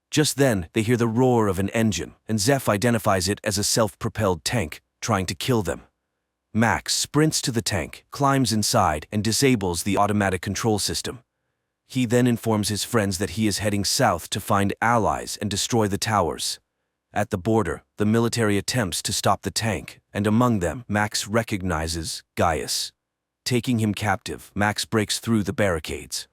Just then, they hear the roar of an engine, and Zeph identifies it as a self-propelled tank, trying to kill them. Max sprints to the tank, climbs inside, and disables the automatic control system. He then informs his friends that he is heading south to find allies and destroy the towers. At the border, the military attempts to stop the tank, and among them, Max recognizes Gaius. Taking him captive, Max breaks through the barricades.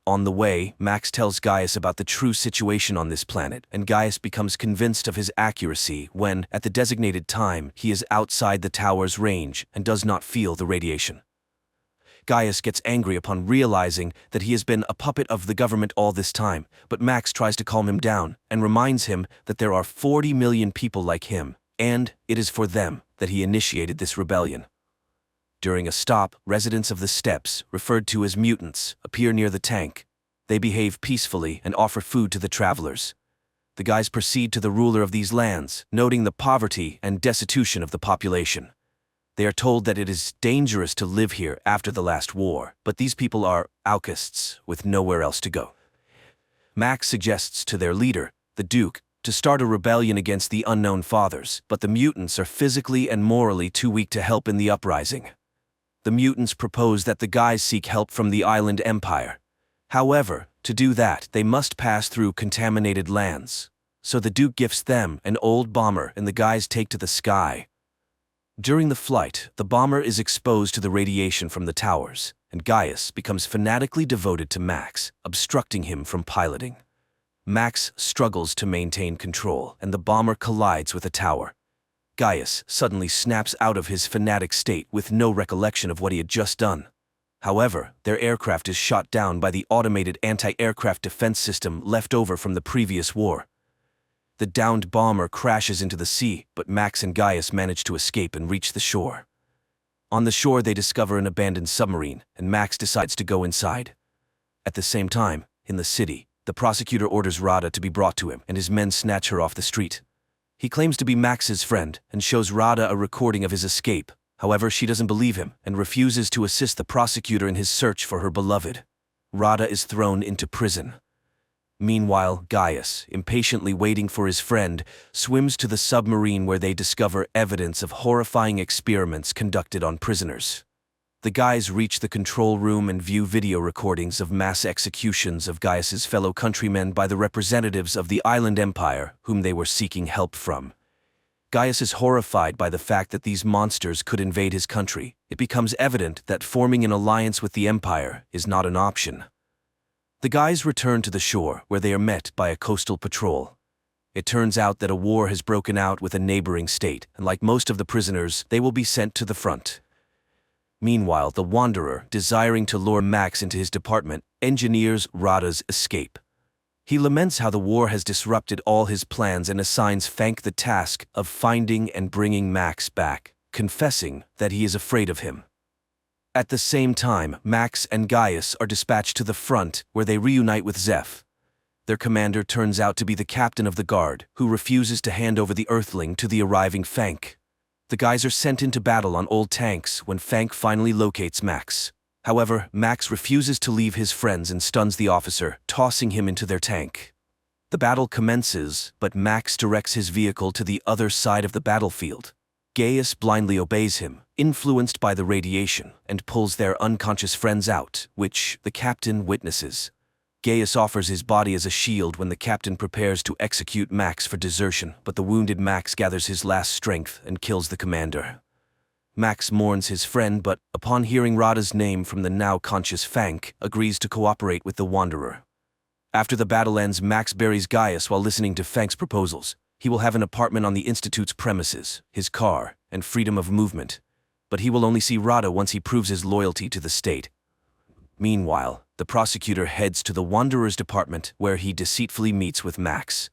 On the way, Max tells Gaius about the true situation on this planet, and Gaius becomes convinced of his accuracy when, at the designated time, he is outside the tower's range and does not feel the radiation. Gaius gets angry upon realizing that he has been a puppet of the government all this time, but Max tries to calm him down and reminds him that there are 40 million people like him, and it is for them that he initiated this rebellion. During a stop, residents of the steppes, referred to as mutants, appear near the tank. They behave peacefully and offer food to the travelers. The guys proceed to the ruler of these lands, noting the poverty and destitution of the population. They are told that it is dangerous to live here after the last war, but these people are outcasts with nowhere else to go. Max suggests to their leader, the Duke, to start a rebellion against the Unknown Fathers, but the mutants are physically and morally too weak to help in the uprising. The mutants propose that the guys seek help from the Island Empire. However, to do that, they must pass through contaminated lands. So the Duke gifts them an old bomber and the guys take to the sky. During the flight, the bomber is exposed to the radiation from the towers, and Gaius becomes fanatically devoted to Max, obstructing him from piloting. Max struggles to maintain control, and the bomber collides with a tower. Gaius suddenly snaps out of his fanatic state with no recollection of what he had just done. However, their aircraft is shot down by the automated anti-aircraft defense system left over from the previous war. The downed bomber crashes into the sea, but Max and Gaius manage to escape and reach the shore. On the shore, they discover an abandoned submarine, and Max decides to go inside. At the same time, in the city, the prosecutor orders Rada to be brought to him, and his men snatch her off the street. He claims to be Max's friend and shows Rada a recording of his escape. However, she doesn't believe him and refuses to assist the prosecutor in his search for her beloved. Rada is thrown into prison. Meanwhile, Gaius, impatiently waiting for his friend, swims to the submarine where they discover evidence of horrifying experiments conducted on prisoners. The guys reach the control room and view video recordings of mass executions of Gaius's fellow countrymen by the representatives of the Island Empire, whom they were seeking help from. Gaius is horrified by the fact that these monsters could invade his country. It becomes evident that forming an alliance with the Empire is not an option. The guys return to the shore, where they are met by a coastal patrol. It turns out that a war has broken out with a neighboring state, and like most of the prisoners, they will be sent to the front. Meanwhile, the Wanderer, desiring to lure Max into his department, engineers Rada's escape. He laments how the war has disrupted all his plans and assigns Fank the task of finding and bringing Max back, confessing that he is afraid of him. At the same time, Max and Gaius are dispatched to the front, where they reunite with Zeph. Their commander turns out to be the captain of the guard, who refuses to hand over the Earthling to the arriving Fank. The guys are sent into battle on old tanks when Fank finally locates Max. However, Max refuses to leave his friends and stuns the officer, tossing him into their tank. The battle commences, but Max directs his vehicle to the other side of the battlefield. Gaius blindly obeys him, influenced by the radiation, and pulls their unconscious friends out, which the captain witnesses. Gaius offers his body as a shield when the captain prepares to execute Max for desertion, but the wounded Max gathers his last strength and kills the commander. Max mourns his friend, but upon hearing Rada's name from the now conscious Fank, agrees to cooperate with the Wanderer. After the battle ends, Max buries Gaius while listening to Fank's proposals. He will have an apartment on the Institute's premises, his car, and freedom of movement. But he will only see Rada once he proves his loyalty to the state. Meanwhile, the prosecutor heads to the Wanderer's department where he deceitfully meets with Max.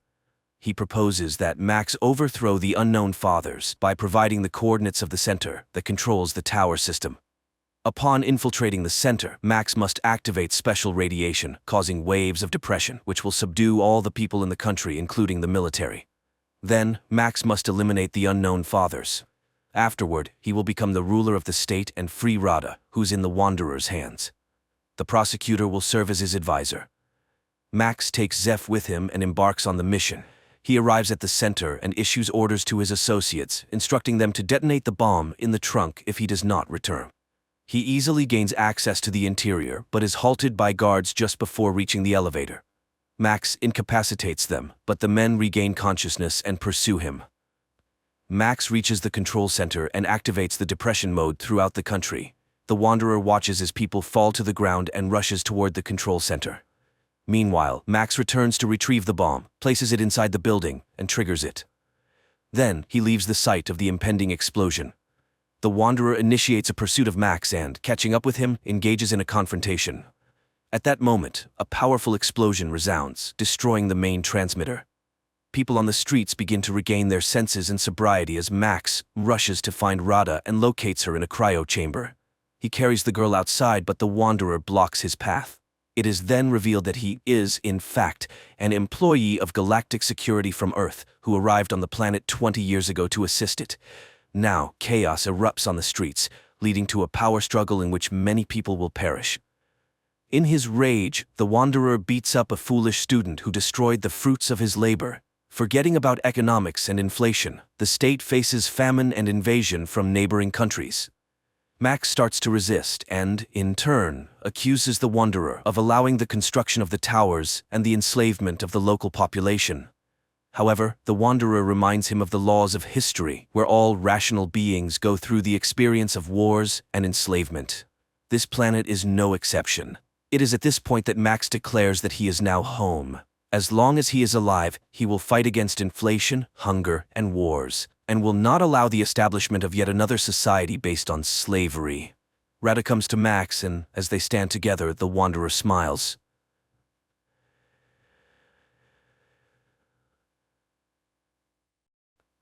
He proposes that Max overthrow the Unknown Fathers by providing the coordinates of the center that controls the tower system. Upon infiltrating the center, Max must activate special radiation, causing waves of depression, which will subdue all the people in the country, including the military. Then, Max must eliminate the Unknown Fathers. Afterward, he will become the ruler of the state and free Rada, who's in the Wanderer's hands. The prosecutor will serve as his advisor. Max takes Zeph with him and embarks on the mission. He arrives at the center and issues orders to his associates, instructing them to detonate the bomb in the trunk if he does not return. He easily gains access to the interior, but is halted by guards just before reaching the elevator. Max incapacitates them, but the men regain consciousness and pursue him. Max reaches the control center and activates the depression mode throughout the country. The Wanderer watches as people fall to the ground and rushes toward the control center. Meanwhile, Max returns to retrieve the bomb, places it inside the building, and triggers it. Then, he leaves the site of the impending explosion. The Wanderer initiates a pursuit of Max and, catching up with him, engages in a confrontation. At that moment, a powerful explosion resounds, destroying the main transmitter. People on the streets begin to regain their senses and sobriety as Max rushes to find Rada and locates her in a cryo chamber. He carries the girl outside, but the Wanderer blocks his path. It is then revealed that he is, in fact, an employee of Galactic Security from Earth who arrived on the planet 20 years ago to assist it. Now, chaos erupts on the streets, leading to a power struggle in which many people will perish. In his rage, the Wanderer beats up a foolish student who destroyed the fruits of his labor. Forgetting about economics and inflation, the state faces famine and invasion from neighboring countries. Max starts to resist and, in turn, accuses the Wanderer of allowing the construction of the towers and the enslavement of the local population. However, the Wanderer reminds him of the laws of history, where all rational beings go through the experience of wars and enslavement. This planet is no exception. It is at this point that Max declares that he is now home. As long as he is alive, he will fight against inflation, hunger, and wars, and will not allow the establishment of yet another society based on slavery. Rada comes to Max, and as they stand together, the Wanderer smiles.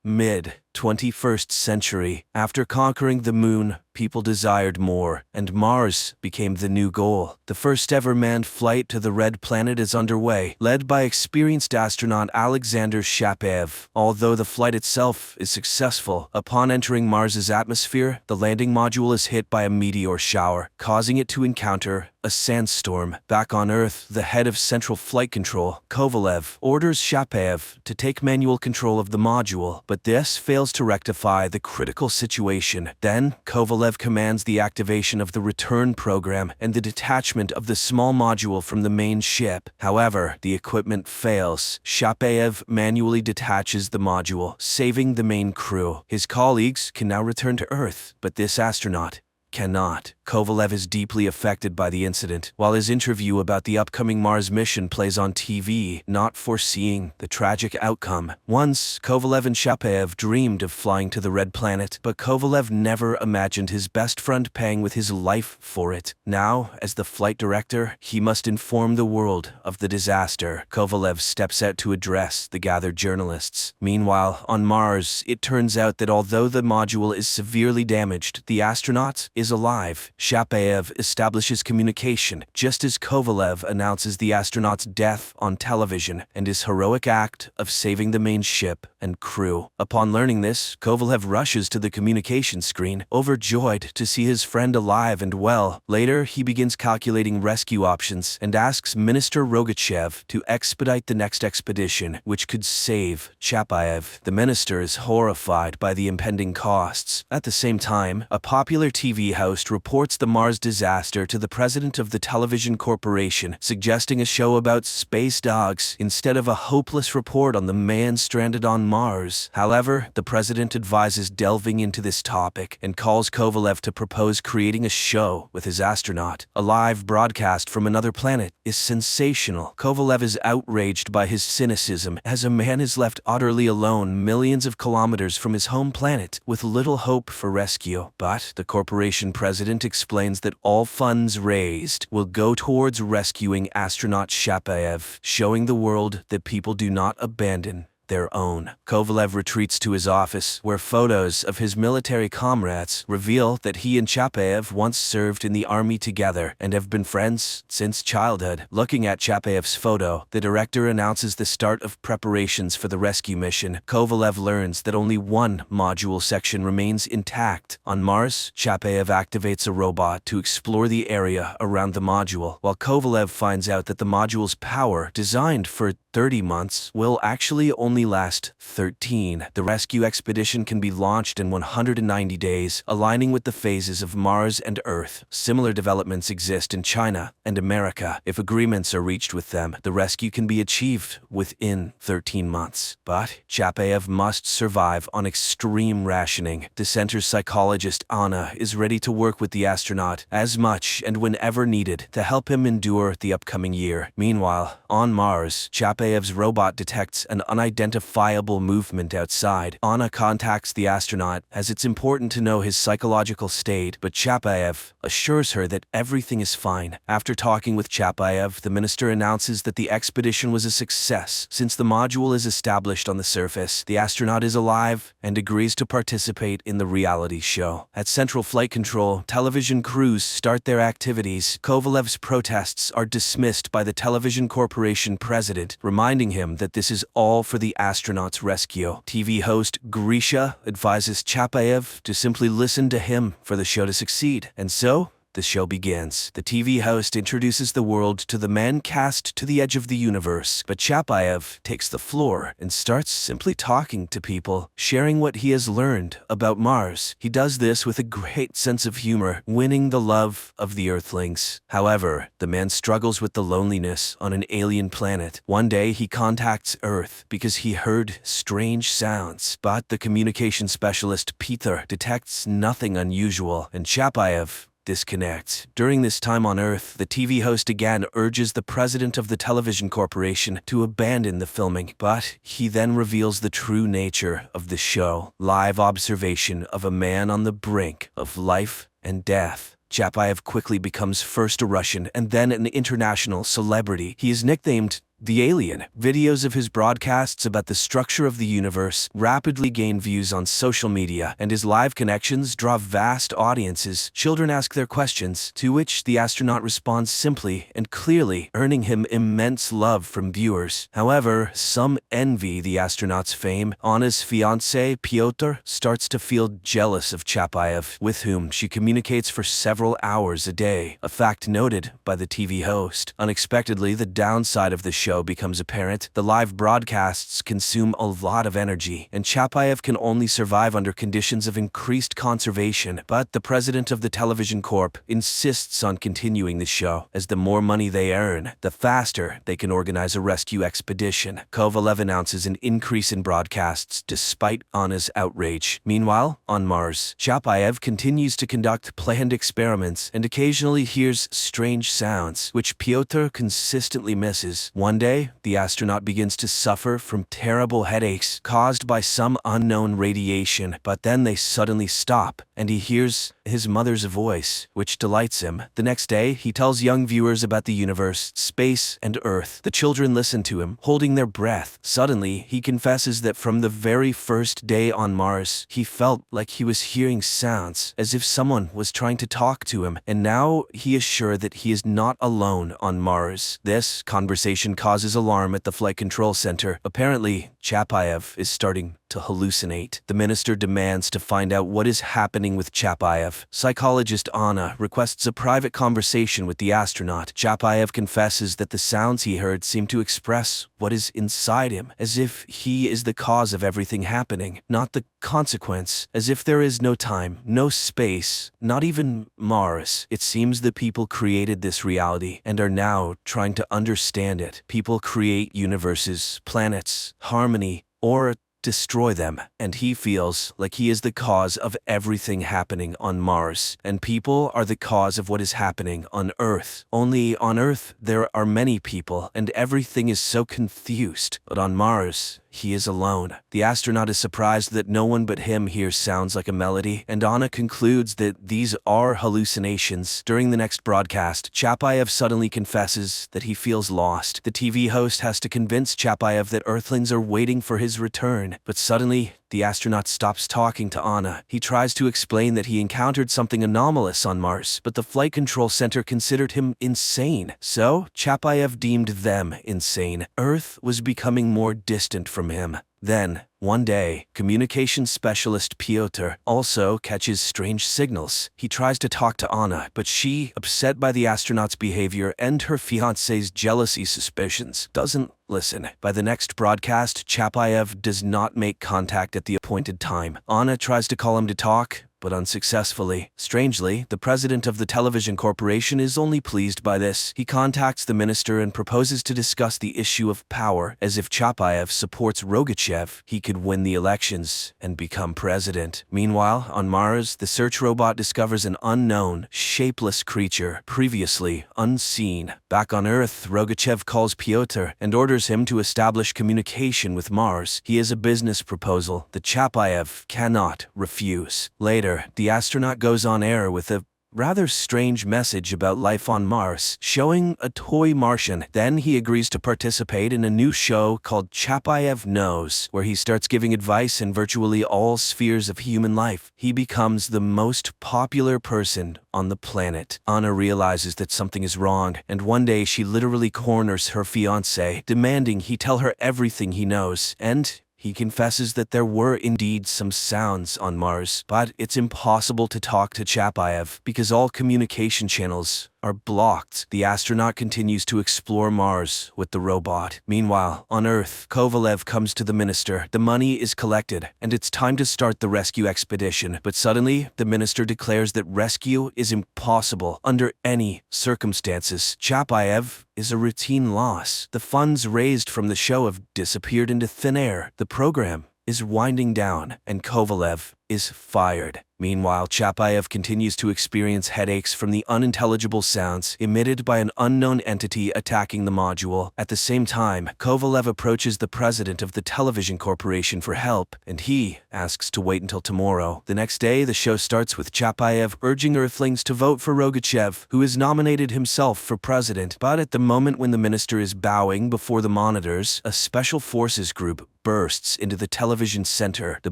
Mid-21st century, after conquering the moon, people desired more, and Mars became the new goal. The first ever manned flight to the Red Planet is underway, led by experienced astronaut Alexander Shapaev. Although the flight itself is successful, upon entering Mars's atmosphere, the landing module is hit by a meteor shower, causing it to encounter a sandstorm. Back on Earth, the head of Central Flight Control, Kovalev, orders Shapaev to take manual control of the module, but this fails to rectify the critical situation. Then, Kovalev commands the activation of the return program and the detachment of the small module from the main ship. However, the equipment fails. Shapaev manually detaches the module, saving the main crew. His colleagues can now return to Earth, but this astronaut cannot. Kovalev is deeply affected by the incident, while his interview about the upcoming Mars mission plays on TV, not foreseeing the tragic outcome. Once, Kovalev and Shapaev dreamed of flying to the Red Planet, but Kovalev never imagined his best friend paying with his life for it. Now, as the flight director, he must inform the world of the disaster. Kovalev steps out to address the gathered journalists. Meanwhile, on Mars, it turns out that although the module is severely damaged, the astronauts is alive. Chapayev establishes communication, just as Kovalev announces the astronaut's death on television and his heroic act of saving the main ship and crew. Upon learning this, Kovalev rushes to the communication screen, overjoyed to see his friend alive and well. Later, he begins calculating rescue options and asks Minister Rogachev to expedite the next expedition, which could save Chapayev. The minister is horrified by the impending costs. At the same time, a popular TV host reports the Mars disaster to the president of the television corporation, suggesting a show about space dogs instead of a hopeless report on the man stranded on Mars. However, the president advises delving into this topic and calls Kovalev to propose creating a show with his astronaut. A live broadcast from another planet is sensational. Kovalev is outraged by his cynicism as a man is left utterly alone millions of kilometers from his home planet with little hope for rescue. But the corporation president explains that all funds raised will go towards rescuing astronaut Chapayev, showing the world that people do not abandon their own. Kovalev retreats to his office, where photos of his military comrades reveal that he and Chapayev once served in the army together and have been friends since childhood. Looking at Chapayev's photo, the director announces the start of preparations for the rescue mission. Kovalev learns that only one module section remains intact. On Mars, Chapayev activates a robot to explore the area around the module, while Kovalev finds out that the module's power, designed for 30 months, will actually only last 13. The rescue expedition can be launched in 190 days, aligning with the phases of Mars and Earth. Similar developments exist in China and America. If agreements are reached with them, the rescue can be achieved within 13 months. But Chapayev must survive on extreme rationing. Dissenter psychologist Anna is ready to work with the astronaut as much and whenever needed to help him endure the upcoming year. Meanwhile, on Mars, Chapayev's robot detects an unidentifiable movement outside. Anna contacts the astronaut as it's important to know his psychological state, but Chapayev assures her that everything is fine. After talking with Chapayev, the minister announces that the expedition was a success. Since the module is established on the surface, the astronaut is alive and agrees to participate in the reality show. At Central Flight Control, television crews start their activities. Kovalev's protests are dismissed by the television corporation president, reminding him that this is all for the astronaut's rescue. TV host Grisha advises Chapayev to simply listen to him for the show to succeed. And so, the show begins. The TV host introduces the world to the man cast to the edge of the universe, but Chapayev takes the floor and starts simply talking to people, sharing what he has learned about Mars. He does this with a great sense of humor, winning the love of the Earthlings. However, the man struggles with the loneliness on an alien planet. One day, he contacts Earth because he heard strange sounds, but the communication specialist Peter detects nothing unusual, and Chapayev disconnects. During this time on Earth, the TV host again urges the president of the television corporation to abandon the filming, but he then reveals the true nature of the show. Live observation of a man on the brink of life and death. Chapayev quickly becomes first a Russian and then an international celebrity. He is nicknamed the Alien. Videos of his broadcasts about the structure of the universe rapidly gain views on social media, and his live connections draw vast audiences. Children ask their questions, to which the astronaut responds simply and clearly, earning him immense love from viewers. However, some envy the astronaut's fame. Anna's fiancé, Pyotr, starts to feel jealous of Chapayev, with whom she communicates for several hours a day, a fact noted by the TV host. Unexpectedly, the downside of the show becomes apparent. The live broadcasts consume a lot of energy, and Chapayev can only survive under conditions of increased conservation. But the president of the television corp insists on continuing the show, as the more money they earn, the faster they can organize a rescue expedition. Kovalev announces an increase in broadcasts despite Anna's outrage. Meanwhile, on Mars, Chapayev continues to conduct planned experiments and occasionally hears strange sounds, which Pyotr consistently misses. One one day, the astronaut begins to suffer from terrible headaches caused by some unknown radiation, but then they suddenly stop, and he hears his mother's voice, which delights him. The next day, he tells young viewers about the universe, space, and Earth. The children listen to him, holding their breath. Suddenly, he confesses that from the very first day on Mars, he felt like he was hearing sounds, as if someone was trying to talk to him, and now he is sure that he is not alone on Mars. This conversation causes alarm at the flight control center. Apparently, Chapayev is starting to hallucinate. The minister demands to find out what is happening with Chapayev. Psychologist Anna requests a private conversation with the astronaut. Chapayev confesses that the sounds he heard seem to express what is inside him, as if he is the cause of everything happening, not the consequence, as if there is no time, no space, not even Mars. It seems the people created this reality and are now trying to understand it. People create universes, planets, harmony, or destroy them, and he feels like he is the cause of everything happening on Mars, and people are the cause of what is happening on Earth. Only on Earth there are many people, and everything is so confused, but on Mars, he is alone. The astronaut is surprised that no one but him hears sounds like a melody, and Anna concludes that these are hallucinations. During the next broadcast, Chapayev suddenly confesses that he feels lost. The TV host has to convince Chapayev that Earthlings are waiting for his return, but suddenly, the astronaut stops talking to Anna. He tries to explain that he encountered something anomalous on Mars, but the flight control center considered him insane. So, Chapayev deemed them insane. Earth was becoming more distant from him. Then, one day, communications specialist Piotr also catches strange signals. He tries to talk to Anna, but she, upset by the astronaut's behavior and her fiancé's jealousy suspicions, doesn't listen. By the next broadcast, Chapayev does not make contact at the appointed time. Anna tries to call him to talk, but unsuccessfully. Strangely, the president of the television corporation is only pleased by this. He contacts the minister and proposes to discuss the issue of power, as if Chapayev supports Rogachev, he could win the elections and become president. Meanwhile, on Mars, the search robot discovers an unknown, shapeless creature, previously unseen. Back on Earth, Rogachev calls Piotr and orders him to establish communication with Mars. He has a business proposal that Chapayev cannot refuse. Later, the astronaut goes on air with a rather strange message about life on Mars, showing a toy Martian. Then he agrees to participate in a new show called Chapayev Knows, where he starts giving advice in virtually all spheres of human life. He becomes the most popular person on the planet. Anna realizes that something is wrong, and one day she literally corners her fiancé, demanding he tell her everything he knows, and he confesses that there were indeed some sounds on Mars, but it's impossible to talk to Chapayev because all communication channels are blocked. The astronaut continues to explore Mars with the robot. Meanwhile, on Earth, Kovalev comes to the minister. The money is collected, and it's time to start the rescue expedition. But suddenly, the minister declares that rescue is impossible under any circumstances. Chapayev is a routine loss. The funds raised from the show have disappeared into thin air. The program is winding down, and Kovalev is fired. Meanwhile, Chapayev continues to experience headaches from the unintelligible sounds emitted by an unknown entity attacking the module. At the same time, Kovalev approaches the president of the television corporation for help, and he asks to wait until tomorrow. The next day, the show starts with Chapayev urging Earthlings to vote for Rogachev, who has nominated himself for president. But at the moment when the minister is bowing before the monitors, a special forces group bursts into the television center. The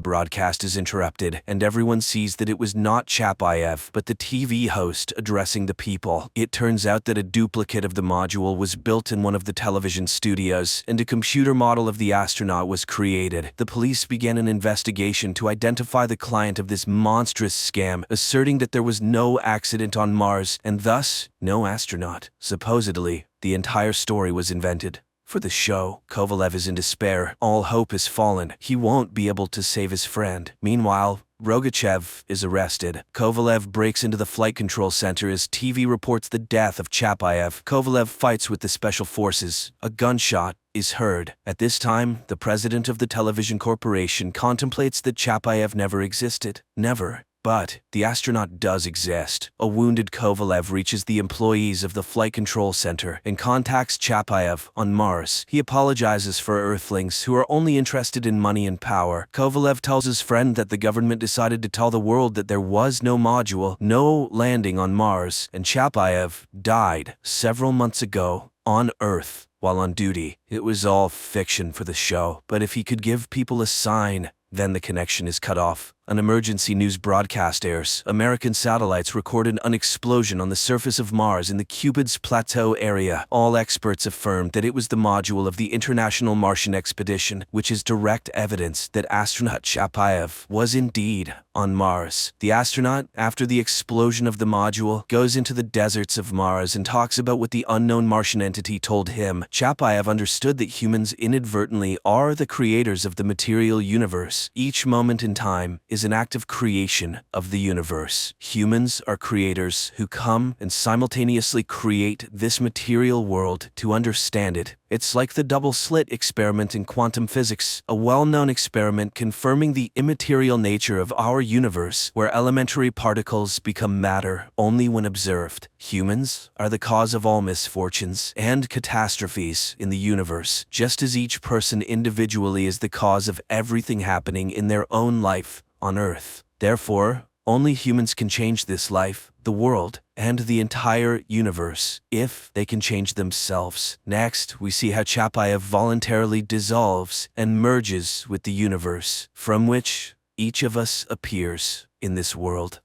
broadcast is interrupted, and everyone sees that it was not Chapayev, but the TV host addressing the people. It turns out that a duplicate of the module was built in one of the television studios, and a computer model of the astronaut was created. The police began an investigation to identify the client of this monstrous scam, asserting that there was no accident on Mars, and thus, no astronaut. Supposedly, the entire story was invented for the show. Kovalev is in despair. All hope has fallen. He won't be able to save his friend. Meanwhile, Rogachev is arrested. Kovalev breaks into the flight control center as TV reports the death of Chapayev. Kovalev fights with the special forces. A gunshot is heard. At this time, the president of the television corporation contemplates that Chapayev never existed. Never. But the astronaut does exist. A wounded Kovalev reaches the employees of the Flight Control Center and contacts Chapayev on Mars. He apologizes for Earthlings who are only interested in money and power. Kovalev tells his friend that the government decided to tell the world that there was no module, no landing on Mars, and Chapayev died several months ago on Earth while on duty. It was all fiction for the show, but if he could give people a sign, then the connection is cut off. An emergency news broadcast airs. American satellites recorded an explosion on the surface of Mars in the Cupid's Plateau area. All experts affirmed that it was the module of the International Martian Expedition, which is direct evidence that astronaut Chapayev was indeed on Mars. The astronaut, after the explosion of the module, goes into the deserts of Mars and talks about what the unknown Martian entity told him. Chapayev understood that humans inadvertently are the creators of the material universe. Each moment in time is an act of creation of the universe. Humans are creators who come and simultaneously create this material world to understand it. It's like the double-slit experiment in quantum physics, a well-known experiment confirming the immaterial nature of our universe, where elementary particles become matter only when observed. Humans are the cause of all misfortunes and catastrophes in the universe, just as each person individually is the cause of everything happening in their own life on Earth. Therefore, only humans can change this life, the world, and the entire universe, if they can change themselves. Next, we see how Chapayev voluntarily dissolves and merges with the universe, from which each of us appears in this world.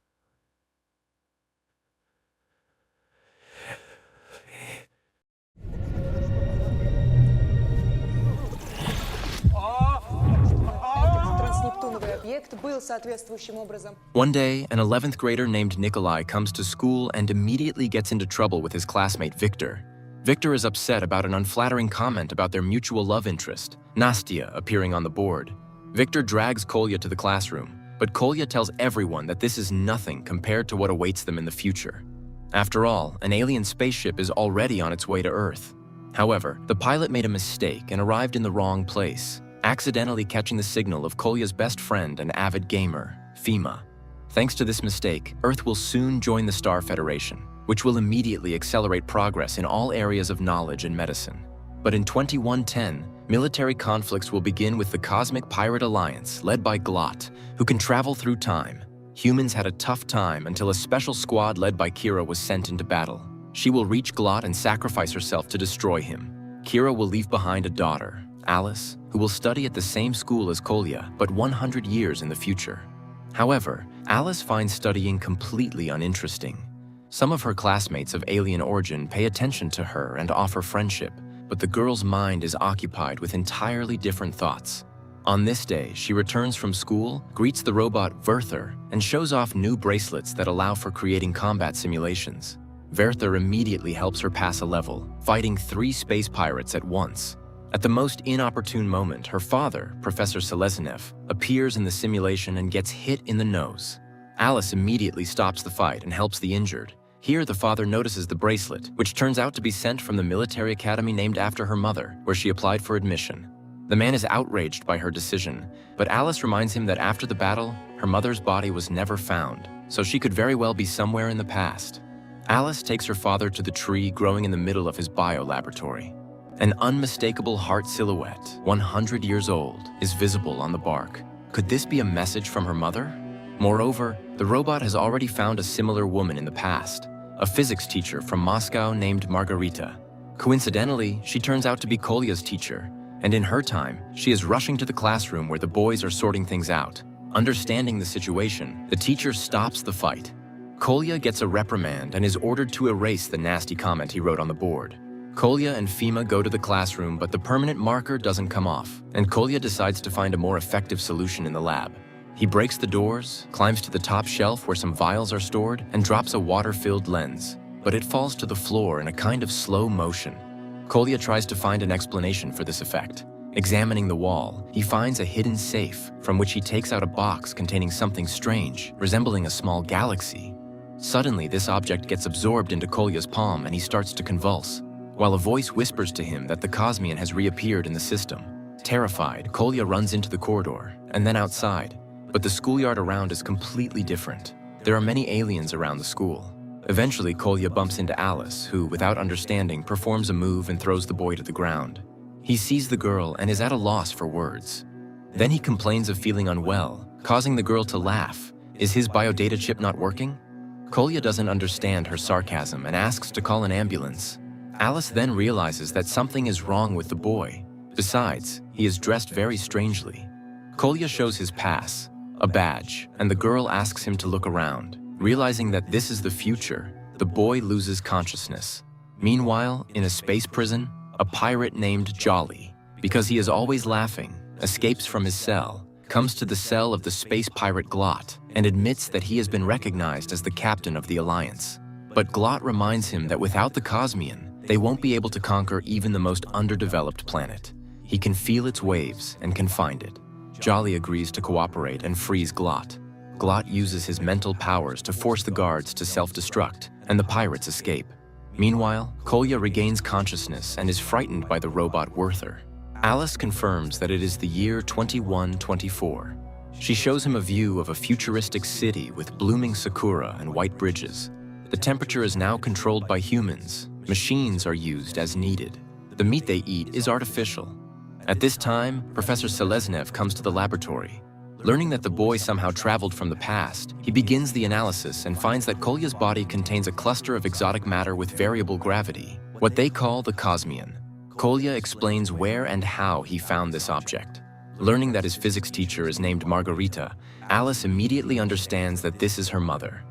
One day, an 11th grader named Nikolai comes to school and immediately gets into trouble with his classmate Victor. Victor is upset about an unflattering comment about their mutual love interest, Nastya, appearing on the board. Victor drags Kolya to the classroom, but Kolya tells everyone that this is nothing compared to what awaits them in the future. After all, an alien spaceship is already on its way to Earth. However, the pilot made a mistake and arrived in the wrong place, accidentally catching the signal of Kolya's best friend and avid gamer, Fima. Thanks to this mistake, Earth will soon join the Star Federation, which will immediately accelerate progress in all areas of knowledge and medicine. But in 2110, military conflicts will begin with the Cosmic Pirate Alliance, led by Glot, who can travel through time. Humans had a tough time until a special squad led by Kira was sent into battle. She will reach Glot and sacrifice herself to destroy him. Kira will leave behind a daughter, Alice, who will study at the same school as Kolya, but 100 years in the future. However, Alice finds studying completely uninteresting. Some of her classmates of alien origin pay attention to her and offer friendship, but the girl's mind is occupied with entirely different thoughts. On this day, she returns from school, greets the robot Werther, and shows off new bracelets that allow for creating combat simulations. Werther immediately helps her pass a level, fighting 3 space pirates at once. At the most inopportune moment, her father, Professor Seleznev, appears in the simulation and gets hit in the nose. Alice immediately stops the fight and helps the injured. Here, the father notices the bracelet, which turns out to be sent from the military academy named after her mother, where she applied for admission. The man is outraged by her decision, but Alice reminds him that after the battle, her mother's body was never found, so she could very well be somewhere in the past. Alice takes her father to the tree growing in the middle of his bio-laboratory. An unmistakable heart silhouette, 100 years old, is visible on the bark. Could this be a message from her mother? Moreover, the robot has already found a similar woman in the past, a physics teacher from Moscow named Margarita. Coincidentally, she turns out to be Kolya's teacher, and in her time, she is rushing to the classroom where the boys are sorting things out. Understanding the situation, the teacher stops the fight. Kolya gets a reprimand and is ordered to erase the nasty comment he wrote on the board. Kolya and Fima go to the classroom, but the permanent marker doesn't come off, and Kolya decides to find a more effective solution in the lab. He breaks the doors, climbs to the top shelf where some vials are stored, and drops a water-filled lens, but it falls to the floor in a kind of slow motion. Kolya tries to find an explanation for this effect. Examining the wall, he finds a hidden safe, from which he takes out a box containing something strange, resembling a small galaxy. Suddenly, this object gets absorbed into Kolya's palm and he starts to convulse, while a voice whispers to him that the Cosmian has reappeared in the system. Terrified, Kolya runs into the corridor, and then outside. But the schoolyard around is completely different. There are many aliens around the school. Eventually, Kolya bumps into Alice, who, without understanding, performs a move and throws the boy to the ground. He sees the girl and is at a loss for words. Then he complains of feeling unwell, causing the girl to laugh. Is his biodata chip not working? Kolya doesn't understand her sarcasm and asks to call an ambulance. Alice then realizes that something is wrong with the boy. Besides, he is dressed very strangely. Kolya shows his pass, a badge, and the girl asks him to look around. Realizing that this is the future, the boy loses consciousness. Meanwhile, in a space prison, a pirate named Jolly, because he is always laughing, escapes from his cell, comes to the cell of the space pirate Glot, and admits that he has been recognized as the captain of the Alliance. But Glot reminds him that without the Cosmian, they won't be able to conquer even the most underdeveloped planet. He can feel its waves and can find it. Jolly agrees to cooperate and frees Glot. Glot uses his mental powers to force the guards to self-destruct, and the pirates escape. Meanwhile, Kolya regains consciousness and is frightened by the robot Werther. Alice confirms that it is the year 2124. She shows him a view of a futuristic city with blooming sakura and white bridges. The temperature is now controlled by humans. Machines are used as needed. The meat they eat is artificial. At this time, Professor Seleznev comes to the laboratory. Learning that the boy somehow traveled from the past, he begins the analysis and finds that Kolya's body contains a cluster of exotic matter with variable gravity, what they call the Cosmian. Kolya explains where and how he found this object. Learning that his physics teacher is named Margarita, Alice immediately understands that this is her mother.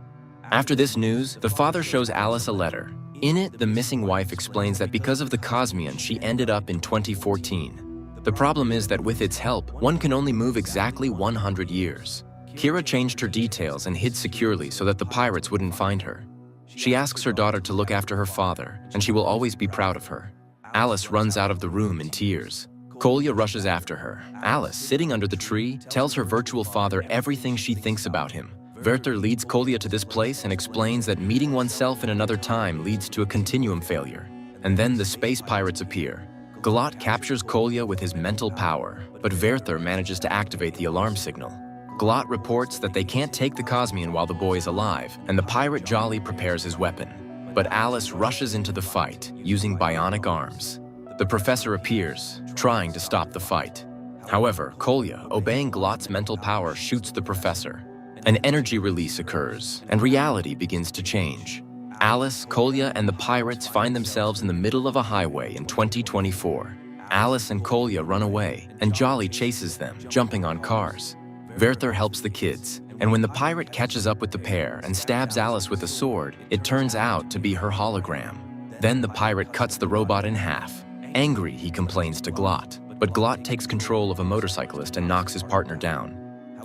After this news, the father shows Alice a letter. In it, the missing wife explains that because of the Cosmian, she ended up in 2014. The problem is that with its help, one can only move exactly 100 years. Kira changed her details and hid securely so that the pirates wouldn't find her. She asks her daughter to look after her father, and she will always be proud of her. Alice runs out of the room in tears. Kolya rushes after her. Alice, sitting under the tree, tells her virtual father everything she thinks about him. Werther leads Kolya to this place and explains that meeting oneself in another time leads to a continuum failure. And then the space pirates appear. Glot captures Kolya with his mental power, but Werther manages to activate the alarm signal. Glot reports that they can't take the Cosmian while the boy is alive, and the pirate Jolly prepares his weapon. But Alice rushes into the fight, using bionic arms. The professor appears, trying to stop the fight. However, Kolya, obeying Glot's mental power, shoots the professor. An energy release occurs, and reality begins to change. Alice, Kolya, and the pirates find themselves in the middle of a highway in 2024. Alice and Kolya run away, and Jolly chases them, jumping on cars. Werther helps the kids, and when the pirate catches up with the pair and stabs Alice with a sword, it turns out to be her hologram. Then the pirate cuts the robot in half. Angry, he complains to Glot, but Glot takes control of a motorcyclist and knocks his partner down.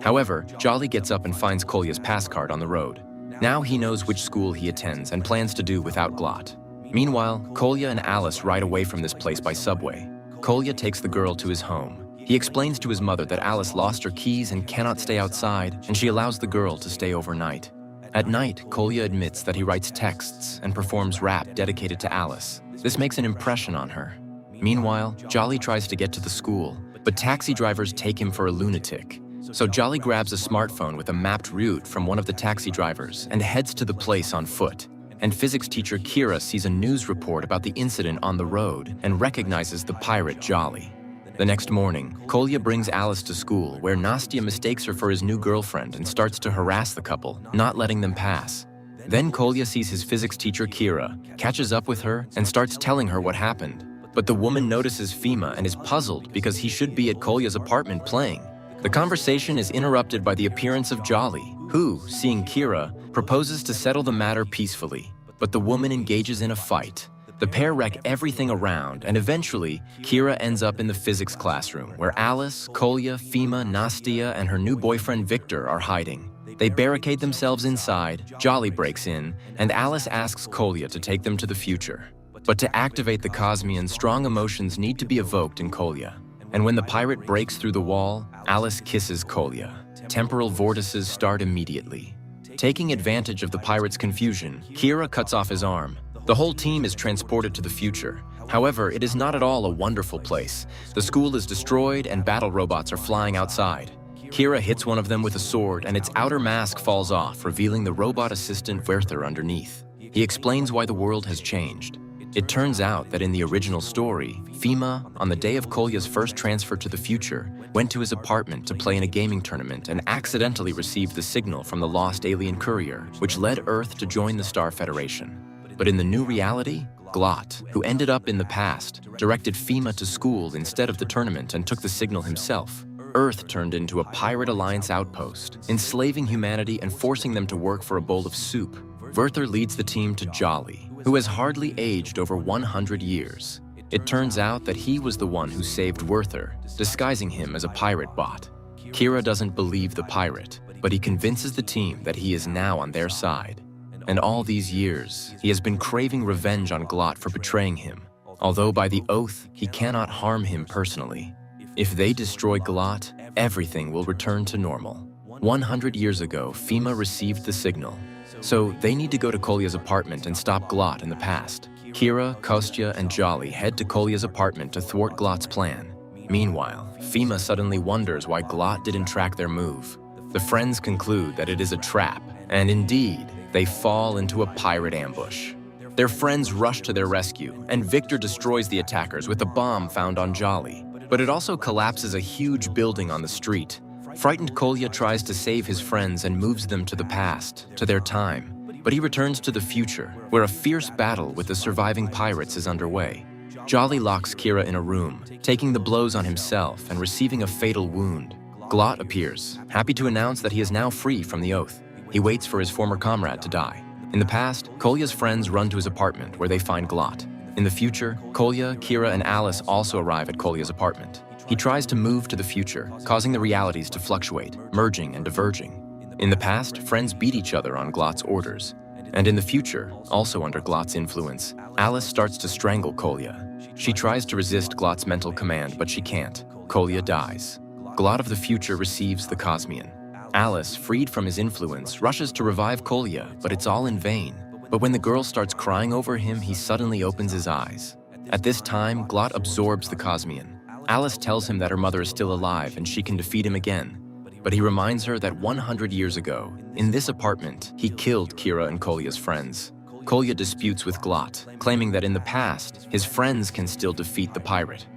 However, Jolly gets up and finds Kolya's pass card on the road. Now he knows which school he attends and plans to do without Glot. Meanwhile, Kolya and Alice ride away from this place by subway. Kolya takes the girl to his home. He explains to his mother that Alice lost her keys and cannot stay outside, and she allows the girl to stay overnight. At night, Kolya admits that he writes texts and performs rap dedicated to Alice. This makes an impression on her. Meanwhile, Jolly tries to get to the school, but taxi drivers take him for a lunatic. So Jolly grabs a smartphone with a mapped route from one of the taxi drivers and heads to the place on foot. And physics teacher Kira sees a news report about the incident on the road and recognizes the pirate Jolly. The next morning, Kolya brings Alice to school, where Nastya mistakes her for his new girlfriend and starts to harass the couple, not letting them pass. Then Kolya sees his physics teacher Kira, catches up with her, and starts telling her what happened. But the woman notices Fima and is puzzled because he should be at Kolya's apartment playing. The conversation is interrupted by the appearance of Jolly, who, seeing Kira, proposes to settle the matter peacefully. But the woman engages in a fight. The pair wreck everything around, and eventually, Kira ends up in the physics classroom, where Alice, Kolya, Fima, Nastya, and her new boyfriend Victor are hiding. They barricade themselves inside, Jolly breaks in, and Alice asks Kolya to take them to the future. But to activate the Cosmian, strong emotions need to be evoked in Kolya. And when the pirate breaks through the wall, Alice kisses Kolya. Temporal vortices start immediately. Taking advantage of the pirate's confusion, Kira cuts off his arm. The whole team is transported to the future. However, it is not at all a wonderful place. The school is destroyed and battle robots are flying outside. Kira hits one of them with a sword, and its outer mask falls off, revealing the robot assistant Werther underneath. He explains why the world has changed. It turns out that in the original story, Fima, on the day of Kolya's first transfer to the future, went to his apartment to play in a gaming tournament and accidentally received the signal from the lost alien courier, which led Earth to join the Star Federation. But in the new reality, Glot, who ended up in the past, directed Fima to school instead of the tournament and took the signal himself. Earth turned into a Pirate Alliance outpost, enslaving humanity and forcing them to work for a bowl of soup. Werther leads the team to Jolly, who has hardly aged over 100 years. It turns out that he was the one who saved Werther, disguising him as a pirate bot. Kira doesn't believe the pirate, but he convinces the team that he is now on their side. And all these years, he has been craving revenge on Glot for betraying him, although by the oath, he cannot harm him personally. If they destroy Glot, everything will return to normal. 100 years ago, Fima received the signal, so they need to go to Kolya's apartment and stop Glot in the past. Kira, Kostya, and Jolly head to Kolya's apartment to thwart Glot's plan. Meanwhile, Fima suddenly wonders why Glot didn't track their move. The friends conclude that it is a trap, and indeed, they fall into a pirate ambush. Their friends rush to their rescue, and Victor destroys the attackers with a bomb found on Jolly. But it also collapses a huge building on the street. Frightened Kolya tries to save his friends and moves them to the past, to their time. But he returns to the future, where a fierce battle with the surviving pirates is underway. Jolly locks Kira in a room, taking the blows on himself and receiving a fatal wound. Glot appears, happy to announce that he is now free from the oath. He waits for his former comrade to die. In the past, Kolya's friends run to his apartment where they find Glot. In the future, Kolya, Kira, and Alice also arrive at Kolya's apartment. He tries to move to the future, causing the realities to fluctuate, merging and diverging. In the past, friends beat each other on Glot's orders. And in the future, also under Glot's influence, Alice starts to strangle Kolya. She tries to resist Glot's mental command, but she can't. Kolya dies. Glot of the future receives the Cosmian. Alice, freed from his influence, rushes to revive Kolya, but it's all in vain. But when the girl starts crying over him, he suddenly opens his eyes. At this time, Glot absorbs the Cosmian. Alice tells him that her mother is still alive and she can defeat him again. But he reminds her that 100 years ago, in this apartment, he killed Kira and Kolya's friends. Kolya disputes with Glot, claiming that in the past, his friends can still defeat the pirate.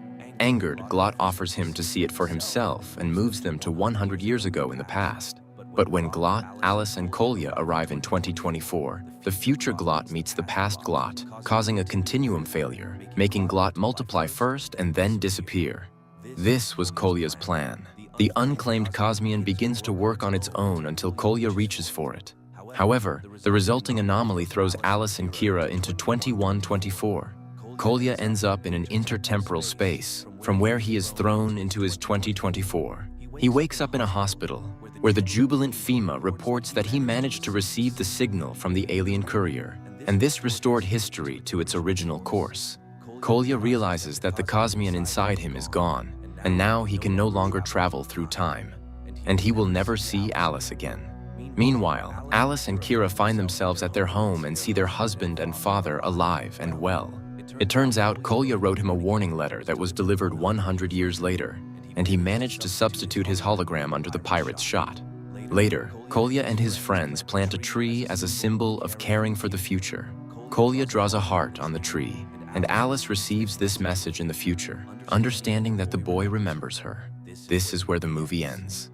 Angered, Glot offers him to see it for himself and moves them to 100 years ago in the past. But when Glot, Alice, and Kolya arrive in 2024, the future Glot meets the past Glot, causing a continuum failure, making Glot multiply first and then disappear. This was Kolya's plan. The unclaimed Cosmian begins to work on its own until Kolya reaches for it. However, the resulting anomaly throws Alice and Kira into 2124. Kolya ends up in an intertemporal space, from where he is thrown into his 2024. He wakes up in a hospital, where the jubilant Fima reports that he managed to receive the signal from the alien courier, and this restored history to its original course. Kolya realizes that the Cosmian inside him is gone, and now he can no longer travel through time, and he will never see Alice again. Meanwhile, Alice and Kira find themselves at their home and see their husband and father alive and well. It turns out Kolya wrote him a warning letter that was delivered 100 years later, and he managed to substitute his hologram under the pirate's shot. Later, Kolya and his friends plant a tree as a symbol of caring for the future. Kolya draws a heart on the tree, and Alice receives this message in the future, understanding that the boy remembers her. This is where the movie ends.